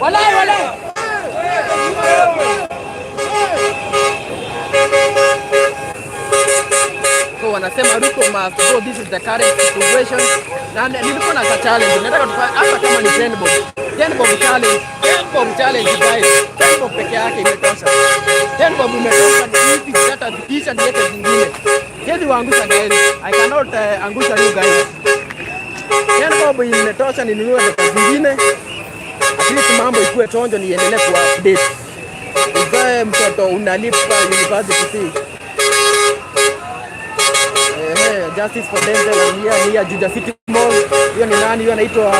walai so wanasema Ruto must go. This is the current situation. Na nilikuwa na challenge, nataka tufanye hata kama ni 10 bob challenge. 10 bob challenge guys. 10 bob peke yake imetosha. 10 bob imetosha, hivi hata zikisha niweke zingine. Siwezi waangusha guys. I cannot angusha you guys. 10 bob imetosha, ninunue data zingine. At least mambo ikuwe chonjo, niendelee ku update. Uzae mtoto unalipa university fee. Justice for Denzel here Juja City Mall. Hiyo ni nani? Hiyo anaitwa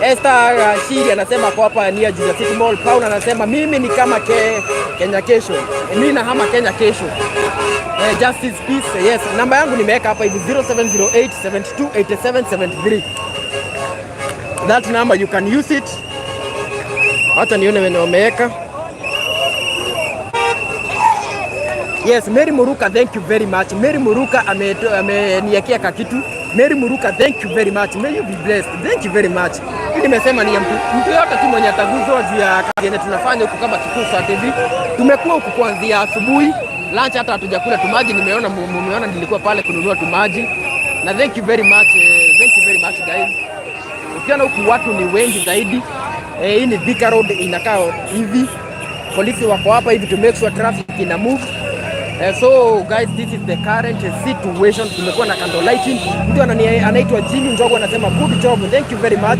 Esther Shiri anasema kwa hapa ni Juja City Mall. Paul anasema mimi ni kama Kenya kesho. Mimi na hama Kenya kesho. Justice peace. Yes, namba yangu nimeweka hapa hivi 0708728773. That number you can use it. Hata nione wenye wameweka. Yes, Mary Muruka, thank you very much. Mary Muruka ameniakia kakitu. Mary Muruka, thank you very much. May you be blessed. Thank you very much. Hii nimesema ni mtu yote tu mwenye ataguzwa juu ya kazi yenye tunafanya huku kama Kikuyu TV. Tumekuwa huku kuanzia asubuhi. Lunch hata hatujakula tumaji. Mumeona nilikuwa pale kununua tumaji. Na thank you very much. Thank you very much guys. Ukiona huku watu ni wengi zaidi. Hii ni Thika Road inakaa hivi. Polisi wako hapa hivi to make sure traffic ina move. So guys, this is the current situation. Tumekuwa na candle lighting. Mtu anaitwa Jimmy Njogo anasema good job. Thank you very much.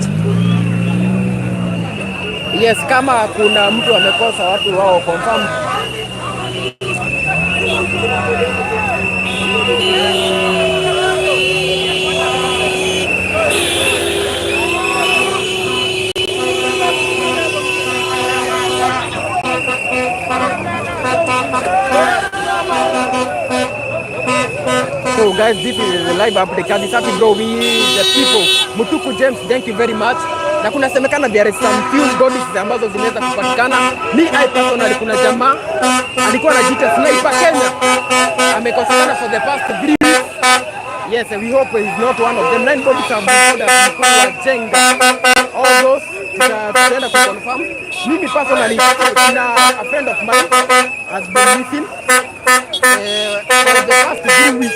Yes, kama kuna mtu amekosa watu wao confirm. So guys, this is the live update. Kadisati bro, we the people. Mutuku James, thank you very much. Na kuna semekana there is some few bodies ambazo zimeweza kupatikana. Me I personally kuna jamaa alikuwa anajiita Sniper Kenya. Amekosekana for the past 3 weeks. Yes, we hope he is not one of them. 9 bodies have been found at Mkuru Jenga. All those tutaenda ku confirm. Mimi personally kuna a friend of mine has been missing for the past 3 weeks.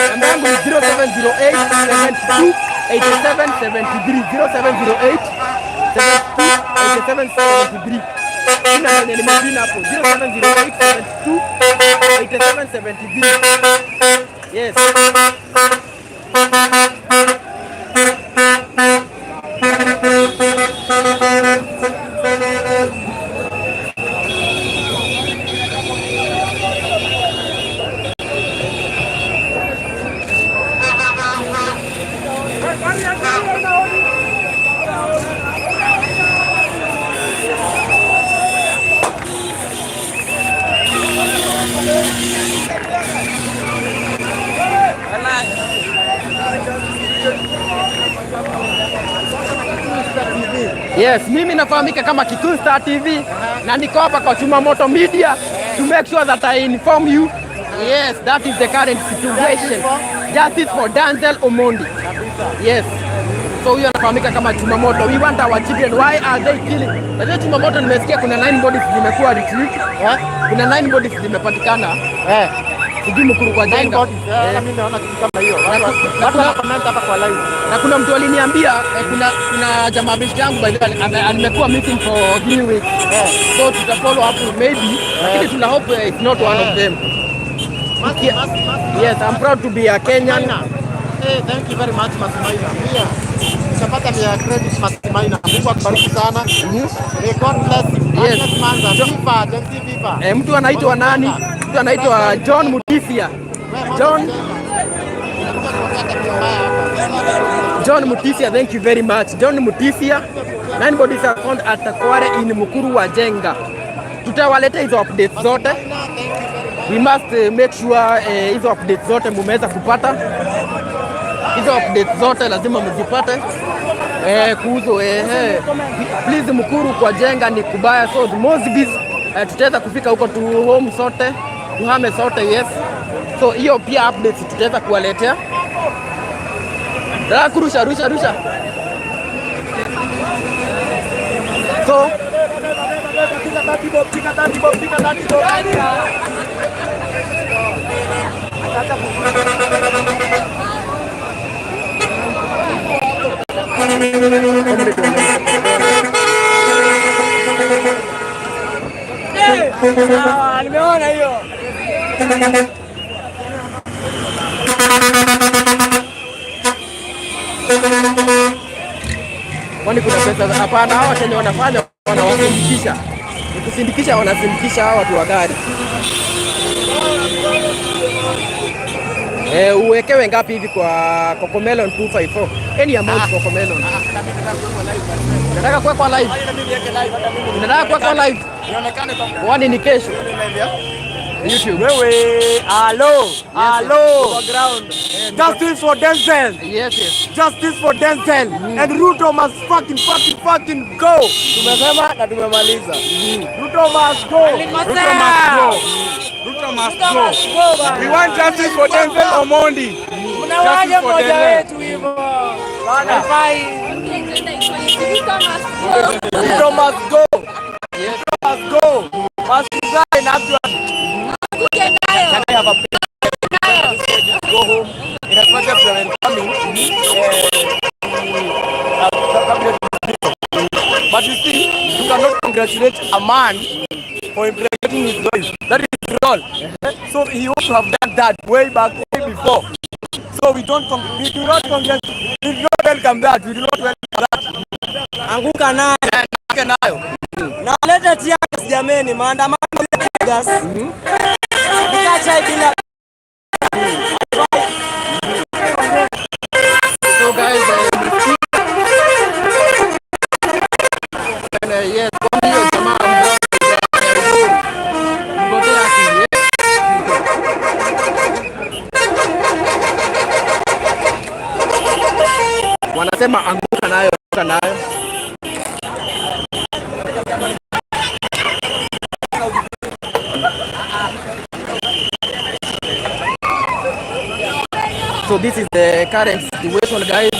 Namba yangu ni 0708 72 87 73 0708 72 87 73. Jina ndio nimejina hapo 070872 8770. Yes. Yes, mimi nafahamika kama Kikuyu Star TV na niko hapa kwa Chuma Moto Media to make sure that I inform you. Yes, that is the current situation. Justice for Denzel Omondi. Yes. So huyo anafahamika kama Chuma Moto. We want our children. Why are they killing? Najua Chuma Moto nimesikia kuna 9 bodies zimekuwa retrieved. Kuna 9 bodies zimepatikana. Sijui Mukuru kwa Jenga. Mimi naona kitu kama hiyo. Watu wana comment hapa kwa live. Na kuna mtu aliniambia kuna jamaa besti yangu by the way amekuwa missing for 3 weeks. So tuta follow up maybe. Lakini tuna hope it's not one of them. Yes, I'm proud to be a Kenyan. Hey, thank you very much Masimaina. Mia. Chapata mia credit Masimaina. Mungu akubariki sana. May God bless you. Yes. Viva. Mtu anaitwa nani? Mtu anaitwa John Mutisia. John Mutisia, thank you very much. John Mutisia. 9 bodies are found at Kware in Mukuru wa Jenga. Tutawaleta hizo updates zote. We must make sure hizo updates zote mumeweza kupata. Hizo updates zote lazima mzipate. Kuhusu please Mukuru kwa Jenga ni kubaya, so the Mosbis tutaweza kufika huko tu home sote, tuhame sote. Yes, so hiyo pia updates tutaweza kuwaletea. Dada kurusha rusha. So nimeona hiyo. Kwani kuna pesa? Hapana, hawa Kenya wanafanya wanawasindikisha. Kusindikisha wanasindikisha hawa watu wa gari. Uwekewe ngapi hivi kwa Cocomelon 254? Any amount Cocomelon. Nataka kuwekwa live. Nataka kuwekwa live. Wani ni kesho. YouTube. Wewe, hello. Justice for Denzel. Yes. Justice for Denzel. And Ruto must fucking go. Tumesema na tumemaliza. Ruto must go. Ruto must go. We want justice for Denzel Omondi. Mnawaje mmoja wetu hivyo. Ruto must go. Must resign actually. Can I have a go home in a project coming? But you see, you cannot congratulate a man for impregnating his wife. That is wrong. So he ought to have done that way before. So we do not congratulate. We do not welcome that. We do not welcome that. Anguka nayo. Naleta tiagas jameni, maandamano ya tiagas. Nikacha bila. So guys, yes, kwa hiyo jamaa mgotea akili. Wanasema anguka nayo. So this is the current situation, guys.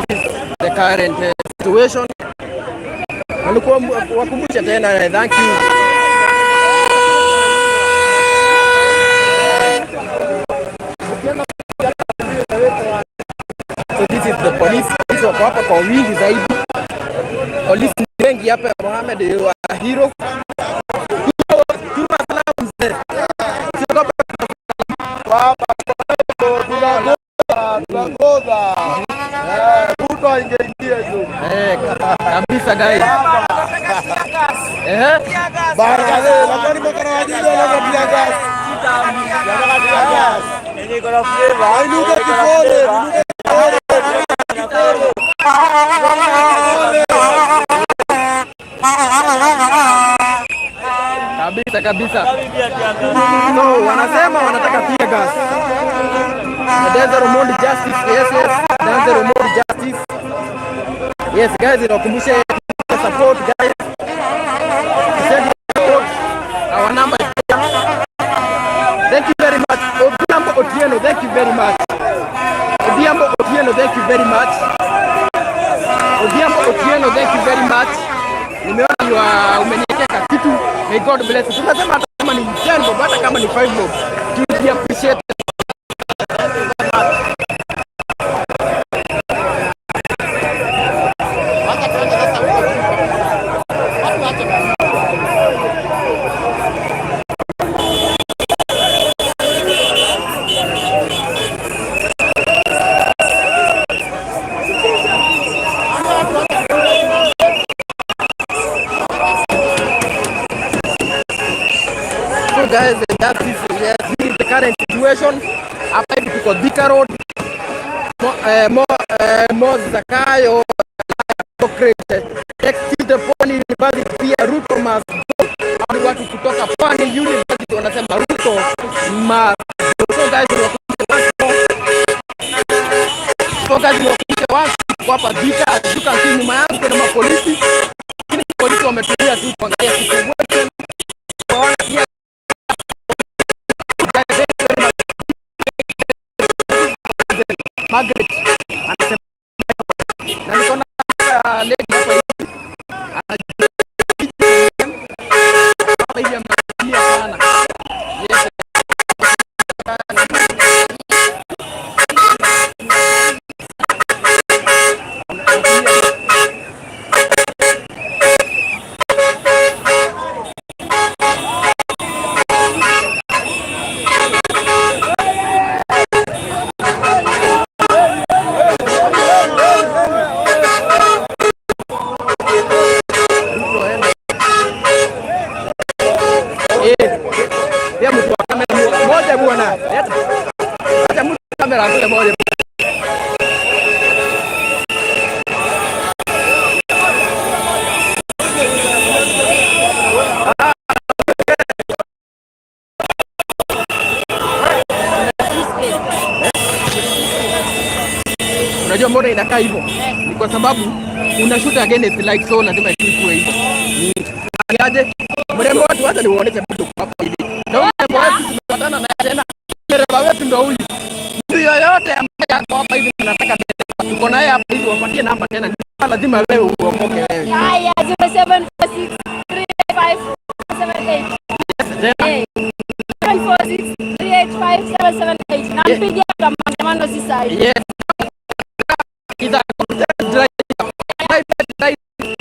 This is the current situation. Wakumbusha tena, thank you. So this is the police. Wako hapa kwa wingi zaidi. Polisi wengi hapa Mohamed wa Hero. Tuma salamu mzee. Tunagoza. Ruto ingeingia hizo. Kabisa guys. Barakale, lakini makara wajidi wanapiga gas. Yenye iko na flavor. Ainuka kifole, kabisa. No, wanasema wanataka tear gas. Denzel Omondi justice. Yes. Denzel Omondi justice. Yes guys, inakumbusha support guys. Send support. Our number is here. Thank you very much. Odhiambo Otieno, thank you very much. Odhiambo Otieno, thank you very much. Odhiambo Otieno, thank you very much. Nimeona umeniwekea kitu. May God bless you. Tunasema hata kama ni 10 bob, hata kama ni 5 bob. You appreciate it. Guys, this is the current situation. Hapa hivi tuko Thika Road. Mo Zakayo Textile Pwani University pia Ruto must go. Watu kutoka Pwani University wanasema Ruto must go. So guys, hapa Thika, tuka nyuma yangu kuna mapolisi. Polisi wametulia tu kuangalia situation. Margaret anasema na niko na lady hapa hivi anajua sana. Yes. Unajua mbona inakaa hivyo? Ni kwa sababu unashoot against light, so lazima iwe hivyo. Aje mrembo watu hata niwaoneshe mtu hapa hivi. Na mrembo wetu tunapatana na tena. Mrembo wetu ndio huyu. Mtu yoyote ambaye ako hapa hivi tunataka tuko naye hapa hivi, wapatie namba tena. Lazima wewe uokoke wewe. Haya 07463578. Yes. 0746385778. Nampigia kwa maandamano sasa hivi. Yes.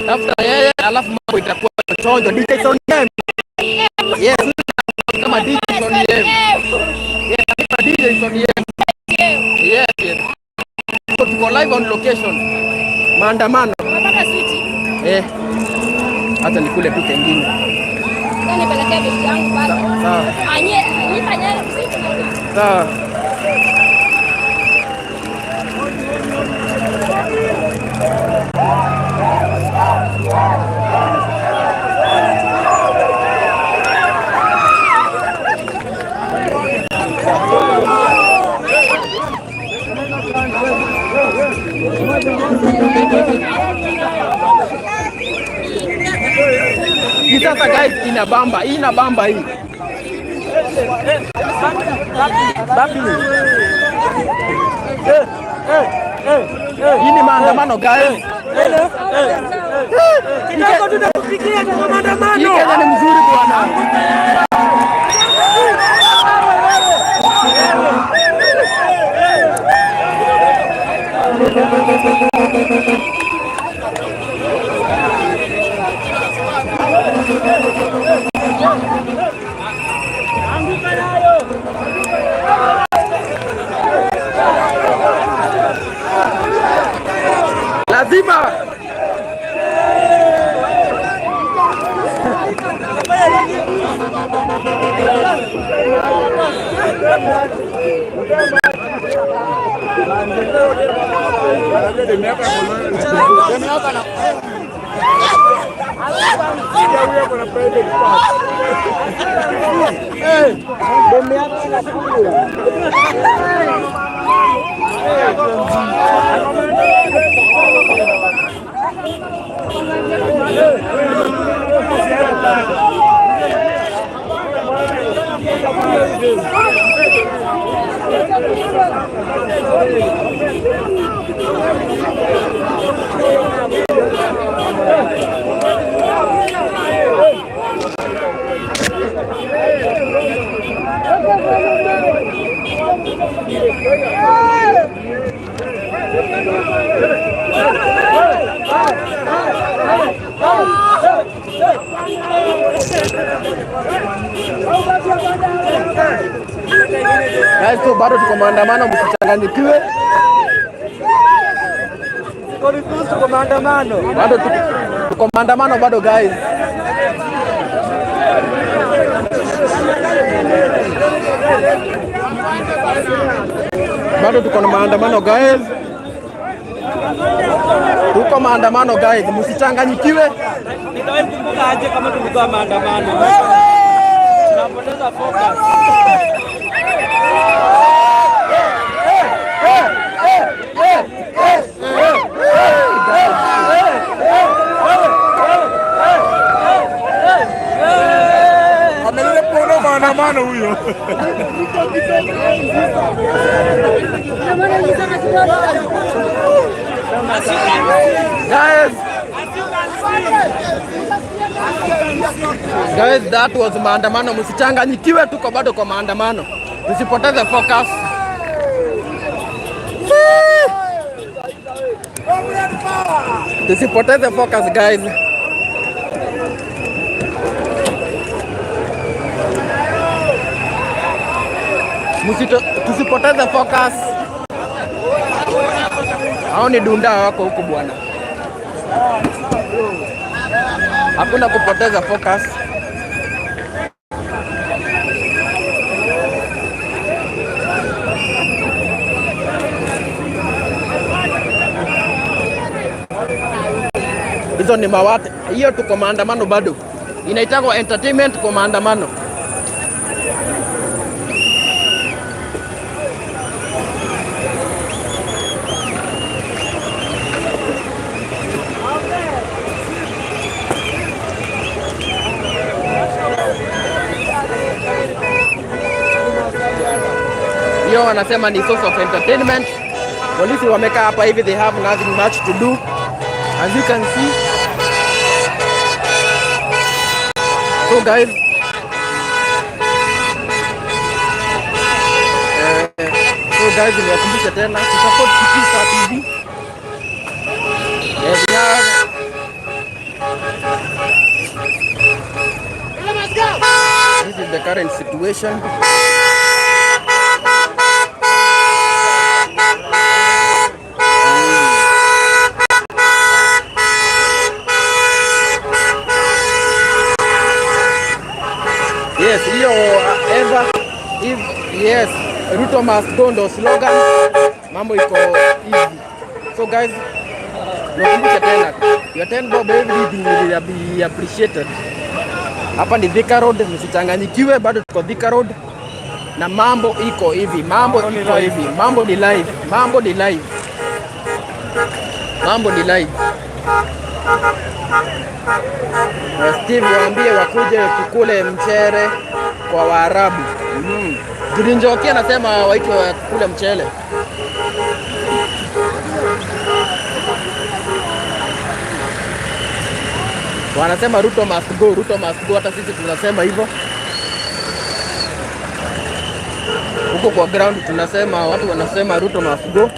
After yeye alafu mambo itakuwa chonjo. DJ Son Game. Yes. Kama DJ Son Game. Yes, DJ Son Game. Yes. So tuko live on location. Maandamano. Unataka switch? Hata nikule tu kingine. Yaani pelekea bibi yangu bado. Sawa. Nifanye switch. Sawa. Sasa guys, inabamba hii. Hii ni maandamano guys. Kidogo tunakufikia kwa maandamano. Hii Kenya ni mzuri bwana. Guys, tu bado tuko maandamano, msichanganyikiwe. Tuko maandamano. Bado tuko maandamano bado guys. Bado tuko na maandamano guys. Tuko maandamano guys, msichanganyikiwe. Nitawahi kumbuka aje kama tulikuwa maandamano. Tunapoteza focus. Amelele maandamano huyo. Guys, that was maandamano, msichanganyikiwe, tuko bado kwa maandamano. Tusipoteze focus. Tusipoteze focus guys. Tusipoteze focus. Hao ni dunda wako huku bwana. Hakuna kupoteza focus. Hizo ni mawate. Hiyo tuko maandamano bado. Inaitwa entertainment kwa maandamano. Hiyo wanasema ni source of entertainment. Polisi wamekaa hapa hivi, they have nothing much to do. As you can see. So guys, niwakumbushe tena support Kipisa TV. This is the current situation. Yes, hiyo ever if yes, Ruto must go ndo slogan. Mambo iko easy. So guys, nakumbusha tena, your 10 bob everything will be appreciated. Hapa ni Thika Road, msichanganyikiwe, bado tuko Thika Road na mambo iko hivi, mambo ni live, mambo ni live. Steve waambie wakuje tukule mchere kwa Waarabu. Njoki anasema waitwe kule mchele. Wanasema Ruto must go, hata sisi tunasema hivyo. Huko kwa ground tunasema, watu wanasema Ruto must go.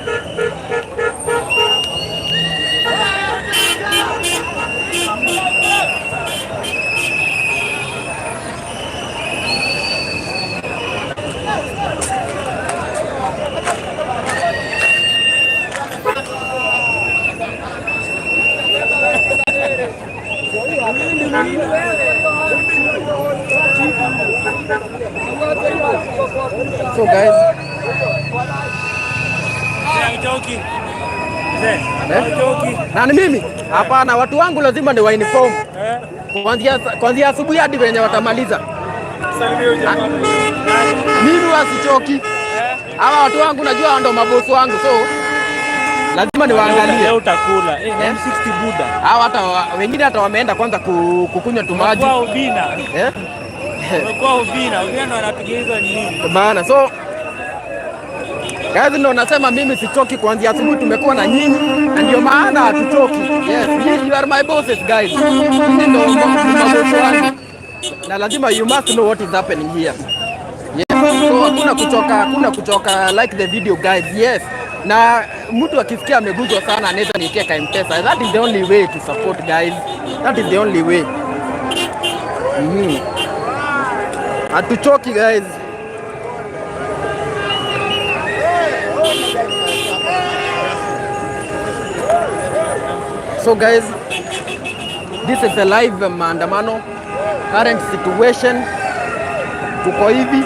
So guys, na ni mimi hapana, watu wangu lazima ni uniform kuanzia asubuhi hadi venye watamaliza. Mimi wasichoki. Hawa watu wangu najua ndo mabosi wangu, so lazima niwaangalie. Leo utakula M60 Buda. Hawa hata wengine hata wameenda kwanza kukunywa tumaji. Kwa ubina. Kwa ubina ndo anapiga hizo nini? Maana so kazi ndo nasema mimi sichoki kuanzia asubuhi, tumekuwa na nyinyi na ndio maana hatuchoki. Yes, you are my bosses guys. Nyinyi ndo mabosi wangu. Na lazima you must know what is happening here. Yes. So hakuna kuchoka like the video guys. Yes. Na mtu akisikia ameguzwa sana anaweza niwekea M-Pesa. That is the only way to support guys. That is the only way. Hatuchoki guys. So guys, this is a live maandamano. Current situation tuko hivi.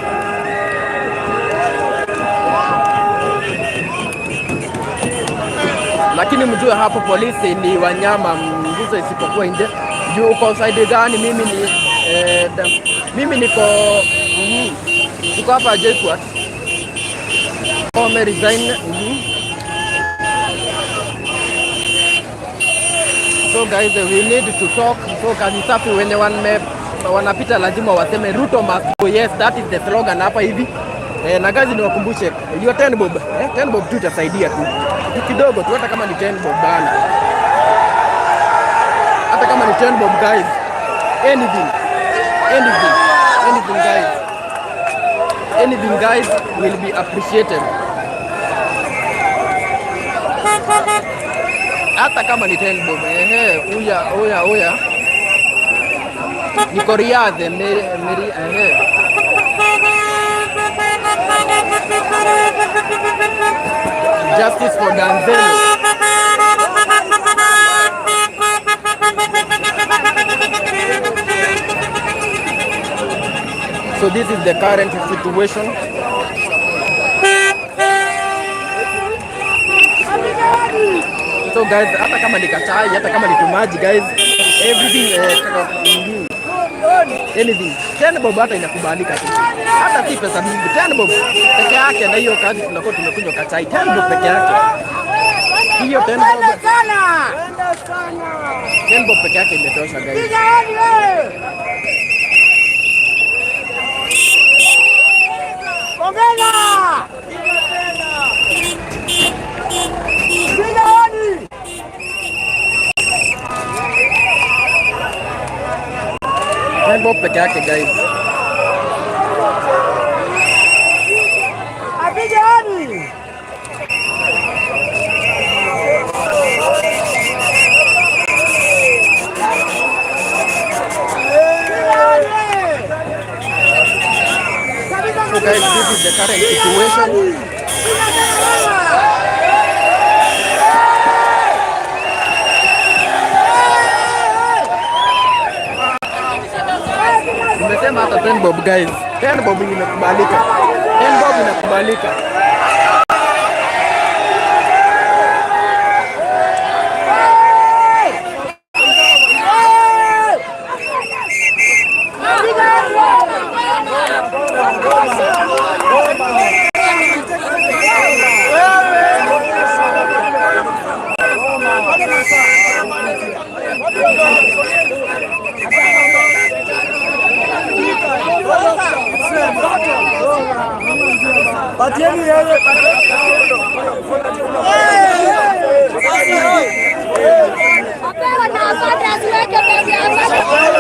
Lakini mjue hapo polisi ni wanyama mguzo isipokuwa nje. Juu uko side gani? Mimi niko hapa JKUAT. Resign. So guys, we need to talk. So kazi safi wenye wanapita lazima waseme Ruto must go. Yes, that is the slogan hapa hivi. Na gazi niwakumbushe hiyo 10 bob. 10 bob tu itasaidia tu kidogo tu, hata kama ni 10 bob bana. Hata kama ni 10 bob guys. Anything guys. Anything guys will be appreciated. Hata kama ni 10 bob. Oya. Niko Riyadh, Justice for Danzelo. So this is the current situation. So guys, hata kama ni kachai, hata kama ni tumaji guys, everything anything 10 bob hata inakubalika tu, hata si pesa mingi. 10 bob peke yake, na hiyo kazi tunakuwa tumekunywa kachai 10 bob peke yake. Hiyo 10 bob peke yake imetosha guys. Bob peke yake guys. So guys, this is the current situation. Nimesema hata 10 bob guys. 10 bob inakubalika. 10 bob inakubalika. Patieni yeye. Apewa na apate asiweke pesa hapa.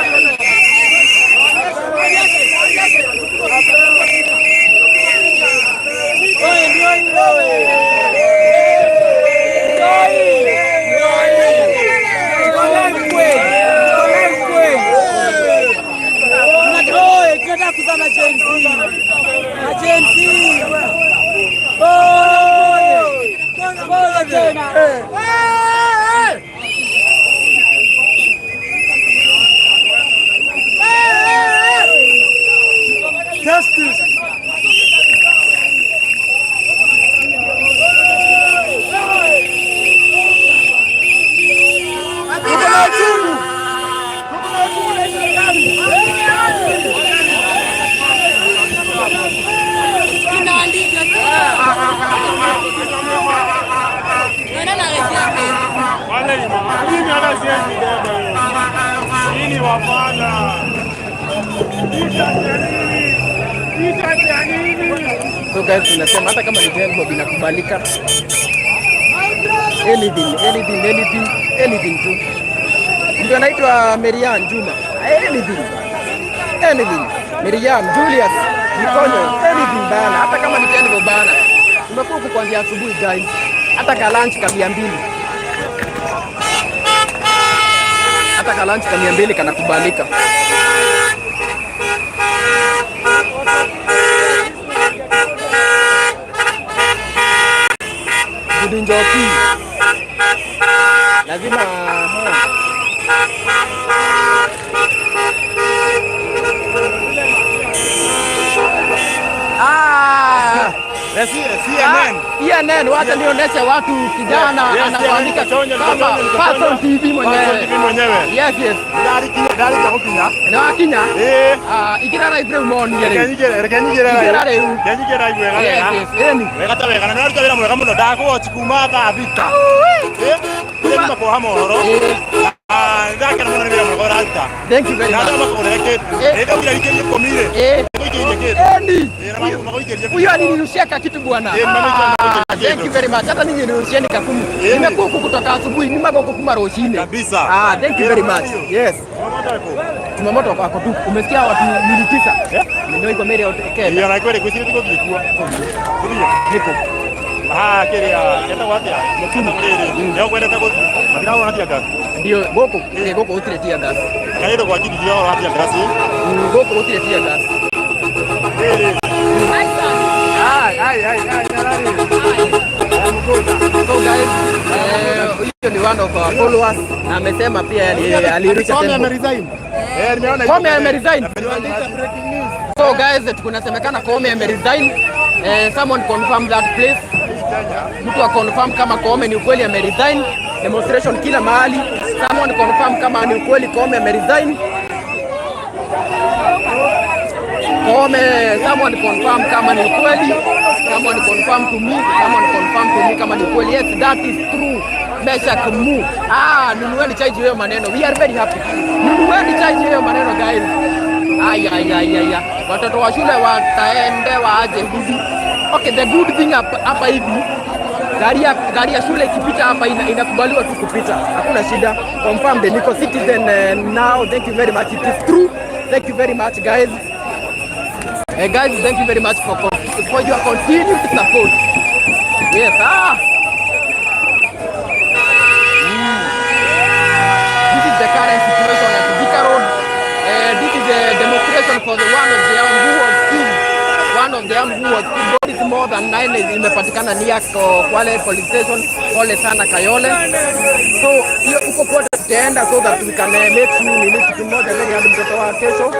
So guys, tunasema hata kama ni Denbob inakubalika. Anything tu. Ndio anaitwa Marian Juma. Anything. Marian Julius Nikonyo, anything bana. Hata kama ni Denbob bana. Tumekuwa kuanzia asubuhi guys. Hata ka lunch ka 200. Hata ka lunch ka 200 kanakubalika. Njoki lazima CNN wacha nionyeshe watu kijana anaandika kama Person TV mwenyewe. Yes. Na Kenya. Ikirara Ibrahim on yere. Ikirara yu. Wegata wegana na ruta wira mwega muno ndako tikuma tha thita. Kuma ko hamoro. Ndaka na mwana wira mwega rata. Thank you very much. Nada makoreke. Ega bila ikeje komire. Huyo alinirushia kitu bwana. Thank you very much. Hata ninyi nirushia nikakumu. Nimekuwa huku kutoka asubuhi, nimako kuma roshine. Kabisa. Thank you very much. Yes. Tumamoto wako tu. Umesikia watu 900? Ndio iko meri yote. Ndio na kweli kusini tuko bilikuwa. Niko. Kile ya wapi? Mkunda kule. Ndio kwenda tako. Mabira wana tia gas. Ndio goko utile tia gas. Kaida kwa kiti ndio wana tia gas. Goko utile tia gas. So guys, huyo ni one of our followers na amesema pia alirusha tempo. Kome ameresign. So guys, tunasemekana Kome ameresign. Someone confirm that place. Mtu wa confirm kama Kome ni ukweli ameresign. Demonstration kila mahali. Someone confirm kama ni ukweli Kome ameresign. Someone confirm kama ni ukweli. Someone confirm to me. Kama ni ukweli. Yes, that is true. Meshak Mu. Nunueni chai hiyo maneno. We are very happy. Nunueni chai hiyo maneno guys. Watoto wa shule wataende waje hivi. Okay, the good thing hapa hivi. Gari ya shule ikipita hapa inakubaliwa tu kupita. Hakuna shida. Confirm the Nico citizen now. Thank you very much. It is true. Thank you very much guys. Guys, thank you very much for your continued support. Yes, This is the current situation at Thika Road. This is a demonstration for the one of them who was killed. Body is more than 9 imepatikana nia Kwale police station. Pole sana Kayole. So hiyo uko kote tutaenda so that we can make sure ni kitu moja gari hadi mtoto wa kesho.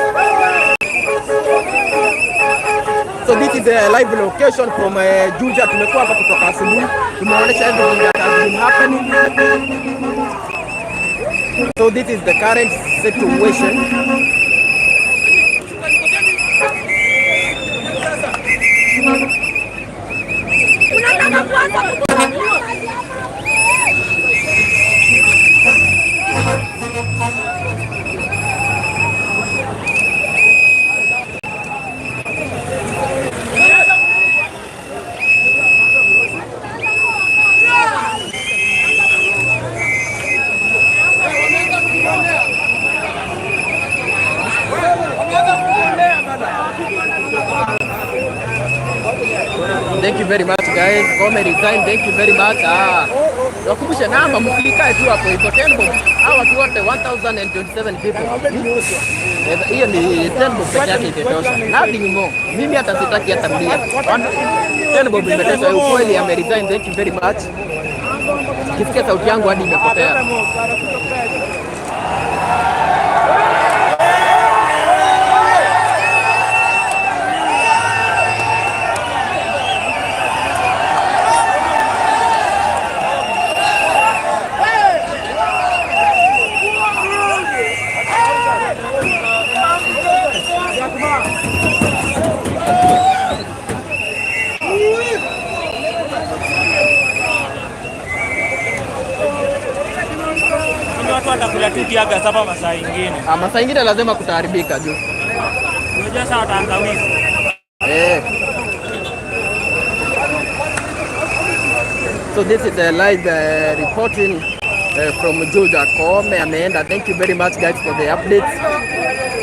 So this is a live location from Juja. Tumekuwa hapa kutoka asubuhi. Tumeonyesha everything that has been happening. So this is the current situation. Thank you very much guys. Kome resign. Thank you very much. Wakumbushe namba msikae tu hapo iko Tembo. Hao watu wote 1027 people. Hiyo ni Tembo peke yake imetosha. Nothing more. Mimi hata sitaki hata mia. Tembo imetosha ukweli ameresign. Thank you very much. Kisikia sauti yangu hadi imepotea. Watakula tu kiaga sapa masaa ingine. Masaa ingine lazima kutaharibika juu. Unajua sawa tangawizi. So this is a live reporting from Juja. Koome ameenda. Thank you very much guys for the updates.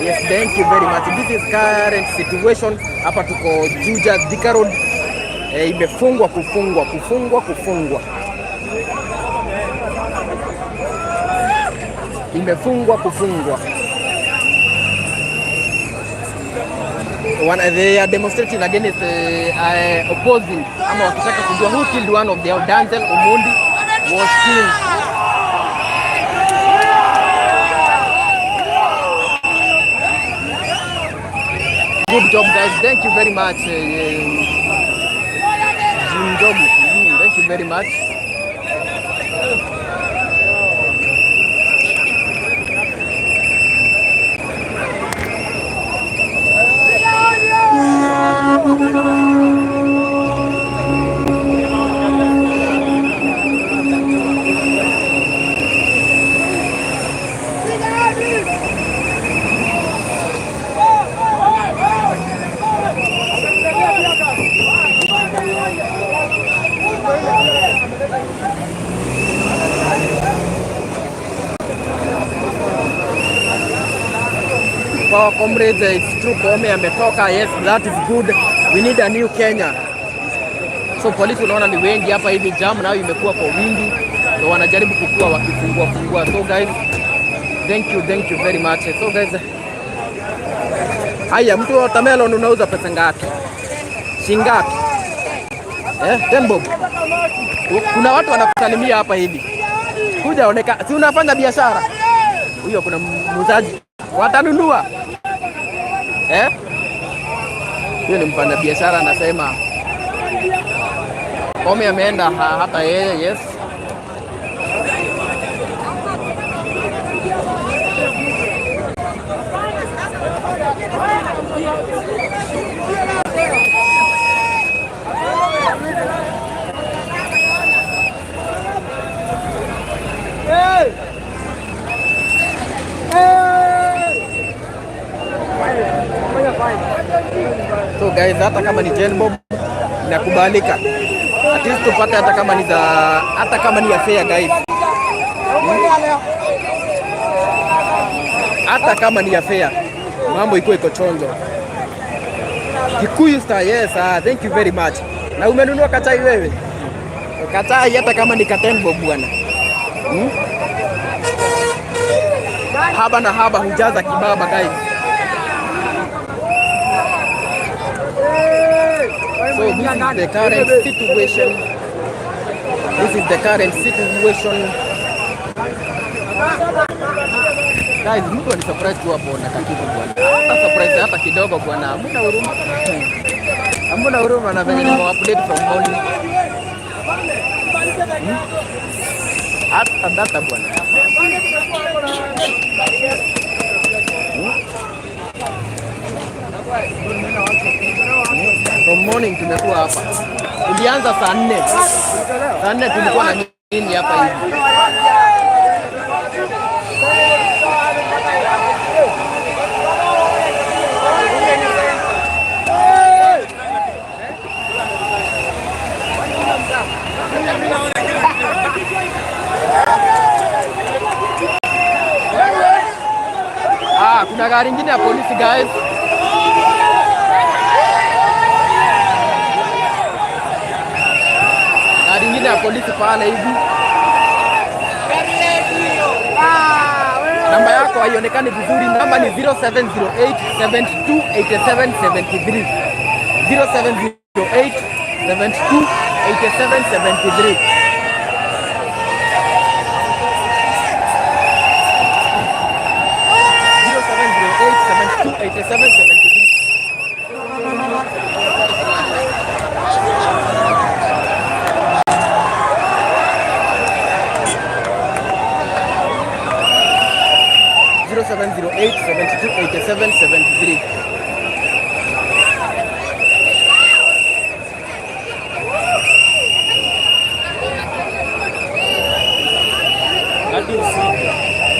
Yes, thank you very much. This is current situation. Hapa tuko Juja Thika Road. Imefungwa kufungwa. Imefungwa kufungwa. They are demonstrating against opposing ama wakitaka kujua who killed one of their Denzel Omondi was killed. Good job guys, thank you very much. Thank you very much. Our comrades, it's true, Koome ametoka. Yes, that is good. We need a new Kenya. So polisi unaona ni wengi hapa hivi, jam nayo imekuwa kwa wingi, so wanajaribu kukua wakifungua. So guys, thank you very much. So guys, haya, mtu wa watermelon unauza pesa ngapi? Shingapi? Tembo. Kuna watu wanakusalimia hapa hivi. Kuja oneka, si unafanya biashara? Huyo kuna muuzaji. Watanunua. Huyo ni mfanya biashara anasema Koome ameenda hata yeye. Yes. So guys, hata kama ni Genbob inakubalika. At least tupate hata kama ni ya fair guys. Hata kama ni ya fair. Mambo iko chonjo. Kikuyu Star, yes, thank you very much. Na umenunua kachai wewe? Kachai hata kama ni Katenbob bwana. Haba na haba hujaza kibaba guys. So this is the current situation. Guys, mtu ani surprise tu hapo na kakitu bwana. Hata surprise hata kidogo bwana. Hamna huruma na venye nimo update from morning. Hata data bwana. From morning tumekuwa hapa. Tulianza saa 4. Saa 4 tulikuwa na nini hapa hivi. Kuna gari ingine ya polisi guys. Gari ingine ya polisi pale hivi. Namba yako haionekani vizuri. Namba ni 0708728773. 0708728773.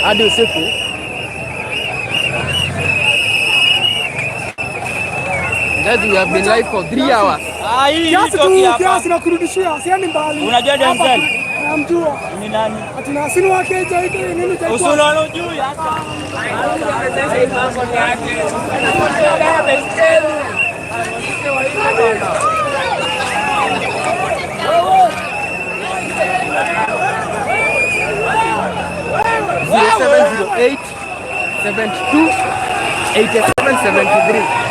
Hadi usiku. Guys, we have been live for 3 hours. Kiasi na kurudishia, sieni mbali. Unajua Denzel? Namjua. Ni nani? Atina sini wake hicho nini cha. Usulu unajui hata. 0708 72 87 73.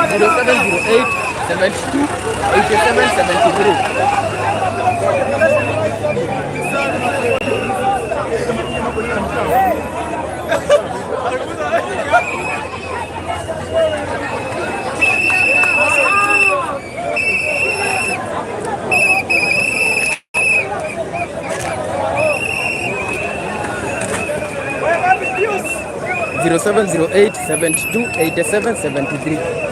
0708 72 87 73. Zero 0708 72 87 73.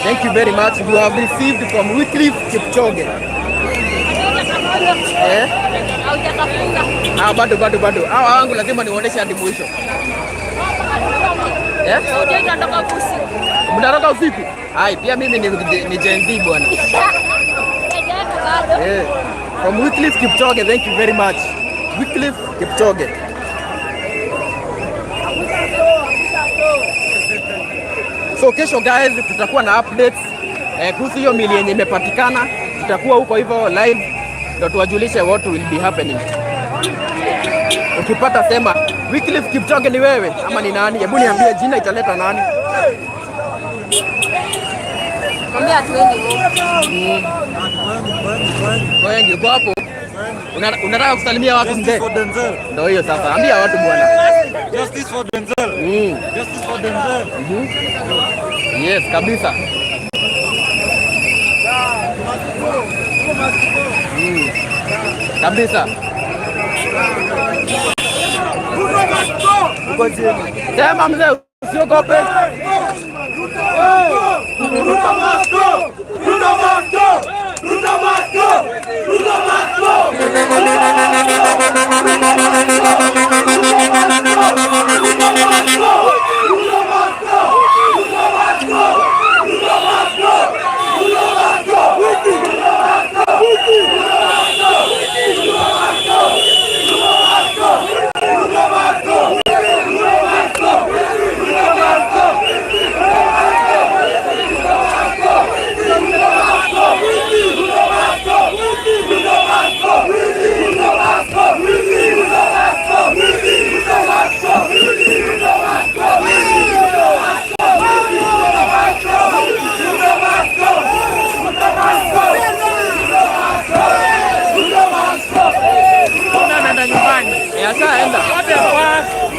Thank you very much. You have received from Wycliffe Kipchoge. Bado. Hawa wangu lazima niwaoneshe hadi mwisho. Mnatoka usiku? Hai, pia mimi ni Gen Z bwana. From Wycliffe Kipchoge, thank you very much. Wycliffe Kipchoge. So kesho guys, tutakuwa na updates kuhusu hiyo mili yenye imepatikana. Tutakuwa huko hivyo live ndio tuwajulishe what will be happening. Ukipata sema Wycliffe Kipchoge ni wewe ama ni nani? Hebu niambie jina italeta nani? Kwambia tu wengi uko hapo. Unataka kusalimia watu mzee? Ndio hiyo sasa. Ambia watu bwana. Justice for Denzel. Justice for Denzel. Yes, kabisa. Kabisa. Sema mzee, usiogope.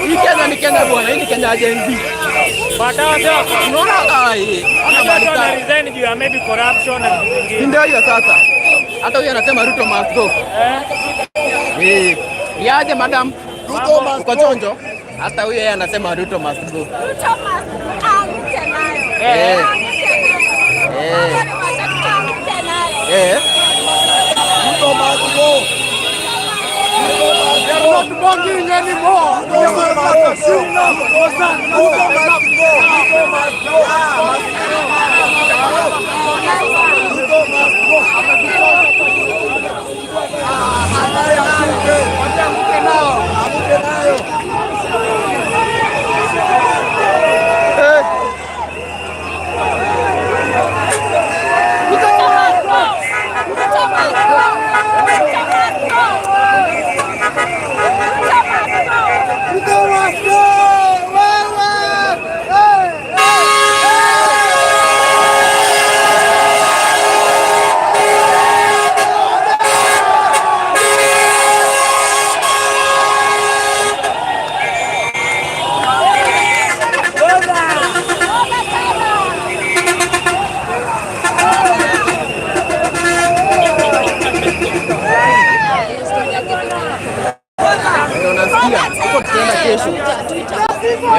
Hii Kenya ni Kenya bwana, hii ni Kenya Gen Z. Ndio hiyo sasa. Hata huyu anasema Ruto must go. Yaje madam? Ruto must go. Chonjo. Hata huyu yeye anasema Ruto must go. Ruto must go. Ruto must go. They are not bugging anymore. Ruto must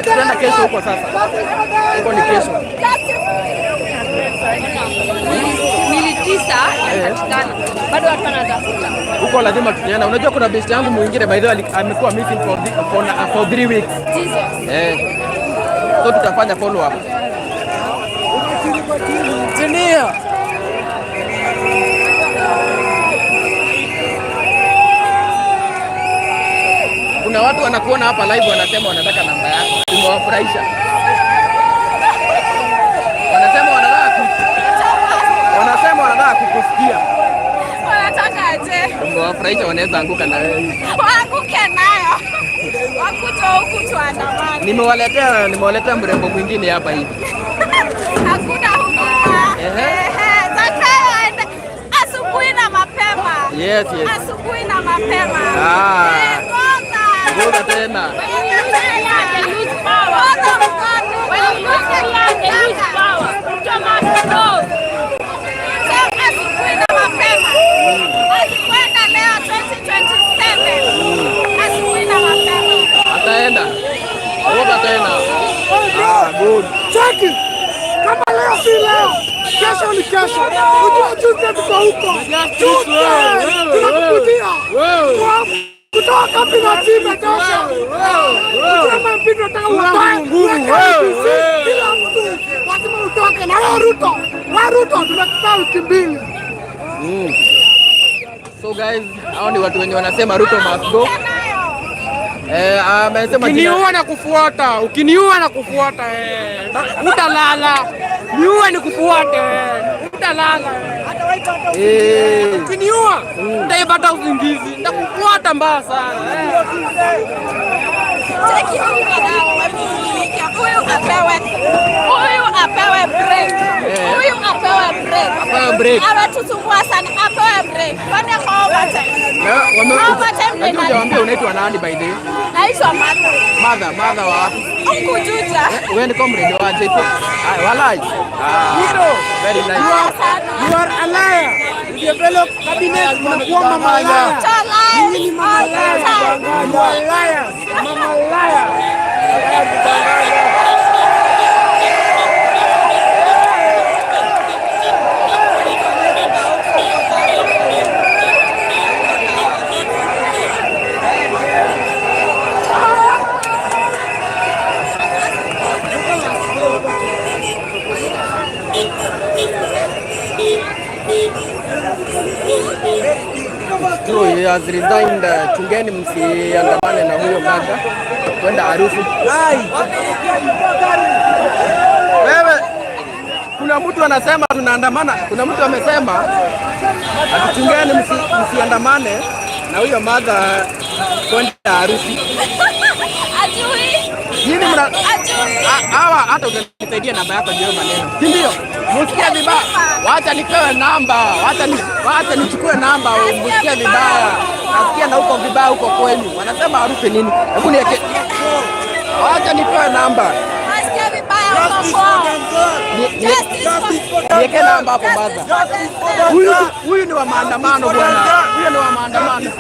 Tutaenda kesho huko sasa. Huko ni kesho. haijapatikana. Bado watu wanatafuta. Huko lazima tukienda. Unajua kuna best yangu mwingine by the way amekuwa missing for 3 weeks. Jesus. So tutafanya follow up. Tinia. Kuna watu wanakuona hapa live wanasema wanataka namba yako. Umewafurahisha. Wanasema wanataka kukusikia. Wanataka aje? Umewafurahisha, wanaweza anguka na wewe. Waanguke nayo. Wakuja huku tuandamane. Nimewaletea mrembo mwingine hapa hivi. Hakuna huko. Zakayo aende asubuhi na mapema. Yes. Asubuhi na mapema. Ngoja tena. Ataenda. Good. Cheki. Kama leo si leo. Kesho ni kesho. Unajua Tuesday tuko huko. Tunakukutia. Kutoa kambi na timu tosha. Kama mpira unataka utoe nguvu. Kila mtu lazima utoke na Ruto tunakupa wiki mbili. So guys, hao ni watu wenye wanasema Ruto must go. Amesema ukiniua na kufuata utalala. Niue ni kufuate utalala. Ukiniua utaipata usingizi. Nitakufuata mbaya sana. Huyu apewe break. Ametusumbua sana, apewe break. Kwani kwa overtime. Unajua unaitwa nani by the way? Naitwa Martha. Martha wa wapi? Huku Juja. Wewe ni comrade wa JP. Walai. Very nice. You are a liar. You develop cabinet mnakuwa mama liar. Mimi ni mama liar. You are liars. Mama liar. So he has resigned. Chungeni msiandamane na huyo mada kwenda harusi. Wewe, kuna mtu anasema tunaandamana. Kuna mtu amesema chungeni msiandamane na huyo mada kwenda harusi. Nini hawa hata ungenisaidia namba yako ndio maneno. Si ndio? Msikia vibaya. Wacha nipewe namba. Wacha nichukue namba, msikia vibaya. Nasikia na huko vibaya huko kwenu. Wanasema harusi nini? Hebu niweke. Wacha nipewe namba. Nasikia vibaya huko. Niweke namba hapo baza. Huyu ni wa maandamano bwana. Huyu ni wa maandamano.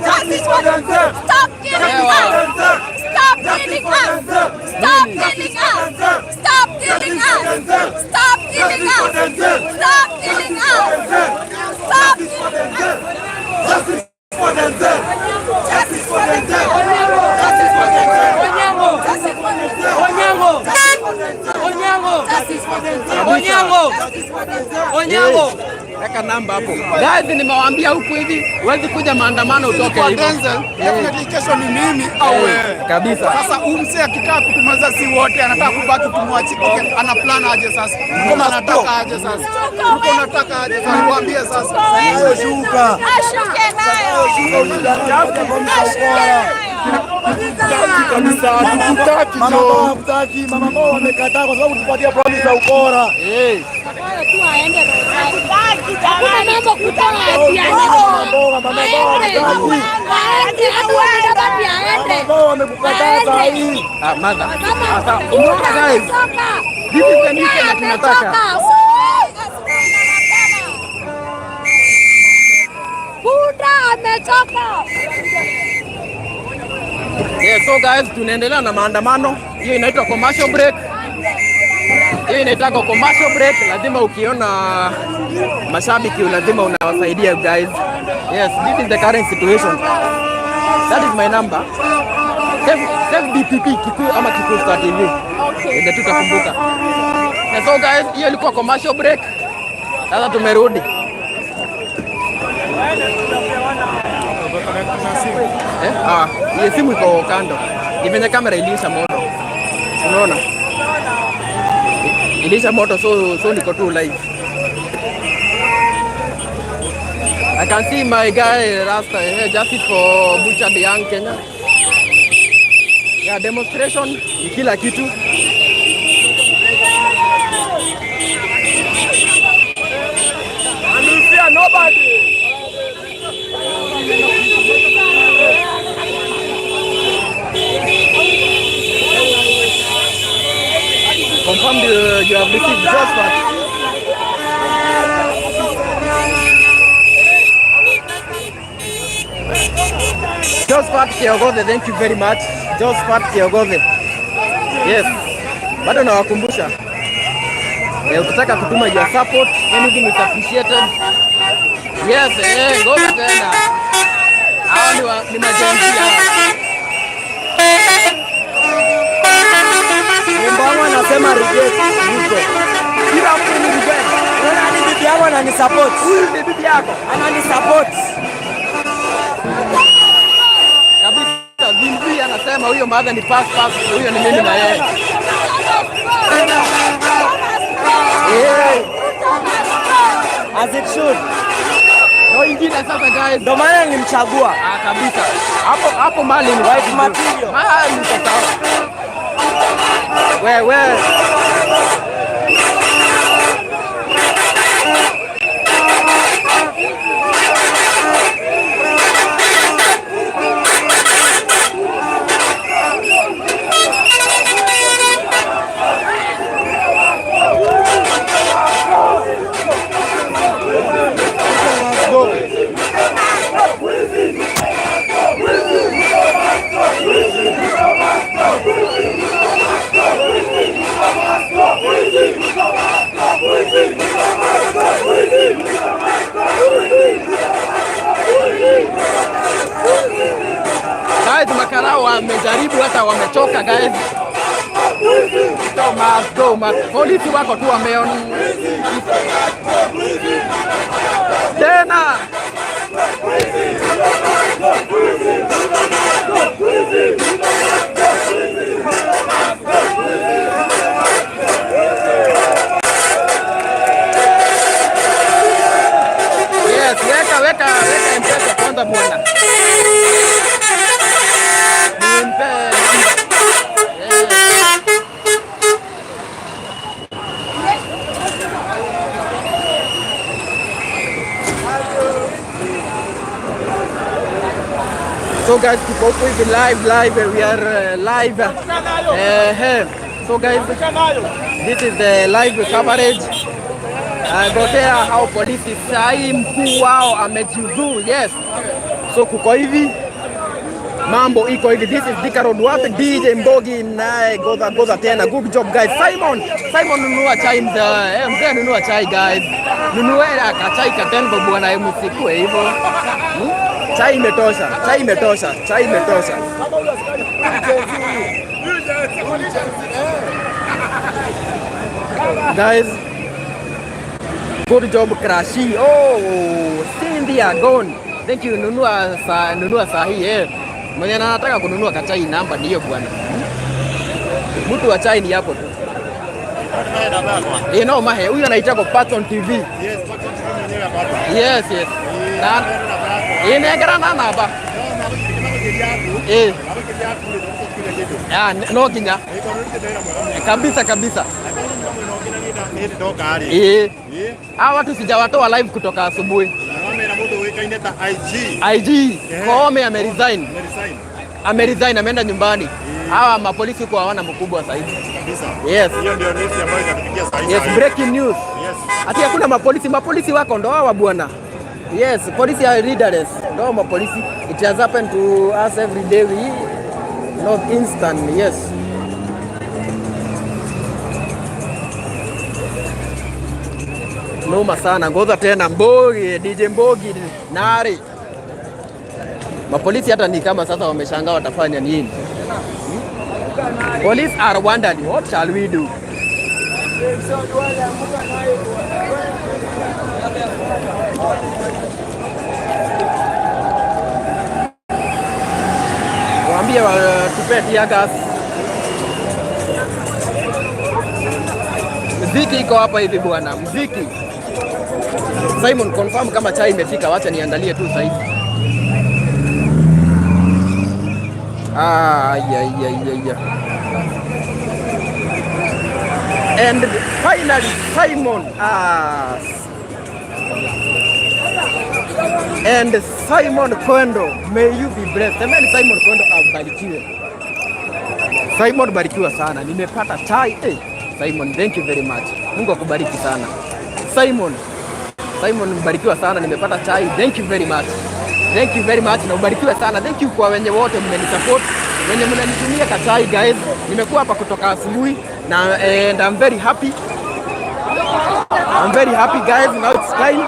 Justice for themselves. Stop killing us. Stop killing us. Stop killing us. Stop killing us. Stop killing us. Stop killing us. Stop killing us. Justice for themselves. Justice for themselves. Onyango. Weka namba hapo. Guys, nimewaambia huku hivi, huwezi kuja maandamano utoke hivi. Kesho ni mimi au wewe. Kabisa. Sasa umse akikaa kutumaza si wote anataka kubaki tumwachi. Okay, ana plan aje sasa? Kama anataka aje sasa? Uko unataka aje sasa? Niambie sasa. Shuka. Ashuke nayo. Mama mama wamekataa kwa sababu tupatia promise za ukora. Tu aende so guys, tunaendelea na maandamano. Hiyo inaitwa commercial break. hiyo inaitwa commercial break. Lazima ukiona mashabiki lazima unawasaidia guys. Yes, this is the current situation. That is my number. Save DPP Kikuyu ama Kikuyu Star TV. Okay. Ndio tutakumbuka. So guys, hiyo ilikuwa commercial break. Sasa tumerudi. Hiyo simu iko kando. Imenye kamera ilisha moto. Unaona? Ilisha moto, so niko tu live. I can see my guy Rasta here, justice for Butcher the Young Kenya. Yeah, demonstration ni kila kitu. And you fear nobody. Confirm you have received Josphat. Josphat Kiogoze, thank you very much. Josphat Kiogoze. Yes. Bado nawakumbusha. Ukitaka kutuma your support, anything is appreciated. Yes, ngoja tena. Hao ni majenzi hao. Mbona anasema reject huko? Kila mtu ni reject. Unaona ni bibi yako anani support. Huyu ni bibi yako. Anani support. Kabisa bibi anasema huyo mother ni pass, huyo ni mimi na yeye. As it should. No ingine sasa guys. Ndio maana nilimchagua. Kabisa. Hapo mali ni white material. Mali ni sawa. Wewe guys, makarao wamejaribu hata wamechoka guys. Polisi wako tu wameona tena. Yes, weka M-Pesa kwanza bwana. So guys, keep up with the live. We are live. So guys, this is the live coverage. Gotea how polisi sai mkuu wao amejiuzuru. Yes. So kuko hivi. Mambo iko hivi. This is Thika Road. Wapi DJ Mbogi naye goza tena. Good job guys. Simon nunua chai mzee nunua chai guys. Nunua akachai katengo bwana msikue hivyo. Chai imetosha. Guys, good job Krashi. Oh, Cynthia gone. Thank you nunua sahi Mwenye anataka kununua kachai namba ndiyo bwana. Mtu wa chai ni hapo tu. No mahe, huyu anaitwa Patton TV. Yes, Patton TV mwenyewe hapa. Yes. Inegera na namba. No kinya. Kabisa. Hawa watu sijawatoa live kutoka asubuhi. IG. Koome ameresign ameenda nyumbani. Hawa mapolisi kwa hawana mkubwa zaidi. Yes. Hiyo ndio news ambayo inatufikia sasa hivi. Yes, breaking news. Yes. Ati hakuna mapolisi wako ndo hawa bwana. Yes, police are leaderless. No mapolisi. It has happened to us every day. Not instant. Yes. noma sana. Ngoza tena Mbogi, DJ Mbogi Nari. Mapolisi hata ni kama sasa wameshangaa watafanya nini. Police are wondering what shall we do. Waambie tupe tear gas. Mziki iko hapa hivi bwana, mziki. Simon confirm kama chai imefika, wacha niandalie tu sasa hivi. And finally Simon and Simon Kwendo, may you be blessed. Amen. Simon Kwendo abarikiwe. Simon barikiwa sana. Nimepata chai. Simon, thank you very much. Mungu akubariki sana. Simon mbarikiwa sana, nimepata chai. Thank you very much. Thank you very much na ubarikiwe sana. Thank you kwa wenye wote mmenisupport, wenye mnanitumia kachai guys. Nimekuwa hapa kutoka asubuhi na and I'm very happy. I'm very happy guys. Now it's time.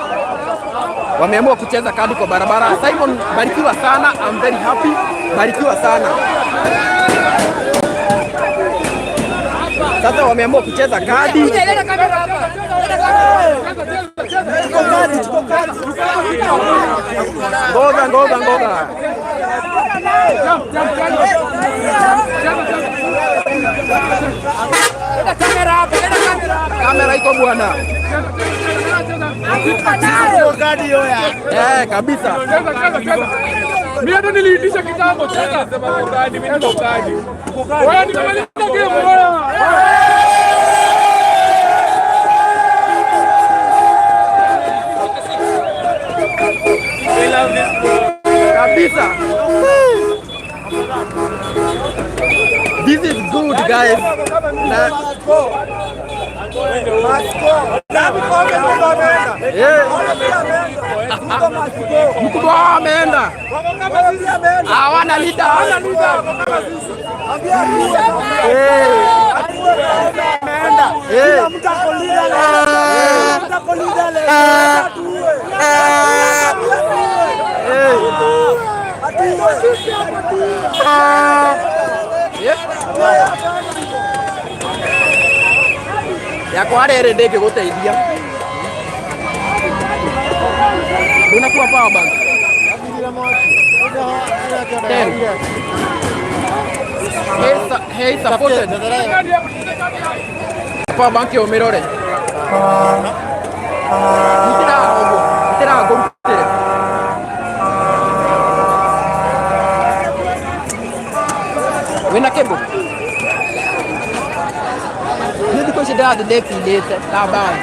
Wameamua kucheza kadi kwa barabara. Simon barikiwa sana. I'm very happy. Barikiwa sana. Sasa wameamua kucheza kadi. Ngoga. Kamera iko bwana. Kabisa. Mimi hata niliitisha kitambo tena sema kadi, mimi ndo kadi. Wewe nimemaliza game bwana. Kabisa. This is good guys. Mkubwa ameenda. Hawana lida. Yako arere ndege guteithia. Unakuwa power bank. Hey supported. Power bank yo mirore. Nitira gurutire. Wena kebo. Ndio kwa shida de defilete na bana.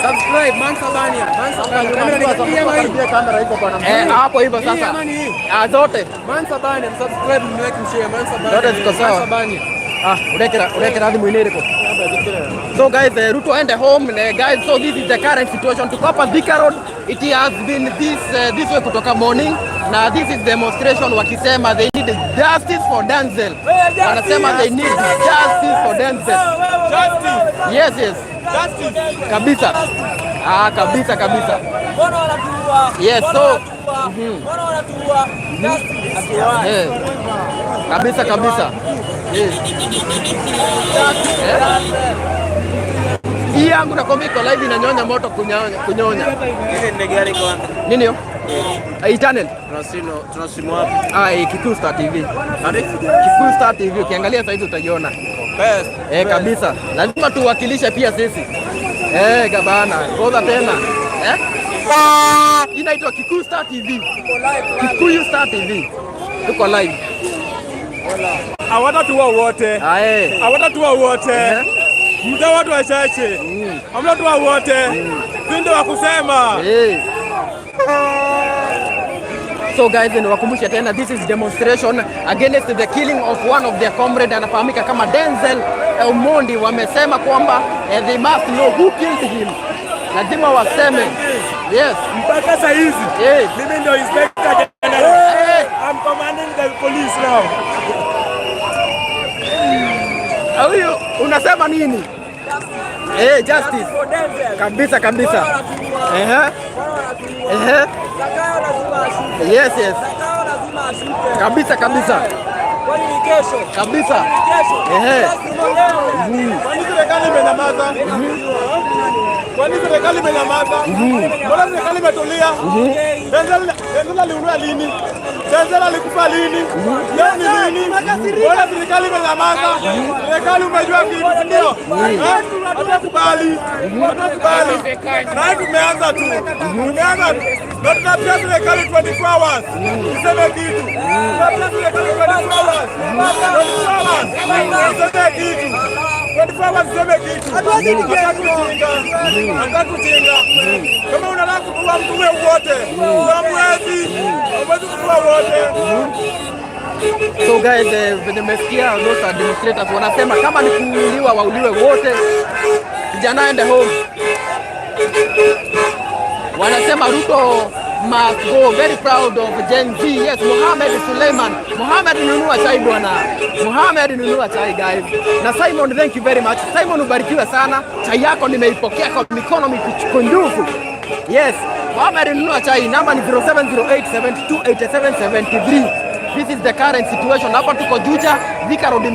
Subscribe Mansabania. Kamera iko kwa namna. Hapo hivyo sasa. Zote. Mansabania, subscribe niweke mshare Mansabania. Zote ziko sawa. Mansabania. Urekera hadi mwinere ko. So guys, Ruto and home guys. So this is the current situation to Kapa Thika Road. It has been this way kutoka morning. Na this is demonstration wakisema they need justice for Denzel. Wanasema they need justice for Denzel. Justice. Yes. Justice. Kabisa. Kabisa. Mbona wanatuua? Yes, so Mbona wanatuua? Justice. Kabisa. Yes. Hii yangu na komiko live inanyonya moto kunyonya. Ile ndege gani kwanza? Nini hiyo? Channel. Tunasimu wapi? Kikuyu Star TV. Kikuyu Star TV ukiangalia sasa hivi utaiona. Best. Kabisa. Lazima tuwakilishe pia sisi. Gabana. Ngoza tena. Inaitwa Kikuyu Star TV. Kikuyu Star TV. Tuko live. Hawatatua wote. Hawatatua wote. Mta watu wachache. Hawatatua wote. Ndio wa kusema. So guys, niwakumbushe tena, this is demonstration against the killing of one of their comrade anafahamika kama Denzel Omondi. Wamesema kwamba they must know who killed him. Lazima waseme Yes. Mpaka saa hizi. Yes. Mimi ndio Inspector General. I'm commanding the police now. Huyu unasema nini? Justice. Kabisa kabisa. Yes. Kabisa kabisa. Kabisa. Kwani serikali imenyamaza? Kwani serikali imenyamaza? Mbona serikali imetulia? Denzel aliuliwa lini? Denzel alikufa lini? Leo ni lini? Mbona serikali imenyamaza? Serikali umejua kitu ndio? Hatukubali. Na tumeanza tu. Na tunapia serikali 24 hours. Iseme kitu. Tunapia serikali 24 hours. 24 hours iseme kitu. Hatukuchinga. Kama unataka kuua mtu wewe wote. Hamwezi kuua wote. So guys, venye mmesikia those demonstrators wanasema kama ni kuuliwa wauliwe wote. Vijana aende home. Wanasema Ruto must go. Very proud of Gen Z. Yes, Mohamed Suleiman. Mohamed nunua chai bwana. Mohamed nunua chai guys. Na Simon, thank you very much. Simon ubarikiwe sana. Chai yako nimeipokea kwa mikono mikunjufu. Yes, Mohamed nunua chai. Namba ni 0708728773. This is the current situation. Hapa tuko Juja, Thika Road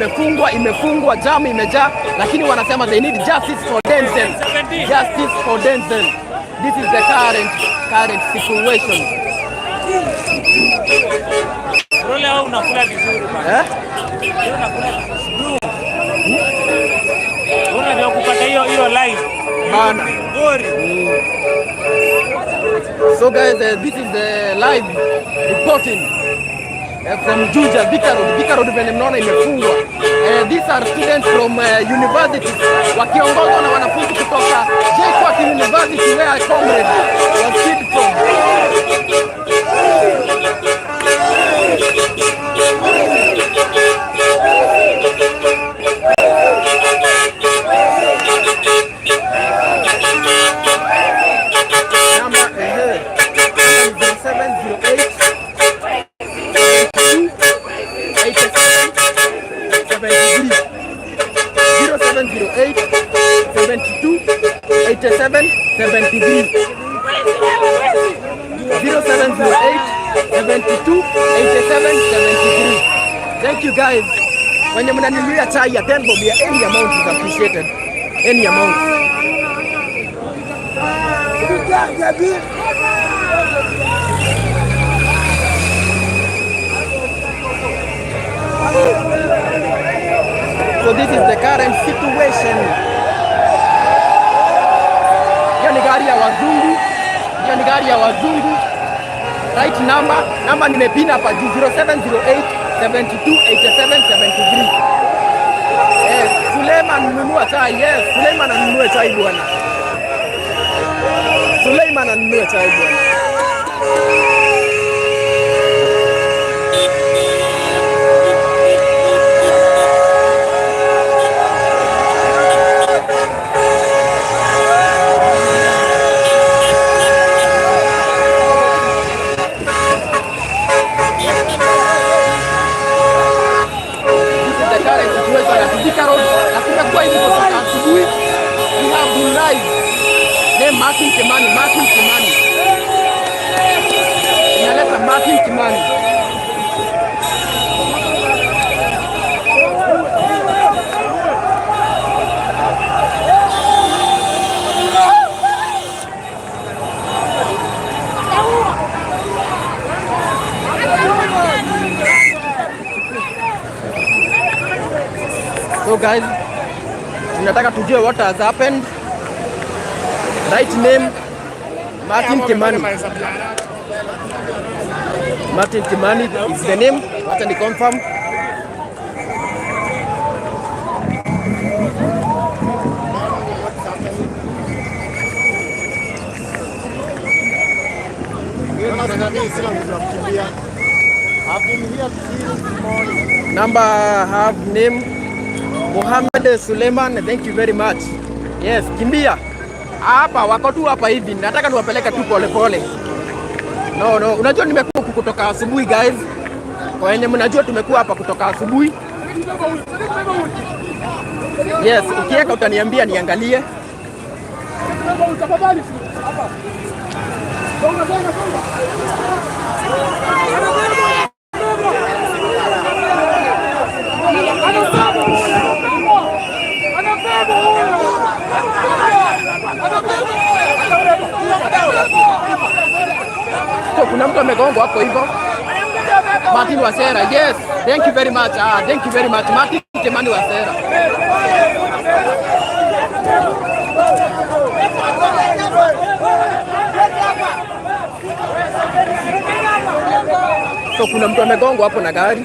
imefungwa, jam imejaa, lakini wanasema they need justice for Denzel. Justice for Denzel. This is the current situation. Role au unakula vizuri bana. Unakula vizuri. Unajua kupata hiyo live bana. So guys, this is the live reporting from Juja, Thika Road venye mnaona imefungwa. These are students from universities wakiongozwa na wanafunzi kutoka JKUAT University where comrade was killed from. Thank you guys. When mnaninulia chai ya Tembo, any amount is appreciated. Any amount. So this is the current situation. Hiyo ni gari ya wazungu. Right number nimepina hapa 0708 728773. Suleiman nunua chai. Yes, Suleiman anunue chai bwana. Thika Road na kumekuwa hivi kutoka asubuhi. We have been live. Martin Kimani. Inaleta Martin Kimani. So guys, tunataka tujue what has happened. Right name Martin Kimani. Martin Kimani is the name. Wacha ni confirm. Number have name Mohamed Suleiman. Thank you very much. Yes, kimbia. Hapa wako tu hapa hivi, nataka niwapeleke tu polepole. No, unajua nimekuwa kutoka asubuhi guys. Kwa wenye mnajua tumekuwa hapa kutoka asubuhi. Yes, ukiweka utaniambia niangalie. So, kuna mtu amegongwa hapo hivyo. Martin Wasera, yes, thank you very much. Thank you very much. Martin Kimani Wasera. So, kuna mtu amegongwa hapo na gari.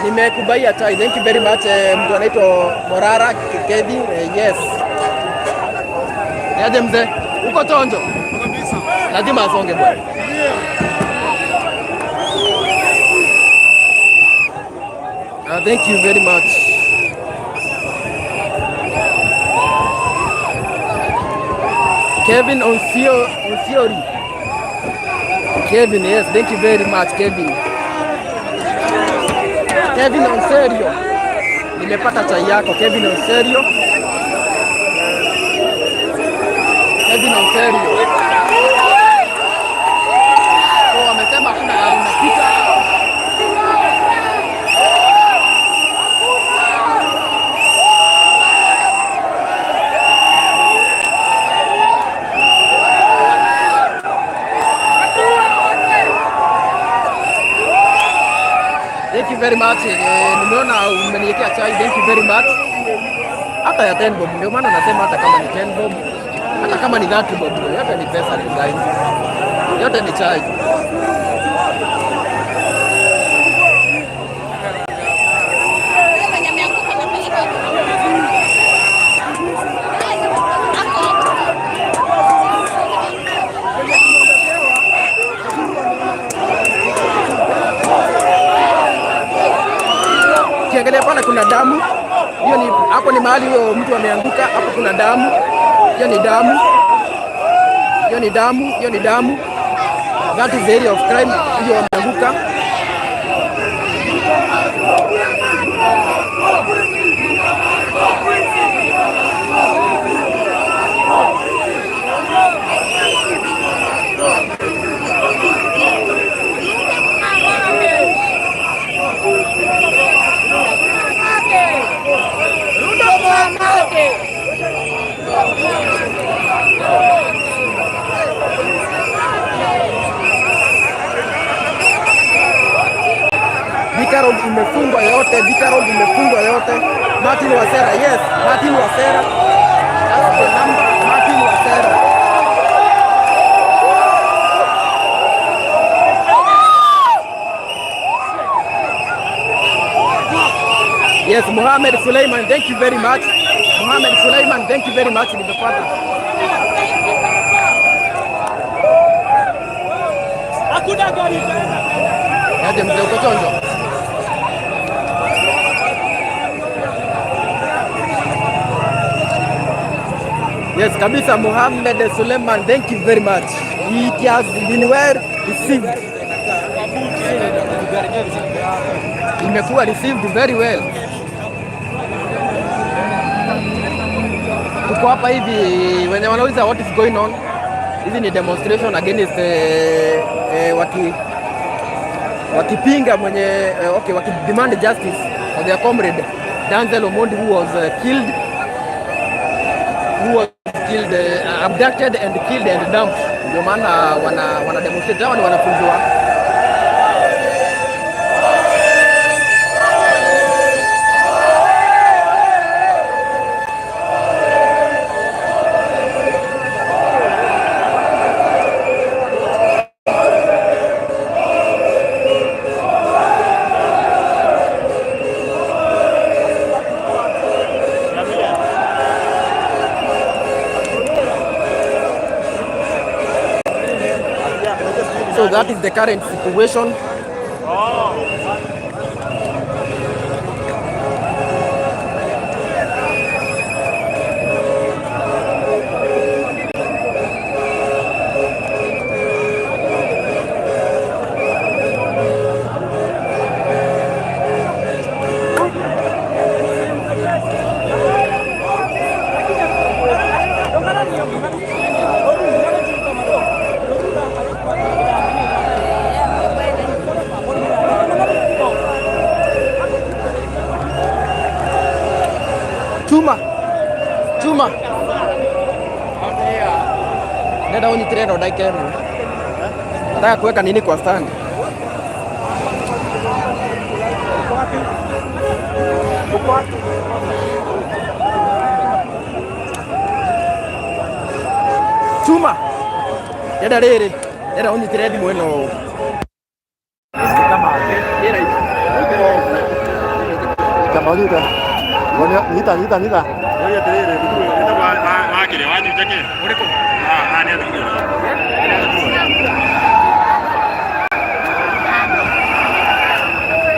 Nimekubaia chai. Thank you very much. Mtu anaitwa Morara Kedi. Yes. Yaje mzee? Uko chonjo? Lazima asonge bwana. Thank you very much. Kevin Onsiori. Kevin, yes, thank you very much Kevin. Kevin Onserio. Nimepata chai yako Kevin Onserio. Kevin Onserio. Oh, amesema kuna gari inapita. Thank you very much. Nimeona umeniwekea chai. Thank you very much. Hata ya 10 bob. Ndio maana nasema hata kama ni 10 bob, hata kama ni 30 bob, yote ni pesa tu guys. Yote ni chai. Kiangalia pale kuna damu. Hiyo ni hapo, ni mahali huyo mtu ameanguka. Hapo kuna damu. Hiyo ni damu. Hiyo ni damu. Hiyo ni damu. That is the area of crime. Hiyo ameanguka. Thika Road imefungwa yote. Thika Road imefungwa yote. Martin Wasera, yes, Martin Wasera. That's the number, Martin Wasera. Yes, Mohamed Suleiman, thank you very much. Mohamed Suleiman, thank you very much. Nimepata. Hakuna gari tena. Yaje mzee, uko chonjo? Yes, kabisa Mohamed Suleiman, thank you very much. It has been well received. Imekuwa received very well. Tuko hapa hivi wenye wanauliza what is going on. Hizi ni demonstration against wakipinga mwenye wakidemand justice for their comrade Denzel Omondi who was killed, abducted and killed and dumped. Ndio maana wana demonstrate. Hawa ni wanafunzi wa So that is the current situation. Chuma. Nenda unyitirĩ ĩno ndagĩka ĩmwe. Nataka kuweka nini kwa stand? Chuma. Nenda rĩrĩ. Nenda unyitirĩ thimũ ĩno. Nita. Oye, kile waje utake. Ureko.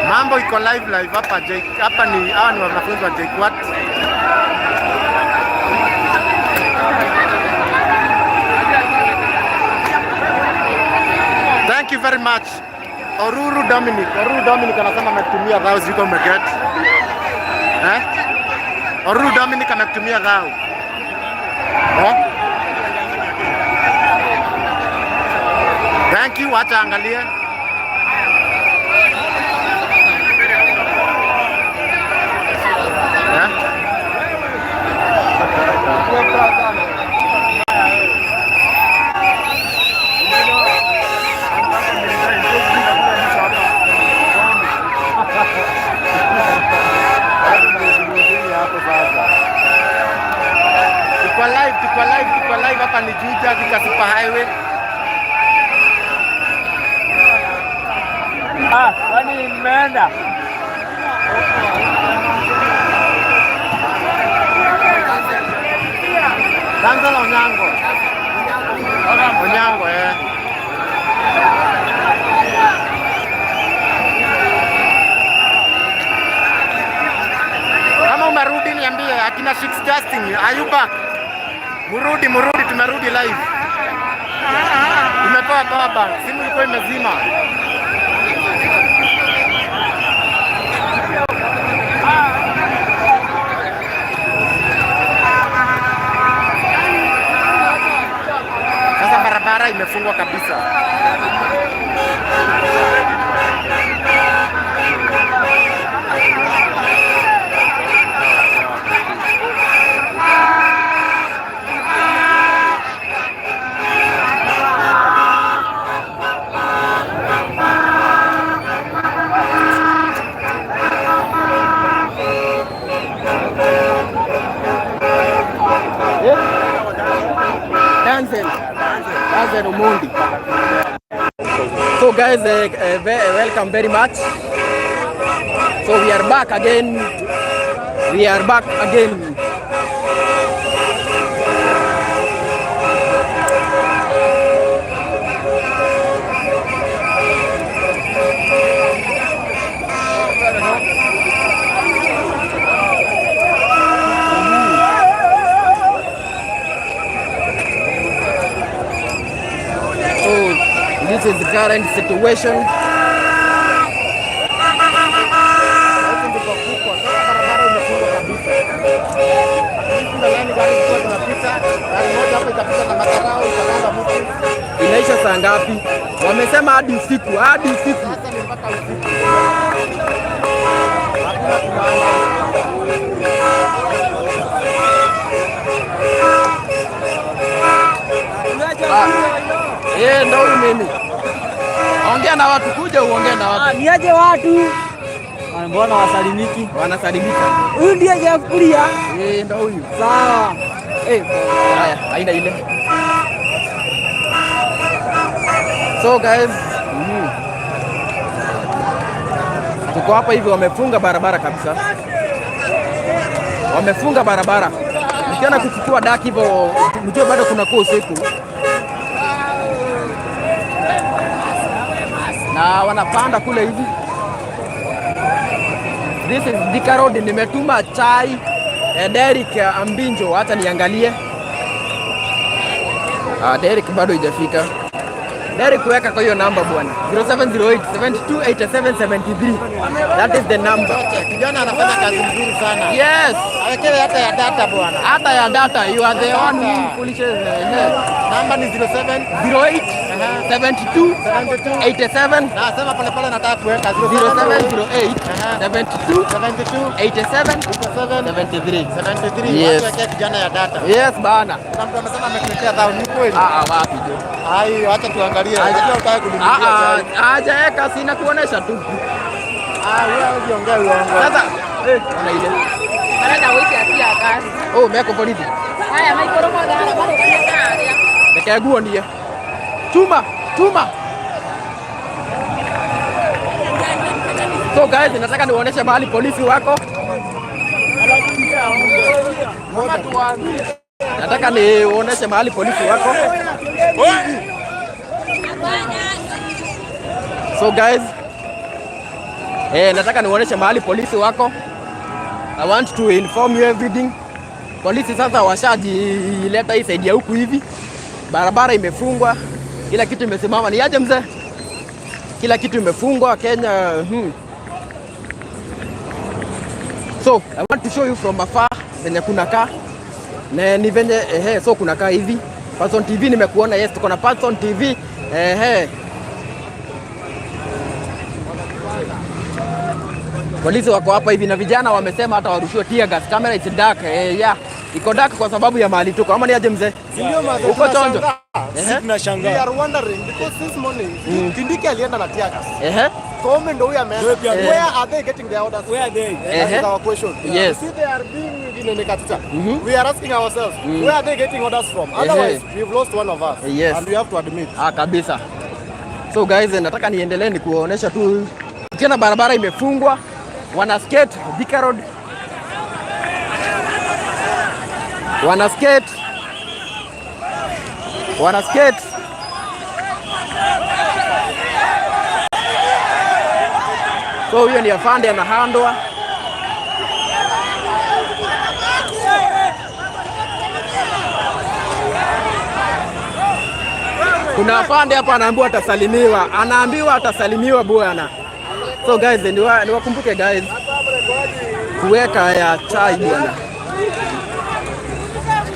Mambo iko live hapa Jake. Hapa ni hawa ni wanafunzi wa JKUAT. Thank you very much. Oruru Dominic anasema ametumia dhao ziko umeget. Oruru Dominic ametumia dhao. Thank you, wacha angalia. Tuko live hapa ni Juja katika Super Highway. Kwani mmeenda? Danza la Onyango. Onyango Kama umerudi niambie, akina Six Casting, are you back? Murudi, tumerudi live. Tumetoa power bank, simu ilikuwa imezima. Sasa barabara imefungwa kabisa. Danzel Omondi. So guys, welcome very much. So we are back again. This is the current situation. Inaisha saa ngapi? Wamesema hadi usiku. Ndio mimi. Ongea na watu, kuja uongee na watu. Niaje watu? Mbona wasalimiki? Wanasalimika. Huyu ndiye Jafuria. Ndio huyu. Sawa. Haya, haina ile. So guys, tuko hapa hivi, wamefunga barabara kabisa. Wamefunga barabara. Nikiona kuchukua daki hivyo, mjue bado kuna usiku. na wanapanda kule hivi. This is Thika Road. Nimetuma chai Derek Ambinjo, hata niangalie. Derek bado hajafika. Derek, weka kwa hiyo namba bwana, 0708728773. That is the number. Kijana anafanya kazi nzuri sana. Yes. Awekewe hata ya data bwana. Hata ya data, you are the one who foolishes. Namba ni 07087287. Na sema pole pole, nataka kuweka 0708728773. Yes. Awekewe kijana ya data. Yes bana. Kuna mtu amesema amekuletea dhao, ni kweli? Wapi jo? Hayo acha tuangalie. Hajaweka, sina kuonesha tu. Wewe usiongee uongo. Sasa ana ile. Anaenda wiki atia kazi. Meko polisi. Haya maikoro moja bado kanalia. Nikaguo ndiye. Chuma. So guys, nataka niwaoneshe mahali polisi wako. Nataka niwaoneshe mahali polisi wako. So guys, nataka niwaoneshe mahali polisi wako. I want to inform you everything. Polisi sasa washajileta hii side ya huku hivi. Barabara imefungwa, kila kitu imesimama. Ni aje mzee? Kila kitu imefungwa Kenya. So I want to show you from afar venye kunakaa. Na ni venye so kunakaa hivi. Person TV nimekuona. Yes, tuko na Person TV. Polisi wako hapa hivi na vijana wamesema hata warushiwe tear gas. Camera is dark. Iko dark kwa sababu ya mahali tuko. Ama ni aje mzee? Uko chonjo? Tunashangaa. We are wondering because this morning Kindiki alienda na tear gas. Kome ndo huyu ameenda. Where are they getting their orders? Where are they? That is our question. Yes. See, they are being ginenekatita. We are asking ourselves, where are they getting orders from? Otherwise, we've lost one of us. Yes. And we have to admit. Kabisa. So guys, nataka niendelee ni kuonesha tu tena barabara imefungwa. Wana skate Thika Road. Wana skate. So huyo ni afande anahandwa. Kuna afande hapa anaambiwa atasalimiwa bwana. So guys, niwakumbuke guys kuweka ya chai bwana.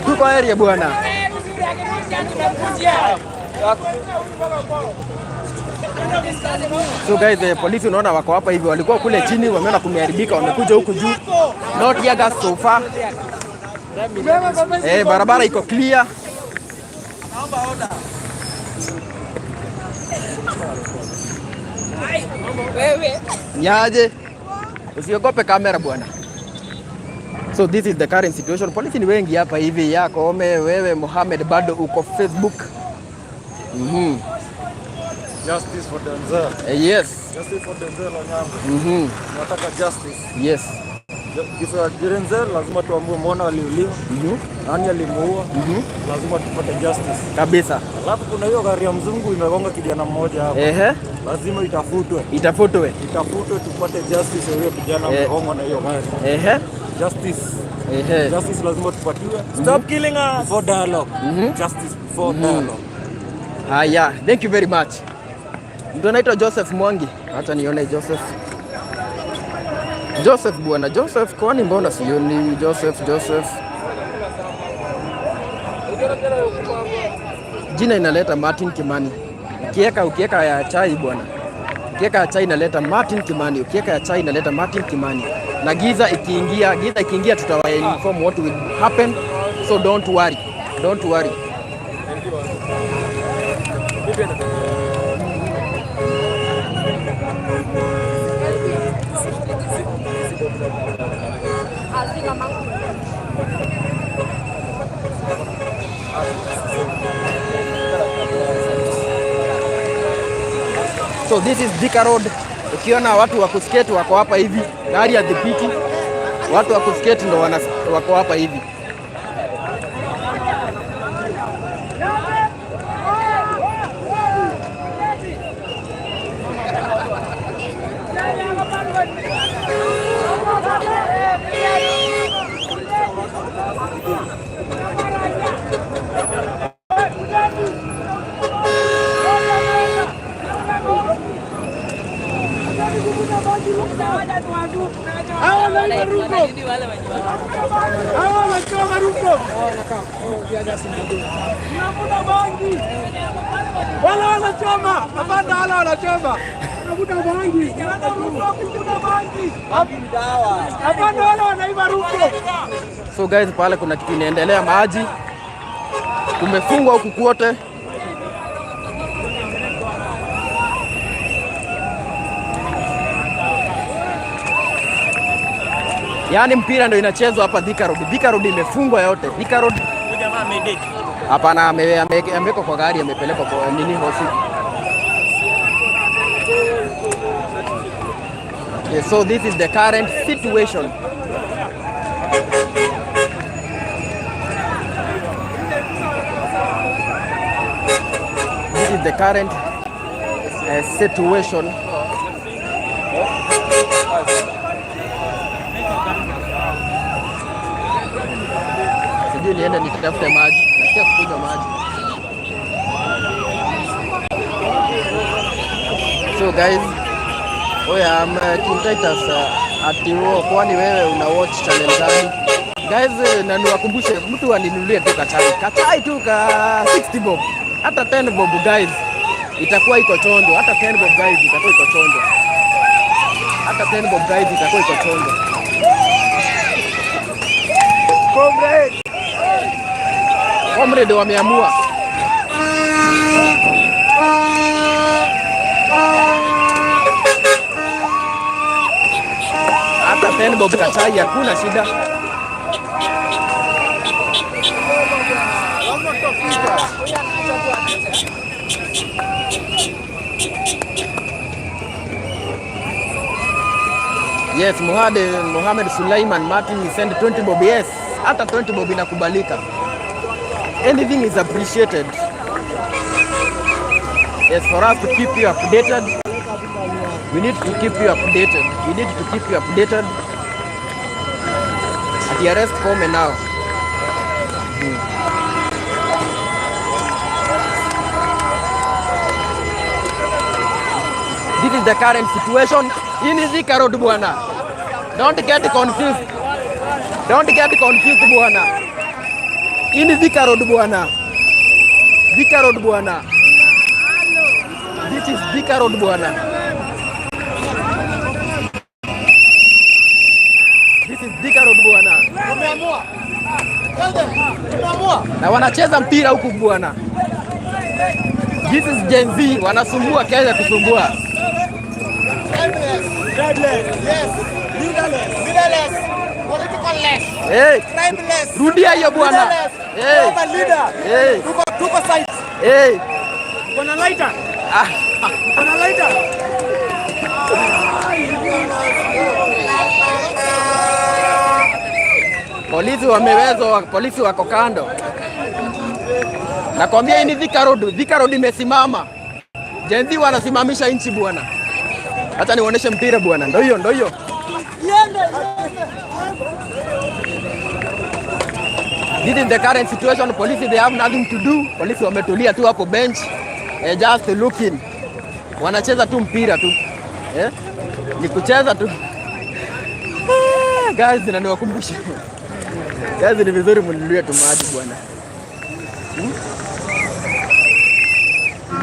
Tuko area bwana. So guys, polisi unaona wako hapa hivi, walikuwa kule chini wameona kumeharibika, wamekuja huku juu. Not tear gas so far. Barabara iko clear. Nyaje, usiogope kamera bwana. So this is the current situation. Polisi ni wengi hapa hivi. Kome, wewe Mohamed bado uko Facebook. Justice for Denzel. Yes. Justice for Denzel Onyango. Nataka justice. Yes. Kisa ya Denzel lazima tuamue mbona aliuliwa. Nani alimuua? Lazima tupate justice. Kabisa. Alafu kuna hiyo gari ya mzungu imegonga kijana mmoja hapo. Lazima itafutwe tupate justice ya huyo kijana mgongo na hiyo gari. Justice. Justice lazima tupatiwe. Stop killing us before dialogue. Justice before dialogue. Thank you very much. Ndio naitwa Joseph Mwangi. Acha nione Joseph bwana. Joseph, kwani mbona sioni Joseph? Jina inaleta Martin Kimani. Ukieka ya chai bwana. Ukieka ya chai inaleta Martin Kimani. Ukieka ya chai inaleta Martin Kimani. Na giza ikiingia tutawa inform what will happen. So don't worry. So this is Thika Road. Ukiona watu wa kuskate wako hapa hivi, gari ya dhipiti, watu wa kuskate ndo wako hapa hivi. Wala wanachoma. Hapana, wala wanachoma. Unavuta bangi. Hapana, wala wanaiba Ruto. So guys, pale kuna kitu inaendelea, maji kumefungwa huku kwote. Yaani mpira ndio inachezwa hapa Thika Road. Thika Road imefungwa yote. Thika Road. Jamaa amedeki. Hapana, amewekwa kwa gari, amepelekwa kwa nini hospitali. Okay, so this is the current situation. This is the current situation. Sijui niende nikitafute maji. Nasikia kukunywa maji. So guys, oya Kintitus atiwo, kwani wewe una watch channel gani? Guys, na niwakumbushe mtu aninunulie tu kachai tu ka 60 bob. Hata 10 bob guys itakuwa iko chondo. Hata 10 bob guys itakuwa iko chondo. Hata 10 bob guys itakuwa iko chondo. Comrade wameamua. Hata 10 bob kachai hakuna shida. Yes, Mohamed Sulaiman Martin send 20 bob. Yes, hata 20 bob inakubalika. Anything is appreciated. Yes, for us to keep you updated, we need to keep you updated. We need to keep you updated. At the arrest come now. This is the current situation in Thika Road, bwana. Don't get confused. Don't get confused, bwana. In Thika Road, bwana. Thika Road, bwana. This is Thika Road, bwana. This is Thika Road, bwana. Na wanacheza mpira huku bwana. This is Gen Z, wanasumbua Kenya kusumbua. Hey, rudia hiyo bwana. Hey, hey, tuko site. Hey, kuna lighter. Kuna lighter. Polisi wamewezwa, polisi wako kando. Nakwambia hii ni Thika Road. Thika Road imesimama. Gen Z wanasimamisha nchi bwana. Acha nionyeshe mpira bwana. Ndio hiyo, ndio hiyo. This is the current situation. Police, they have nothing to do. Polisi wametulia tu hapo bench. Just looking. Wanacheza tu mpira tu. Ni kucheza tu. Guys, na niwakumbushe. Guys, ni vizuri mninulie tu maji bwana.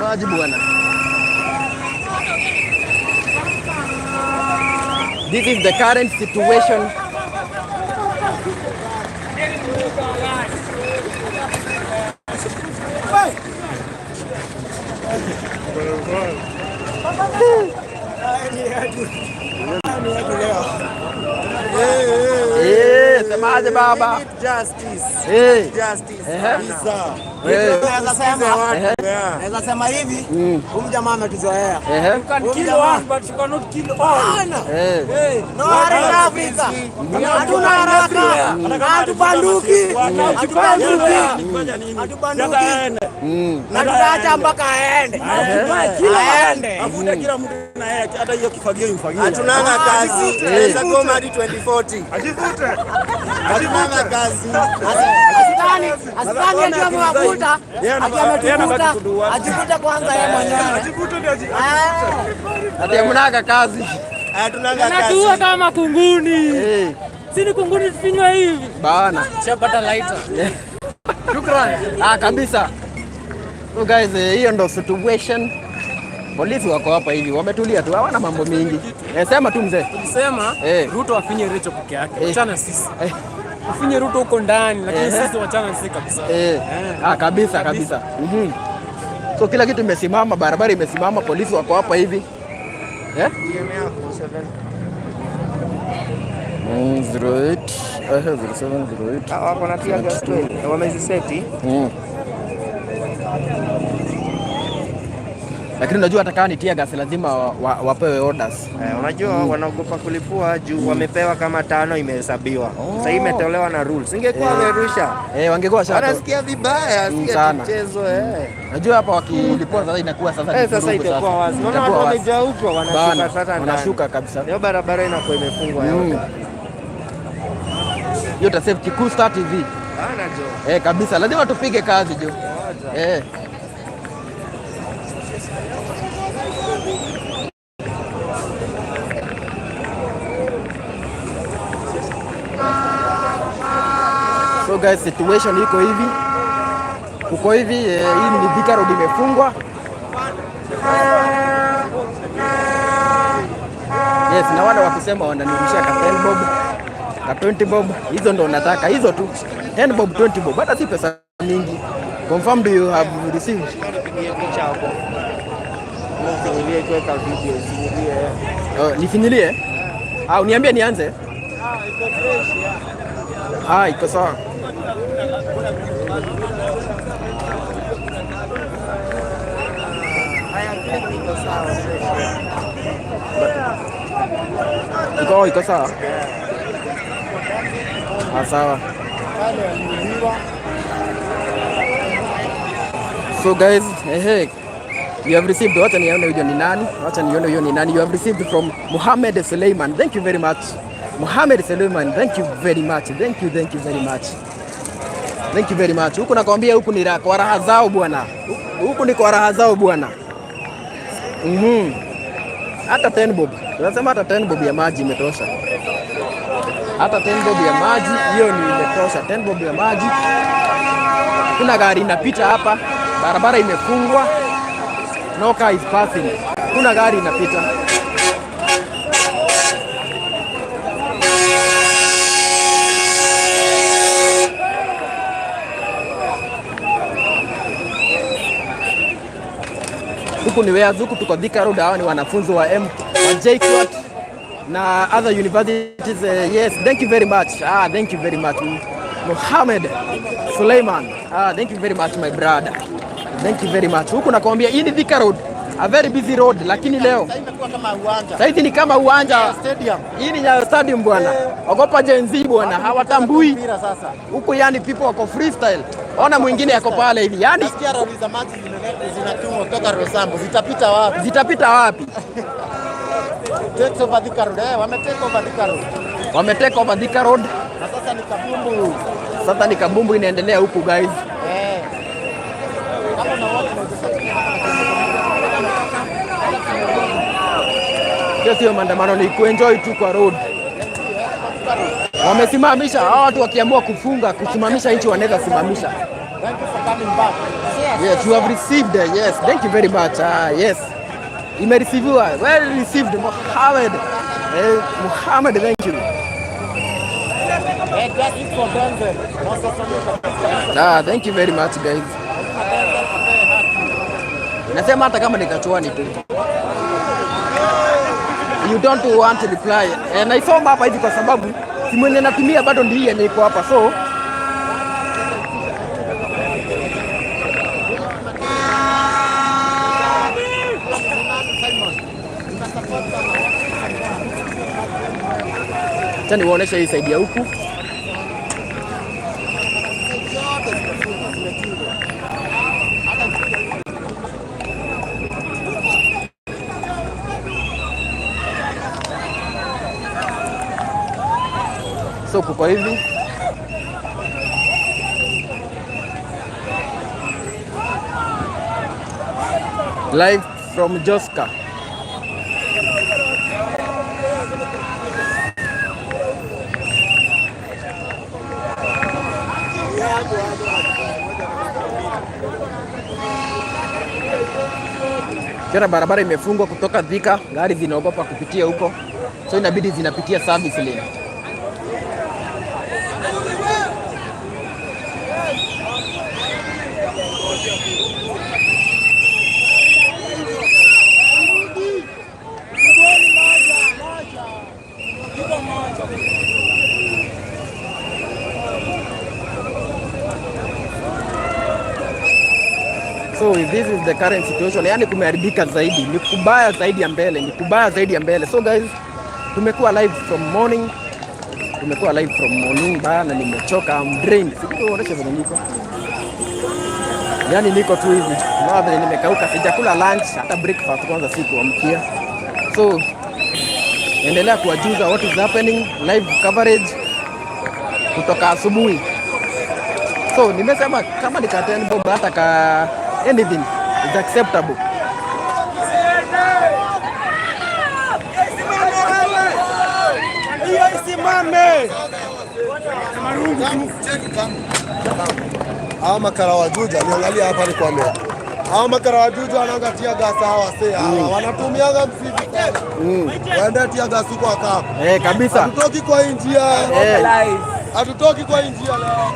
Maji bwana. This is the current situation. Semaje baba? Justice. Naweza sema hivi, huyu jamaa ametuzoea. No hurry in Africa. Hatuna haraka. Hatubanduki. Na tutaacha mpaka aende. Avute kila mtu na yeye, hata hiyo kifagio imfagie. Hatunanga kazi. Tunaweza goma hadi 2040. Ajivute. Hatunanga kazi. Asitani ndio amewakuta. Ajivute kwanza yeye mwenyewe. Ajivute ndio Ati mnaga kazi. Anatuua kama kunguni. Sini kunguni sifinywa hivi. Bana. Chapata lighter. Shukrani. Kabisa. So guys, hiyo ndo situation. Polisi wako hapa hivi, wametulia tu, hawana mambo mingi. Sema tu mzee. Tulisema Ruto afinye Recho peke yake. Wachana sisi. Afinye Ruto huko ndani, lakini sisi wachana sisi kabisa. Kabisa. So kila kitu imesimama, barabara imesimama, polisi wako hapa hivi. 08 0708 wako na tia gas wameziseti. Lakini unajua hata kama ni tia gas lazima wapewe orders. Unajua wanaogopa kulipua juu wamepewa kama 5 imehesabiwa. Sasa imetolewa na rules. Ingekuwa wamerusha. Wangekuwa shaka. Wanasikia vibaya, sikia mchezo Unajua hapa wakilipua sasa inakuwa sasa sasa itakuwa wazi. Unaona watu wamejaa huko wanashuka sasa. Wanashuka kabisa. Hiyo barabara inakuwa imefungwa yote. Hiyo ta save Kikuyu Star TV. Bana jo. Kabisa lazima tupige kazi jo. So guys, situation iko hivi. Uko hivi, hii ni Thika Road imefungwa. Yes, na wale wakusema wananirusha ka 10 bob, ka 20 bob, hizo ndo nataka, hizo tu. 10 bob, 20 bob, hata si pesa mingi. Confirm do you have received? Nifinyilie? Uniambie nianze? Iko sawa. Iko sawa. Sawa. So guys, you have received, wacha nione huyo ni nani? You have received from Mohamed Suleiman. Thank you very much. Mohamed Suleiman, thank you very much. Thank you very much. Huku nakwambia huku ni kwa raha zao bwana. Huku ni kwa raha zao bwana. Hata 10 bob. Tunasema hata 10 bob ya maji imetosha. Hata 10 bob ya maji hiyo ni imetosha. 10 bob ya maji. Kuna gari inapita hapa. Barabara imefungwa. No car is passing. Kuna gari inapita. Huku ni wea zuku, tuko Thika Road. Hawa ni wanafunzi wa JKUAT na other universities. Yes, thank you very much. Thank you very much Mohamed Suleiman. Thank you very much my brother. Thank you very much. Huku nakwambia hii ni Thika Road, a very busy road, lakini leo sasa hivi ni kama uwanja. Hii ni Nyayo Stadium bwana. Ogopa Gen Z bwana, hawatambui huku, yani people wako freestyle. Ona mwingine yako pale hivi. Yani nasikia roli za maji zinatumwa kutoka Rosambo. Zitapita wapi? Take over Thika Road. Wametake over Thika Road. Na sasa ni kabumbu. Sasa ni kabumbu inaendelea huku guys. Sio maandamano, ni kuenjoy tu kwa road. Wamesimamisha watu, wakiamua kusimamisha nchi wanaweza simamisha. Thank you for coming back. Yes, you have received. Yes, thank you very much. Yes. Imereceived. Well received Mohamed. Mohamed, thank you. Thank you very much guys. Nasema hata kama nikachuani tu. You don't want to reply. Naisoma hapa hivi kwa sababu simu yenye natumia bado ndiyo yenye iko hapa, so tani waonesha hii side ya huku. So kuko hivi. Live from Joska. Kila barabara imefungwa kutoka Thika, gari zinaogopa kupitia huko, so inabidi zinapitia service lane. So this is the current situation. Yani kumeharibika zaidi, ni kubaya zaidi ya mbele, ni kubaya zaidi ya mbele. So guys, tumekuwa live from morning. Bana, na nimechoka, I'm drained. Sikuonesha vile niko. Yani niko tu hivi. Mimi nimekauka, sijakula lunch, hata breakfast kwanza sikuamkia. So endelea kuwajuza what is happening, live coverage kutoka asubuhi. So nimesema kama nikaten bomb hata ka anything is acceptable. Hawa makara wa Juja, niangalia hapa ni kwa mea. Hawa makara wa Juja wanangatia gasa hawa se hawa. Wanatumianga msisi sana. Waenda tia gasi kwa kapu. Kabisa. Hatutoki kwa njia. Hatutoki kwa njia leo.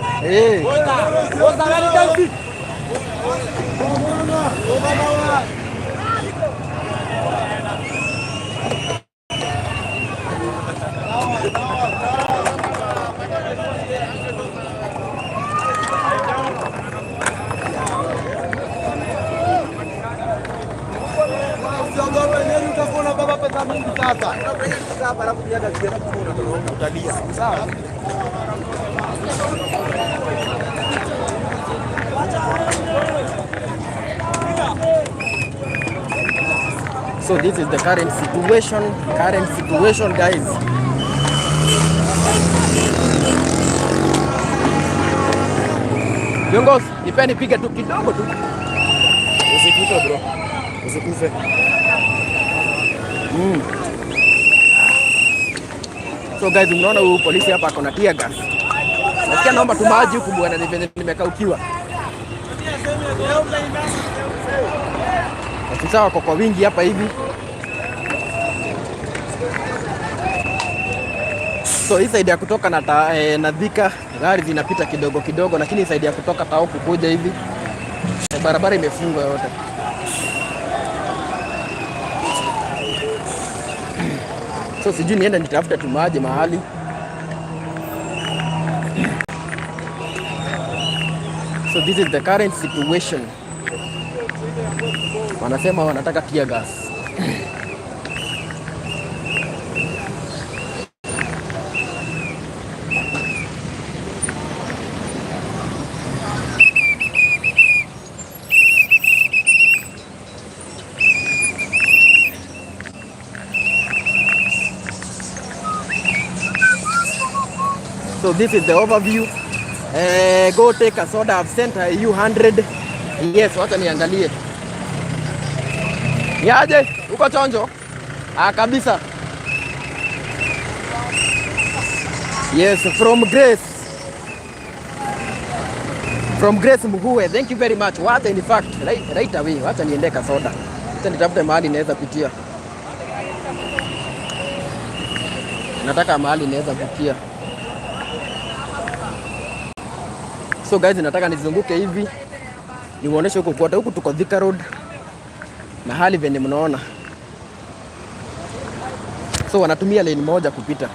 So this is the current situation guys. Viongozi, nipeni piga tu kidogo tu. Usikufe bro. Usikufe. So guys, mnaona huyu polisi hapa akona tear gas. Nasikia naomba tu maji huku bwana, nimekaukiwa. Afisa wako kwa wingi hapa hivi. So hii side ya kutoka na Thika gari zinapita kidogo kidogo, lakini side ya kutoka Tao kuja hivi barabara imefungwa yote. So sijui nienda nitafuta tu maji mahali. So this is the current situation. Wanasema wanataka tear gas. So this is the overview. Go take a soda. I've sent you 100. Yes, wacha niangalie. Yaje, uko chonjo? Kabisa. Yes, from Grace Mugue. Thank you very much. Wacha in fact, right away. Wacha niendeka soda. Wacha nitafute mahali naweza pitia. Nataka mahali naweza pitia. So guys, nataka nizunguke hivi niwaoneshe huko kwa huku tuko Thika Road mahali venye mnaona. So wanatumia lane moja kupita.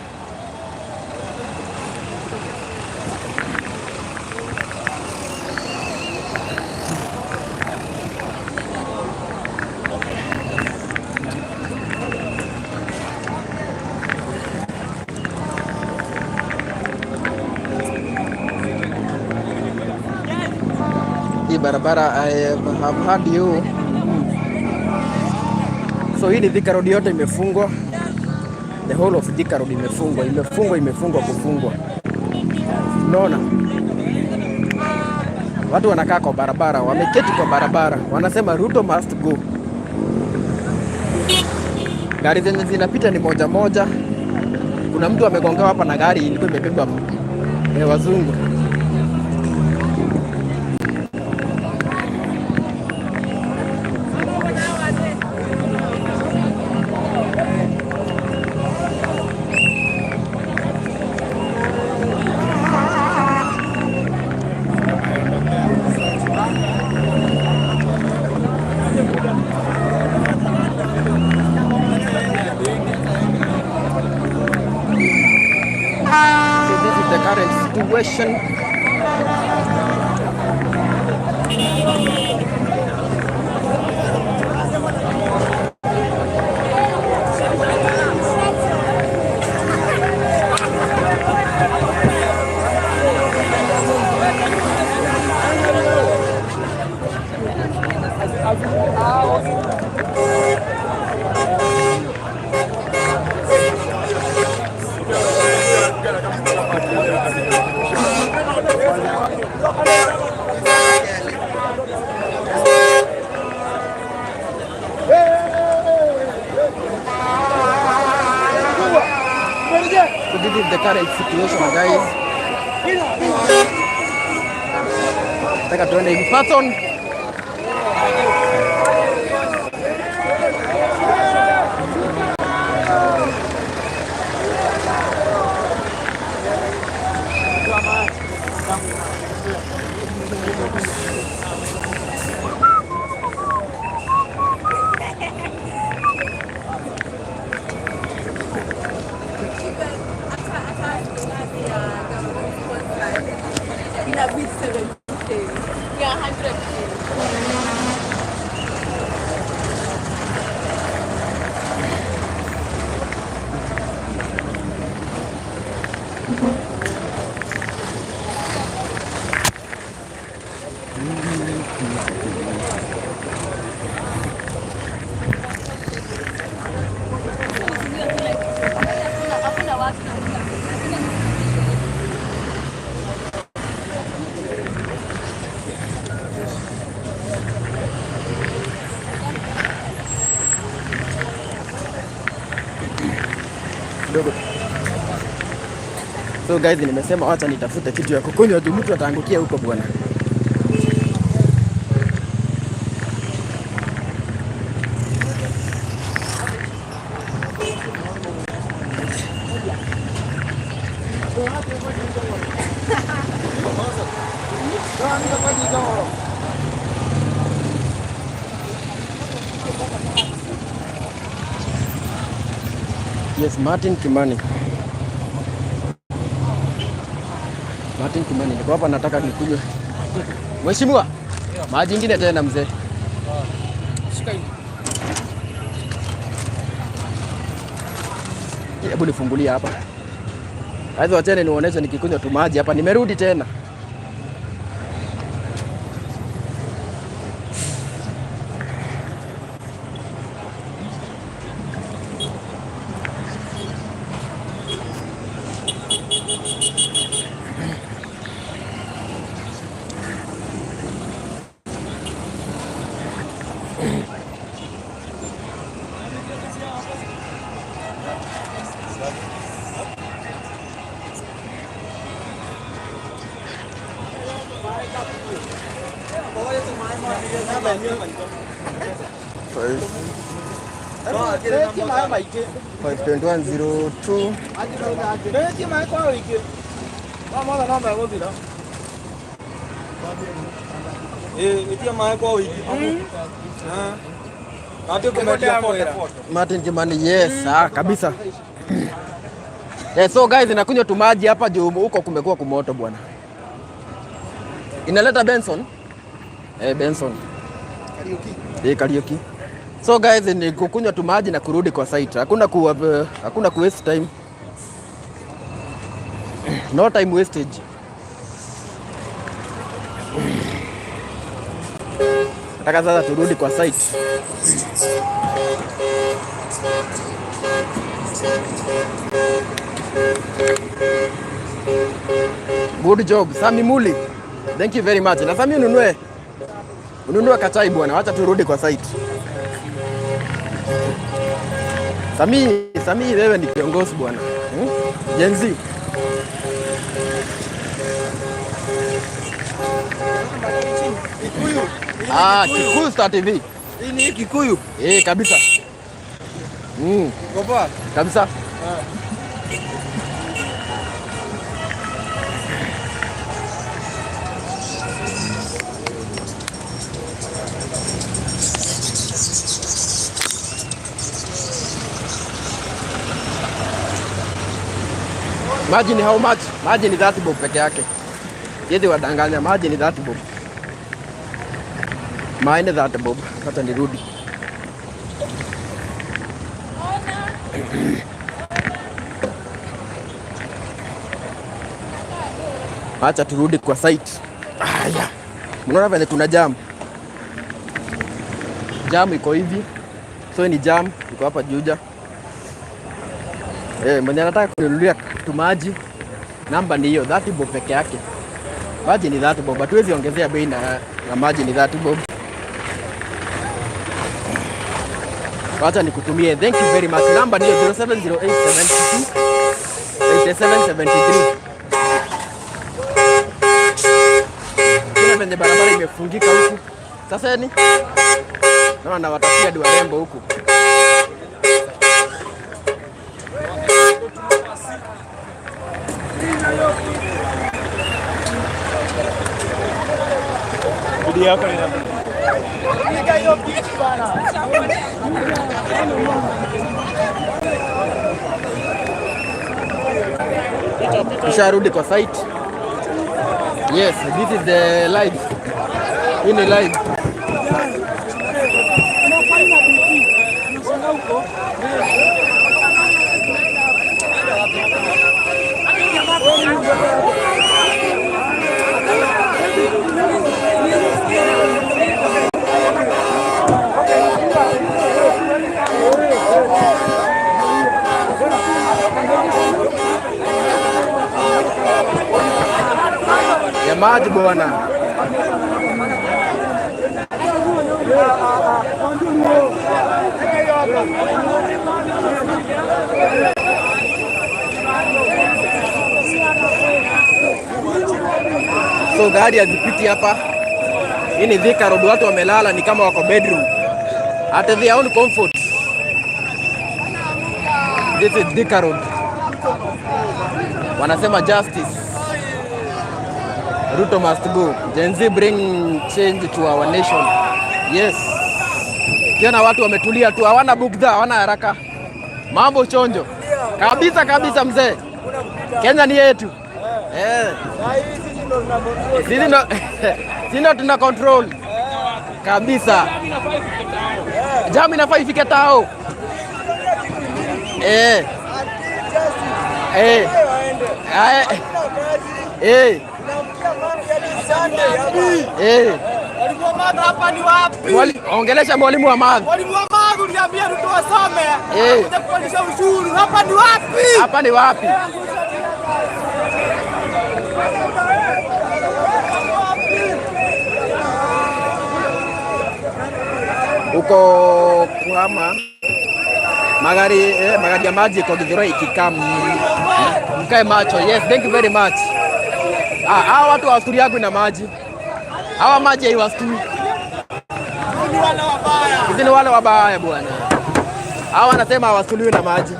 Barabara I have had you. So hii Thika Road yote imefungwa. The whole of Thika Road imefungwa kufungwa. Unaona? Watu wanakaa kwa barabara, wameketi kwa barabara. Wanasema Ruto must go. Gari zenye zinapita ni moja moja. Kuna mtu amegongewa hapa na gari ilikuwa imebeba wazungu. So this is the current situation. So this is the current situation, guys. Nataka tuende hivi Patton. So guys, nimesema wacha nitafute kitu ya kukunywa juu mtu ataangukia huko bwana. Yes, Martin Kimani. Martin Kimani. Niko hapa nataka nikunywe. Mheshimiwa, maji ingine tena mzee. Shika hii. Hebu nifungulia hapa. Hapo wachane nionyeshe nikikunywa tu maji hapa. Nimerudi tena. Martin Kimani, yes, kabisa. So guys, nakunywa tu maji hapa juu huko kumekuwa kumoto bwana. Inaleta Benson. Benson. Karaoke. Karaoke. So guys, ni kukunywa tu maji na kurudi kwa site. Hakuna ku waste time. No time wastage. Nataka sasa turudi kwa site. Good job, Sami Muli. Thank you very much. Na Sami ununue kachai bwana, acha turudi kwa site. Sami wewe ni kiongozi bwana. Gen Z. Kikuyu Star TV. Hii ni Kikuyu. Kabisa. Gopa. Kabisa. Maji ni how much? Maji ni 30 bob peke yake. Yeye wadanganya, maji ni 30 bob. Maji 30 bob. Hata nirudi. Acha turudi kwa site. Haya. Mnaona vile kuna jam. Jam iko hivi. So ni jam iko hapa Juja. Mwenye anataka kununulia maji namba ni hiyo 30 bob peke yake. Maji ni 30 bob. Hatuwezi ongezea bei na maji ni 30 bob. Wacha nikutumie. Thank you very much. Namba ni 0708728773. Kuna venye barabara imefungika huku. Sasa ni naona watafikia hadi warembo huku. Tusharudi kwa site. Yes, this is the live. Hii ni live. Ya maji bwana. So gari hazipiti hapa. Hii ni Thika Road, watu wamelala ni kama wako bedroom. At their own comfort. This is Thika Road. Wanasema justice. Ruto must go. Gen Z bring change to our nation. Yes. Kiona watu wametulia tu, hawana bugdha, hawana haraka. Mambo chonjo. Kabisa kabisa mzee. Kenya ni yetu. Sisi ndo tuna control. Kabisa. Jamu inafaa ifike tao. Ongelesha mwalimu wa math. Mwalimu wa math uliambia Ruto wasome. Kuja kupandisha ushuru. Hapa ni wapi? Hapa ni wapi? Uko kuhama magari ya maji kwa Githurai ikikam. Mkae macho. Yes, thank you very much. Hawa watu hawasturi yangu na maji. Hawa maji haiwasturi. Hizi ni wale wabaya bwana. Hawa wanasema hawasturiwi na maji.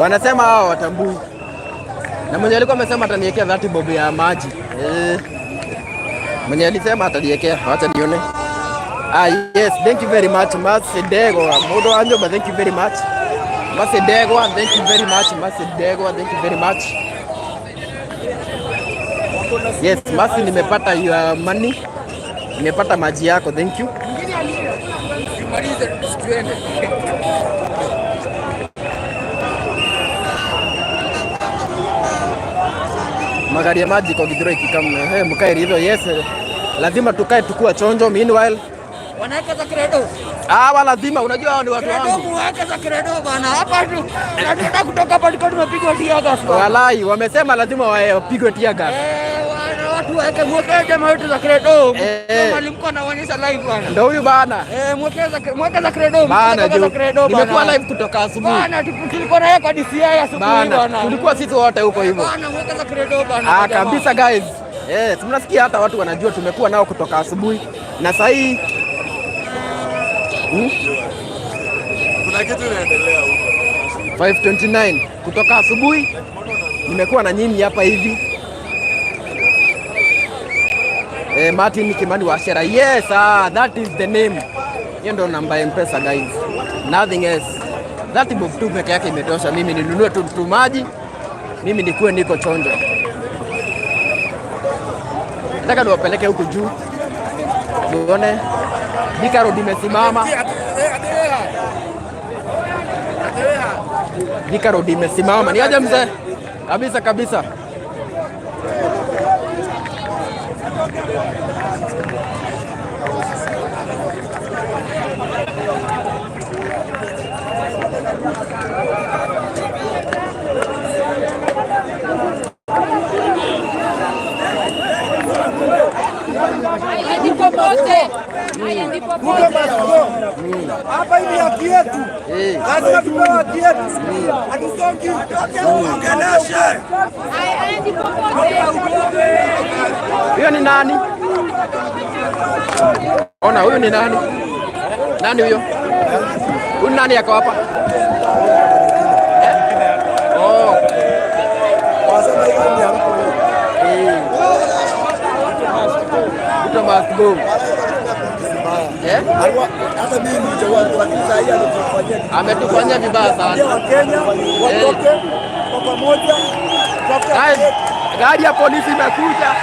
Wanasema hawa watambui. Na mwenye alikuwa amesema ataniwekea 30 bob ya maji. Mwenye alisema ataniwekea, acha nione. Yes, thank you very much. Masedegwa. Modo anjo, but thank you very much. Masedegwa, thank you very much. Masedegwa, thank you very much. Yes, Masi, nimepata your money. Nimepata maji yako, thank you. Magari ya maji kwa Githurai kikam. Mkae hivyo. Yes, lazima tukae tukua chonjo. Meanwhile wanaweka za credo. Lazima, unajua hao ni watu wangu. Wanaweka za credo bana. Hapa tu tunataka kutoka hapa tumepigwa tear gas. Walai, wamesema lazima wapigwe tear gas. Watu wake mweke jamaa wetu za credo. Mwalimu mko anaonyesha live bana. Ndio huyu bana. Mweke za credo. Bana, nimekuwa live kutoka asubuhi. Bana, tulikuwa na yeye kwa DCI asubuhi bana. Tulikuwa sisi wote huko hivyo. Bana, mweke za credo bana. Kabisa guys. Mnasikia hata watu wanajua tumekuwa nao kutoka asubuhi. Na sasa hii kuna kitu inaendelea huko. 5:29 kutoka asubuhi nimekuwa na nyinyi hapa hivi. Martin Kimani wa Shera. Yes, that is the name. Hiyo ndo namba ya M-Pesa guys. Nothing else. That book tu peke yake imetosha mimi ninunue tu maji. Mimi nikuwe niko chonjo. Nataka niwapeleke huku juu. Muone Thika Road imesimama. Thika Road imesimama. Ni aje mzee? Kabisa kabisa. Hapa hivi haki yetu. Lazima tupewe haki yetu. Hatusongi. Ongeleshe. Huyo ni nani? Ona huyu ni nani? Nani huyo? Huyu nani yako hapa? Oh. Thomas Go. Hata mimi nilichowatu lakini sasa hivi ametufanyia vibaya sana. Wakenya watoke kwa pamoja. Gari ya polisi imekuja.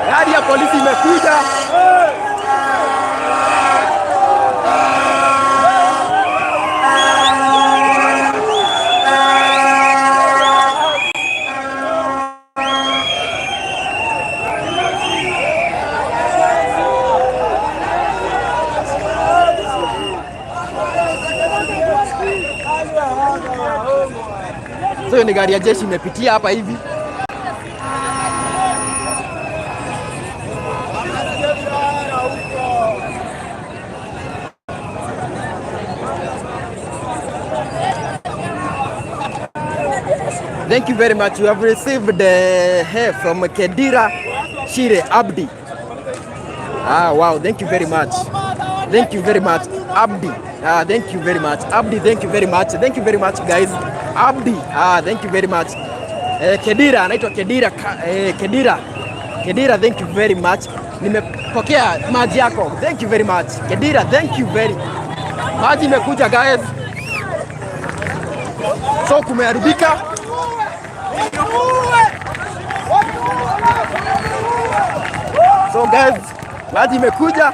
Gari ya polisi imekuja. So ni gari ya jeshi imepitia hapa hivi. Thank you very much. You have received the hair from Kedira Shire Abdi. Ah, wow. Thank you very much. Thank you very much, Abdi. Thank you very much, Abdi. Thank you very much. Thank you very much, guys. Abdi. Thank you very much. Kedira, anaitwa Kedira. Kedira, thank you very much. Nimepokea maji yako. Thank you very much. Kedira, thank you very. Maji imekuja guys. So kumeharibika. So guys, maji imekuja.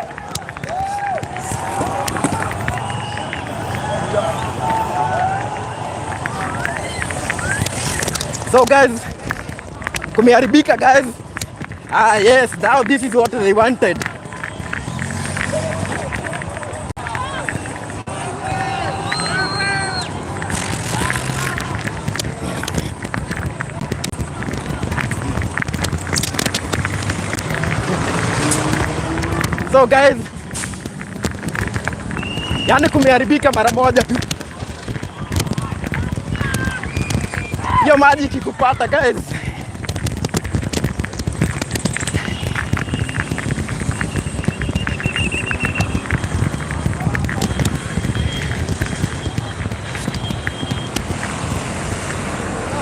So guys, kumeharibika guys. Yes, now this is what they wanted. So guys, yani kumeharibika mara moja tu. Hiyo maji kikupata guys.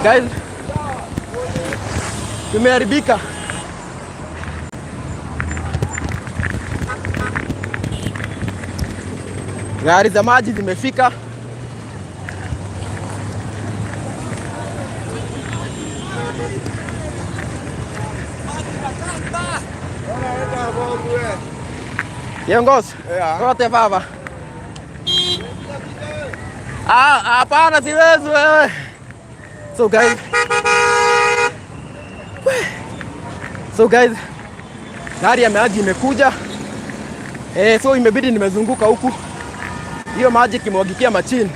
Guys, kumeharibika. Gari za maji zimefika. Kiongozi, wote baba. Hapana, siwezi wewe. So guys, gari ya maji imekuja. So imebidi nimezunguka huku. Hiyo maji kimwagikia machini.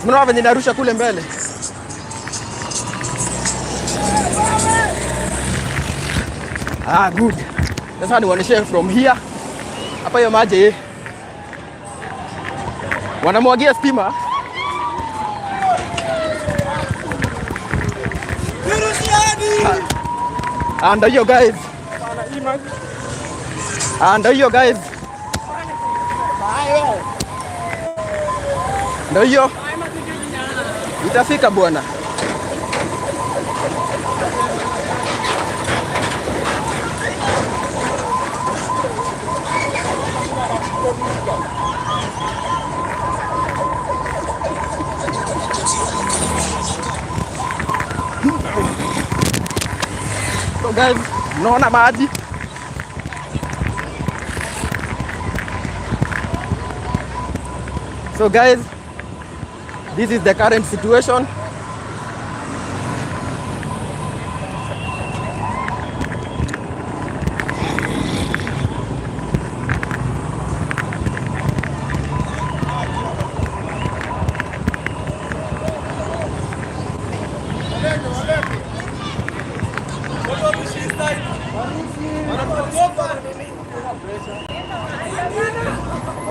Mnaona venye narusha kule mbele. Good. Sasa niwaonyeshe from here. Hapa hiyo maji wanamwagia stima. And you guys. Ndio hiyo. Itafika bwana. guys, mnaona maji. So guys, this is the current situation.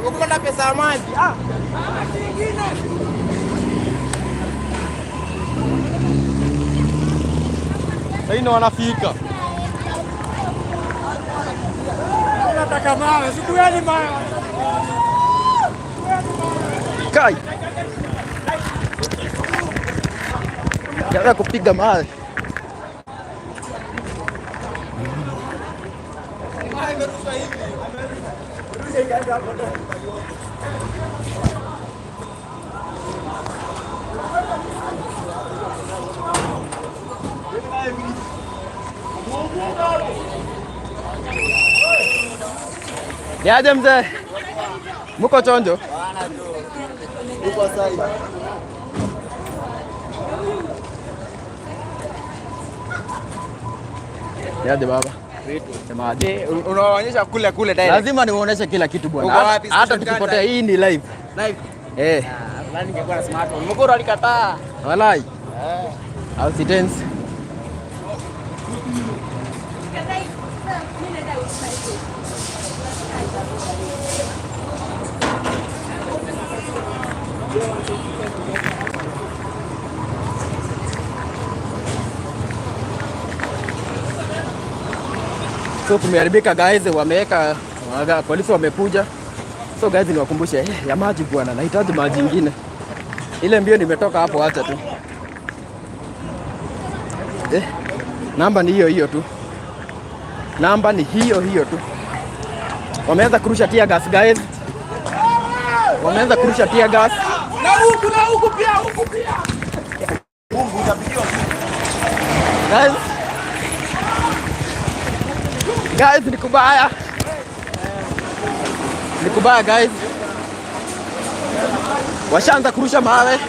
Wamekula pesa ya maji. Sasa ino wanafika. Nataka mawe, sikueni mawe. Kai. Kaanza kupiga mawe. Niaje mzee? Muko chonjo? Uko sahihi. Niaje baba? Semaje? Unaonyesha kule direct. Lazima nimuoneshe kila kitu bwana. Hata tukipotea hii ni live. Live? Fulani ningekuwa na smartphone. Mkoro alikataa. Walai. Au si tense. So kumeharibika guys, wameweka polisi wamekuja. So guys, niwakumbushe ya maji bwana, nahitaji maji ingine. Ile mbio nimetoka hapo, acha tu. Namba ni hiyo tu. Namba ni hiyo tu. Wameanza kurusha tear gas guys. Wameanza kurusha tear gas. Na huku pia. Mungu utapigiwa. Guys, ni kubaya. Ni kubaya guys. Washaanza kurusha mawe.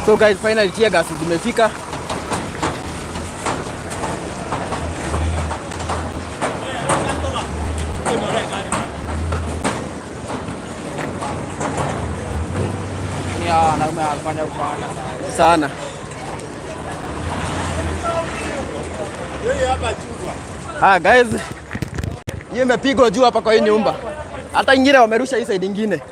So guys, finally tear gas zimefika. Sana. Guys, hiyo imepigwa juu hapa kwa hii nyumba. Hata ingine wamerusha hii side ingine.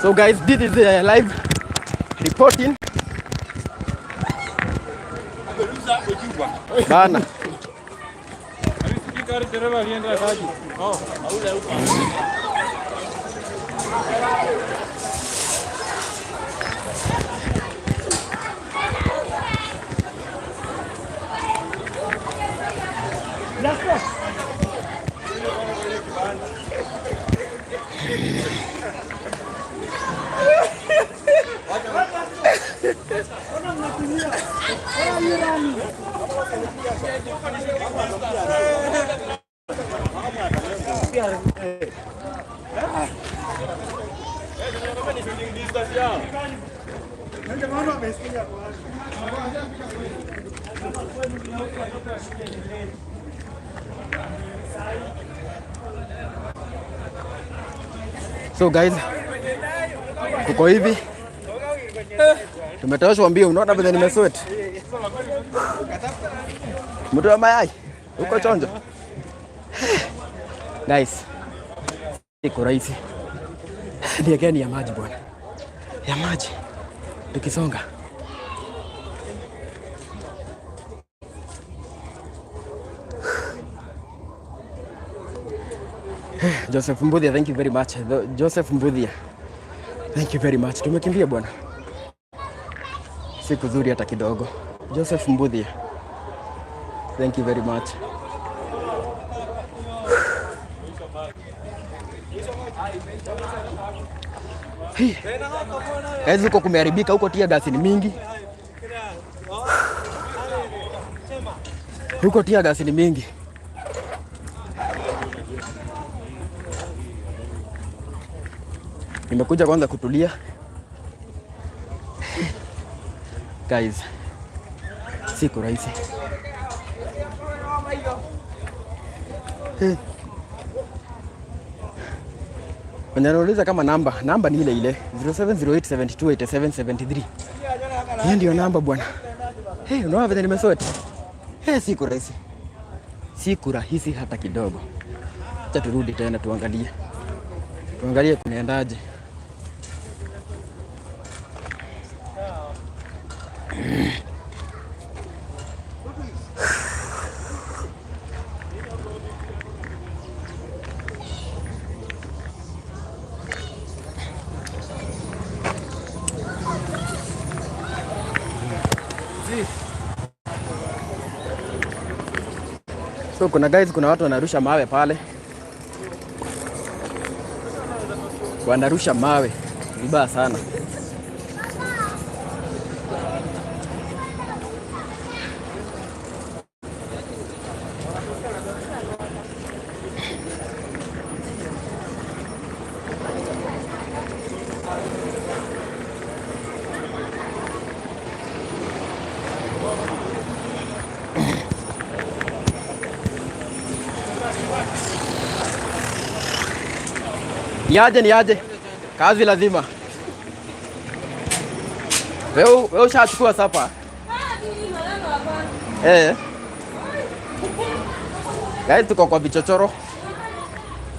So guys, this is live reporting. Bana. So guys, kuko hivi. Tumetoshwa mbio, unaona vile nimesweat. Mtu wa mayai, uko chonjo. Guys, iko rahisi. Ni gani ya maji bwana? Ya maji. Tukisonga. Joseph Mbuthia, thank you very much. Joseph Mbuthia, thank you very much. Tumekimbia bwana, siku nzuri hata kidogo. Joseph Mbuthia, thank you very much. Hizi huko kumeharibika, huko tia gasi ni mingi. Huko tia gasi ni mingi. Nimekuja kwanza kutulia. Guys, siku rahisi. Wanauliza kama namba ni ile ile 0708728773. Hiyo ndio namba bwana. Unaona vile nimesoti. Siku rahisi. Siku rahisi hata kidogo. Acha turudi tena tuangalie. Tuangalie kunaendaje. So kuna watu wanarusha mawe pale. Wanarusha mawe vibaya sana. Niaje. Kazi lazima. Wewe ushachukua sapa? Guys, tuko kwa vichochoro.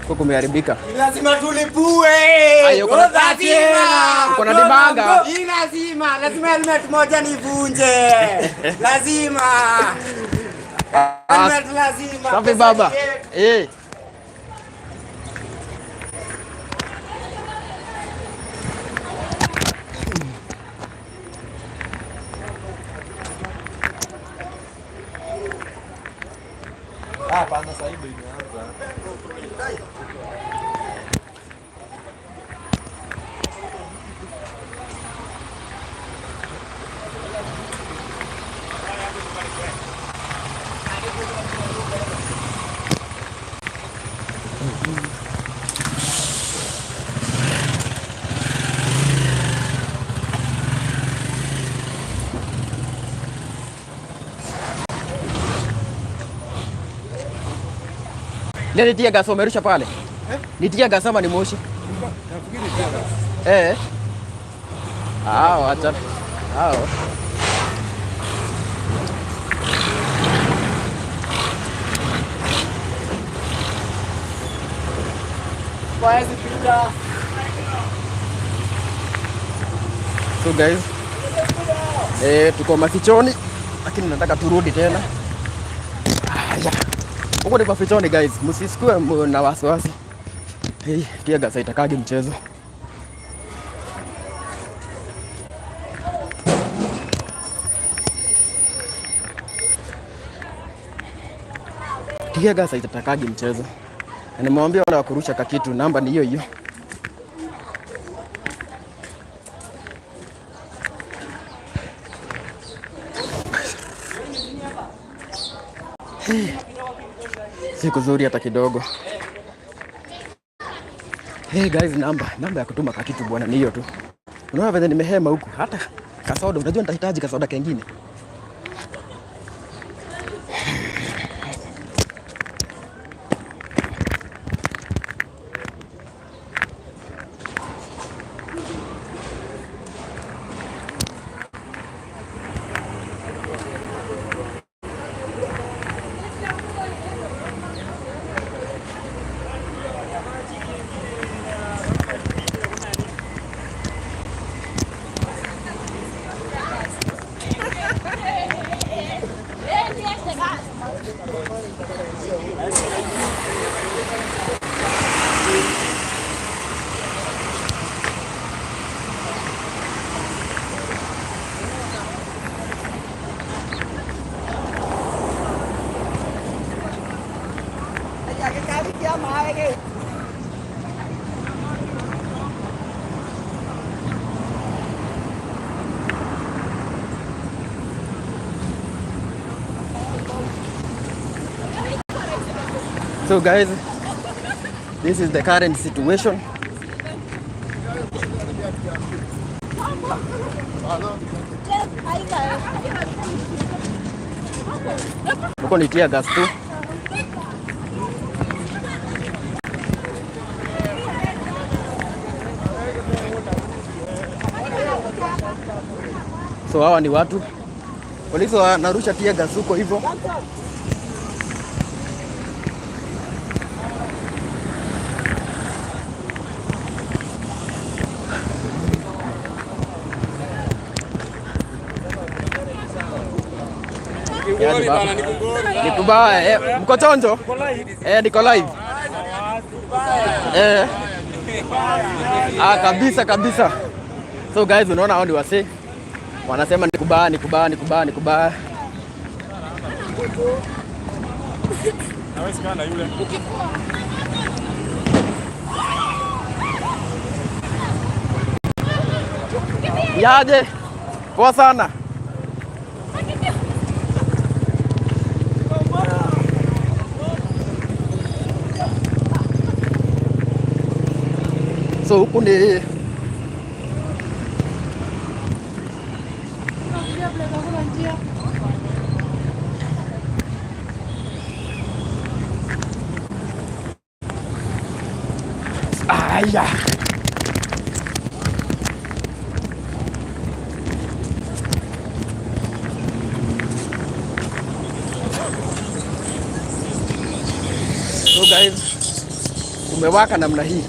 Huko kumeharibika. Lazima tulipue. Uko na dimanga. Lazima helmet moja nivunje. Lazima. Helmet lazima. Safi baba. Hapana, sasa hivi imeanza. Ni tia gas umerusha pale? Ni tia gas ama ni moshi? Acha. So guys, tuko mafichoni lakini nataka turudi tena. Huko ni mafichoni guys, msisikue na wasiwasi. Tia gas itakage mchezo. Tia gas itakage mchezo. Nimemwambia wale wa kurusha kakitu, namba ni hiyo hiyo. Siku nzuri hata kidogo. Guys, namba ya kutuma kakitu bwana ni hiyo tu. Unaona vile nimehema huku, hata kasoda, unajua nitahitaji kasoda kengine. So guys, this is the current situation. Huko ni tear gas tu. So hawa ni watu polisi wanarusha tear gas huko hivyo. Nikubaya, mko chonjo? Niko live. Kabisa kabisa. So guys, unaona hao ni wase wanasema nikubaya. Nawezekana yule. Yaje? Poa sana. So huku ni aya. So guys, umewaka namna hii.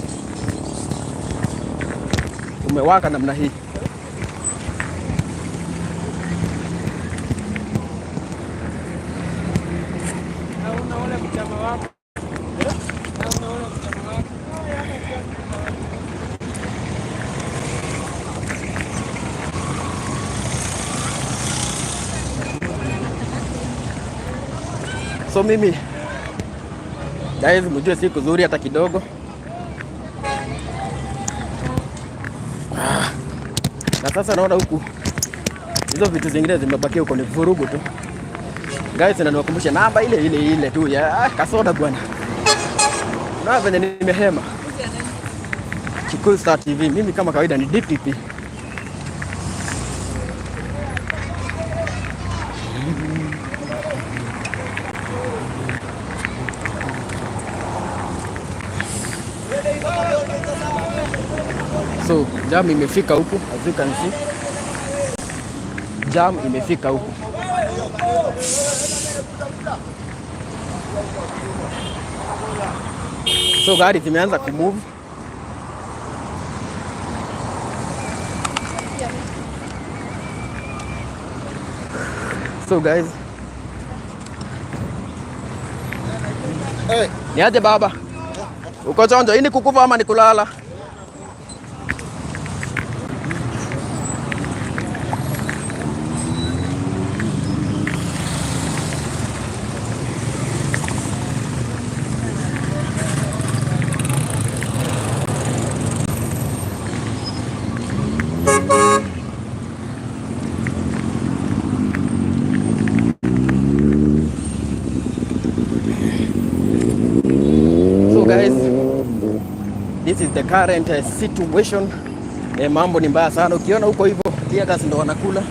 So mimi guys, mjue si kuzuri hata kidogo. Na sasa naona huku hizo vitu zingine zimebakia huko ni vurugu tu. Guys, na niwakumbushe namba ile tu ya Kasoda bwana. Na venye nimehema. Chukua Star TV. Mimi kama kawaida ni DPP. So jam imefika huku, as you can see. Jam imefika huku. So gari zimeanza kumove. So guys, niaje baba? Uko chonjo? Hii ni kukufa ama ni kulala? This is the current situation. Mambo ni mbaya sana. Ukiona huko hivyo tear gas ndo wanakula.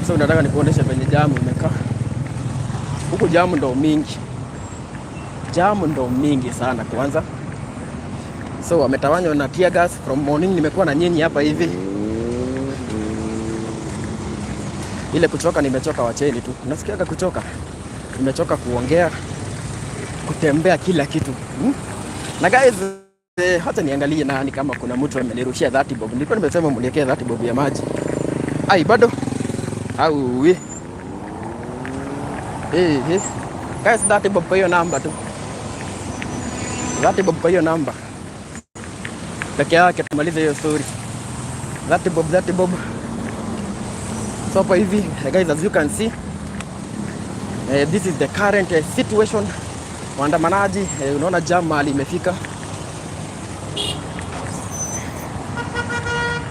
So nataka nikuoneshe venye jamu imekaa. Huko jamu ndo mingi. Jamu ndo mingi sana kwanza. So wametawanywa na tear gas from morning. Nimekuwa na nyinyi hapa hivi. Ile kuchoka nimechoka, wacheni tu. Unasikiaga kuchoka? Nimechoka kuongea, kutembea kila kitu. Na guys, hata niangalie nani kama kuna mtu amenirushia 30 bob. Nilikuwa nimesema mniwekee 30 bob ya maji. Ai bado? Au we. Guys, 30 bob kwa hiyo namba tu. 30 bob kwa hiyo namba. Peke yake tumalize hiyo story. 30 bob, 30 bob. So hapa hivi, guys, as you can see, this is the current situation waandamanaji. Unaona jam mahali imefika,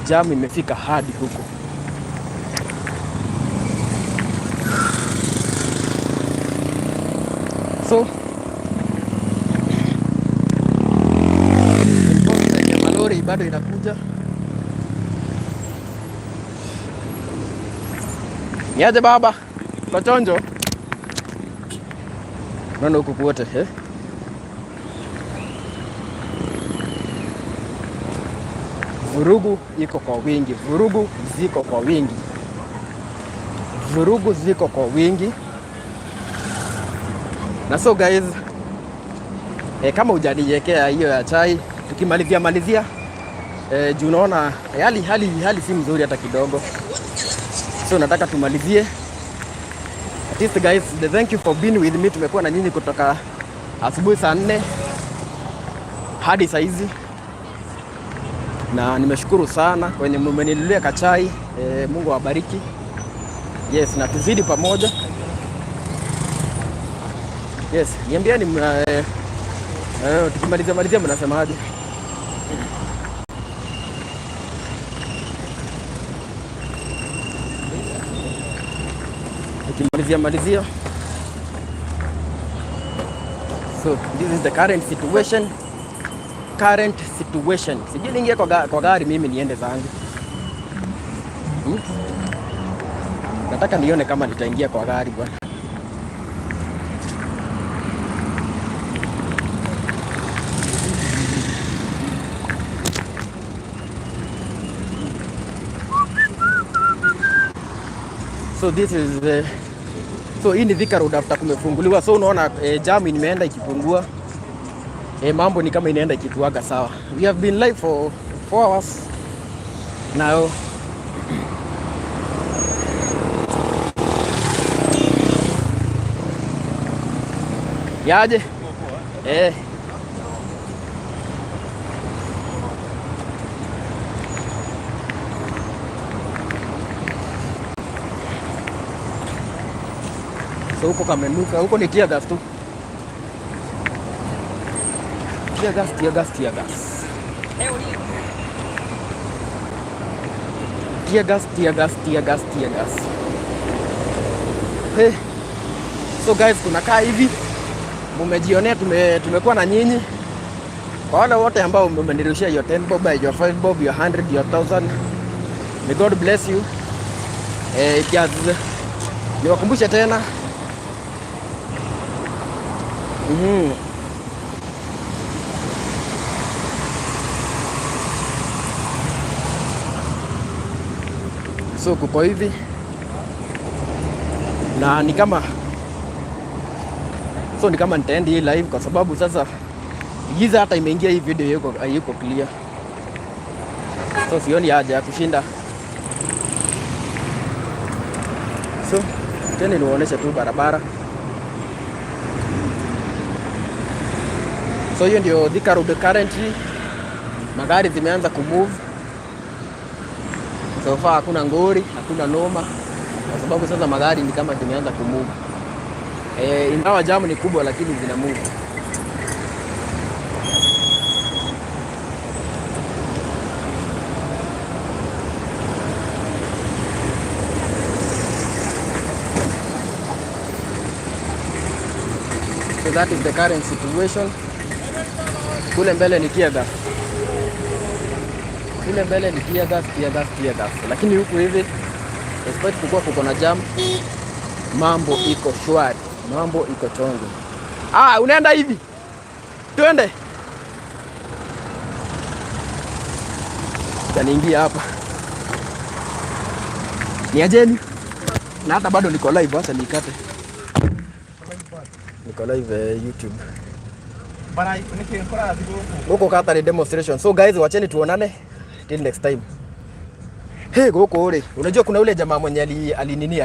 jam imefika hadi huko. So malori bado inakuja. Niaje baba? Kwa chonjo? Naona huku kwote vurugu iko kwa wingi, vurugu ziko kwa wingi, vurugu ziko kwa wingi. Na so guys, kama hujaniwekea hiyo ya chai, tukimalizia juu unaona hali si mzuri hata kidogo. So nataka tumalizie. At least guys, thank you for being with me. Tumekuwa na nyinyi kutoka asubuhi saa 4 hadi saa hizi, na nimeshukuru sana kwenye mmeninunulia kachai. Mungu awabariki. Yes, na tuzidi pamoja. Yes, niambieni tukimalizia mnasemaje? Tukimalizia. So this is the current situation. Sijui niingie kwa gari mimi niende zangu. Nataka nione kama nitaingia kwa gari bwana. So this is so hii ni Thika Road after kumefunguliwa. So unaona jam imeenda ikipungua. Mambo ni kama inaenda ikituaga sawa. We have been live for 4 hours now. Yaje? So huko kamenuka, huko ni tear gas tu. Tear gas. Tear gas. Hey. So guys, tunakaa hivi. Mmejionea tumekuwa na nyinyi. Kwa wale wote ambao mmenirushia your 10 bob, your 5 bob, your 100, your 1000. May God bless you. Niwakumbushe tena. So kuko hivi na ni kama nitaenda hii live kwa sababu sasa giza hata imeingia, hii video yuko clear. So sioni haja ya kushinda. So tena niwaonesha tu barabara. So hiyo ndio Thika Road currently. Magari zimeanza kumove. So far hakuna ngori, hakuna noma. Kwa sababu sasa magari ni kama zimeanza kumove. Ingawa jamu ni kubwa lakini zina move. So that is the current situation. Kule mbele ni tear gas. Tear gas. Lakini huku hivi despite kukua kuko na jam, mambo iko shwari, mambo iko chongo. Unaenda hivi? Twende. Taniingia hapa. Ni ajeni. Na hata bado niko live, acha nikate. Niko live YouTube. Huko kata ni demonstration. So guys, wacheni tuonane till next time. Hey, goko ule. Unajua kuna ule jamaa mwenye alinini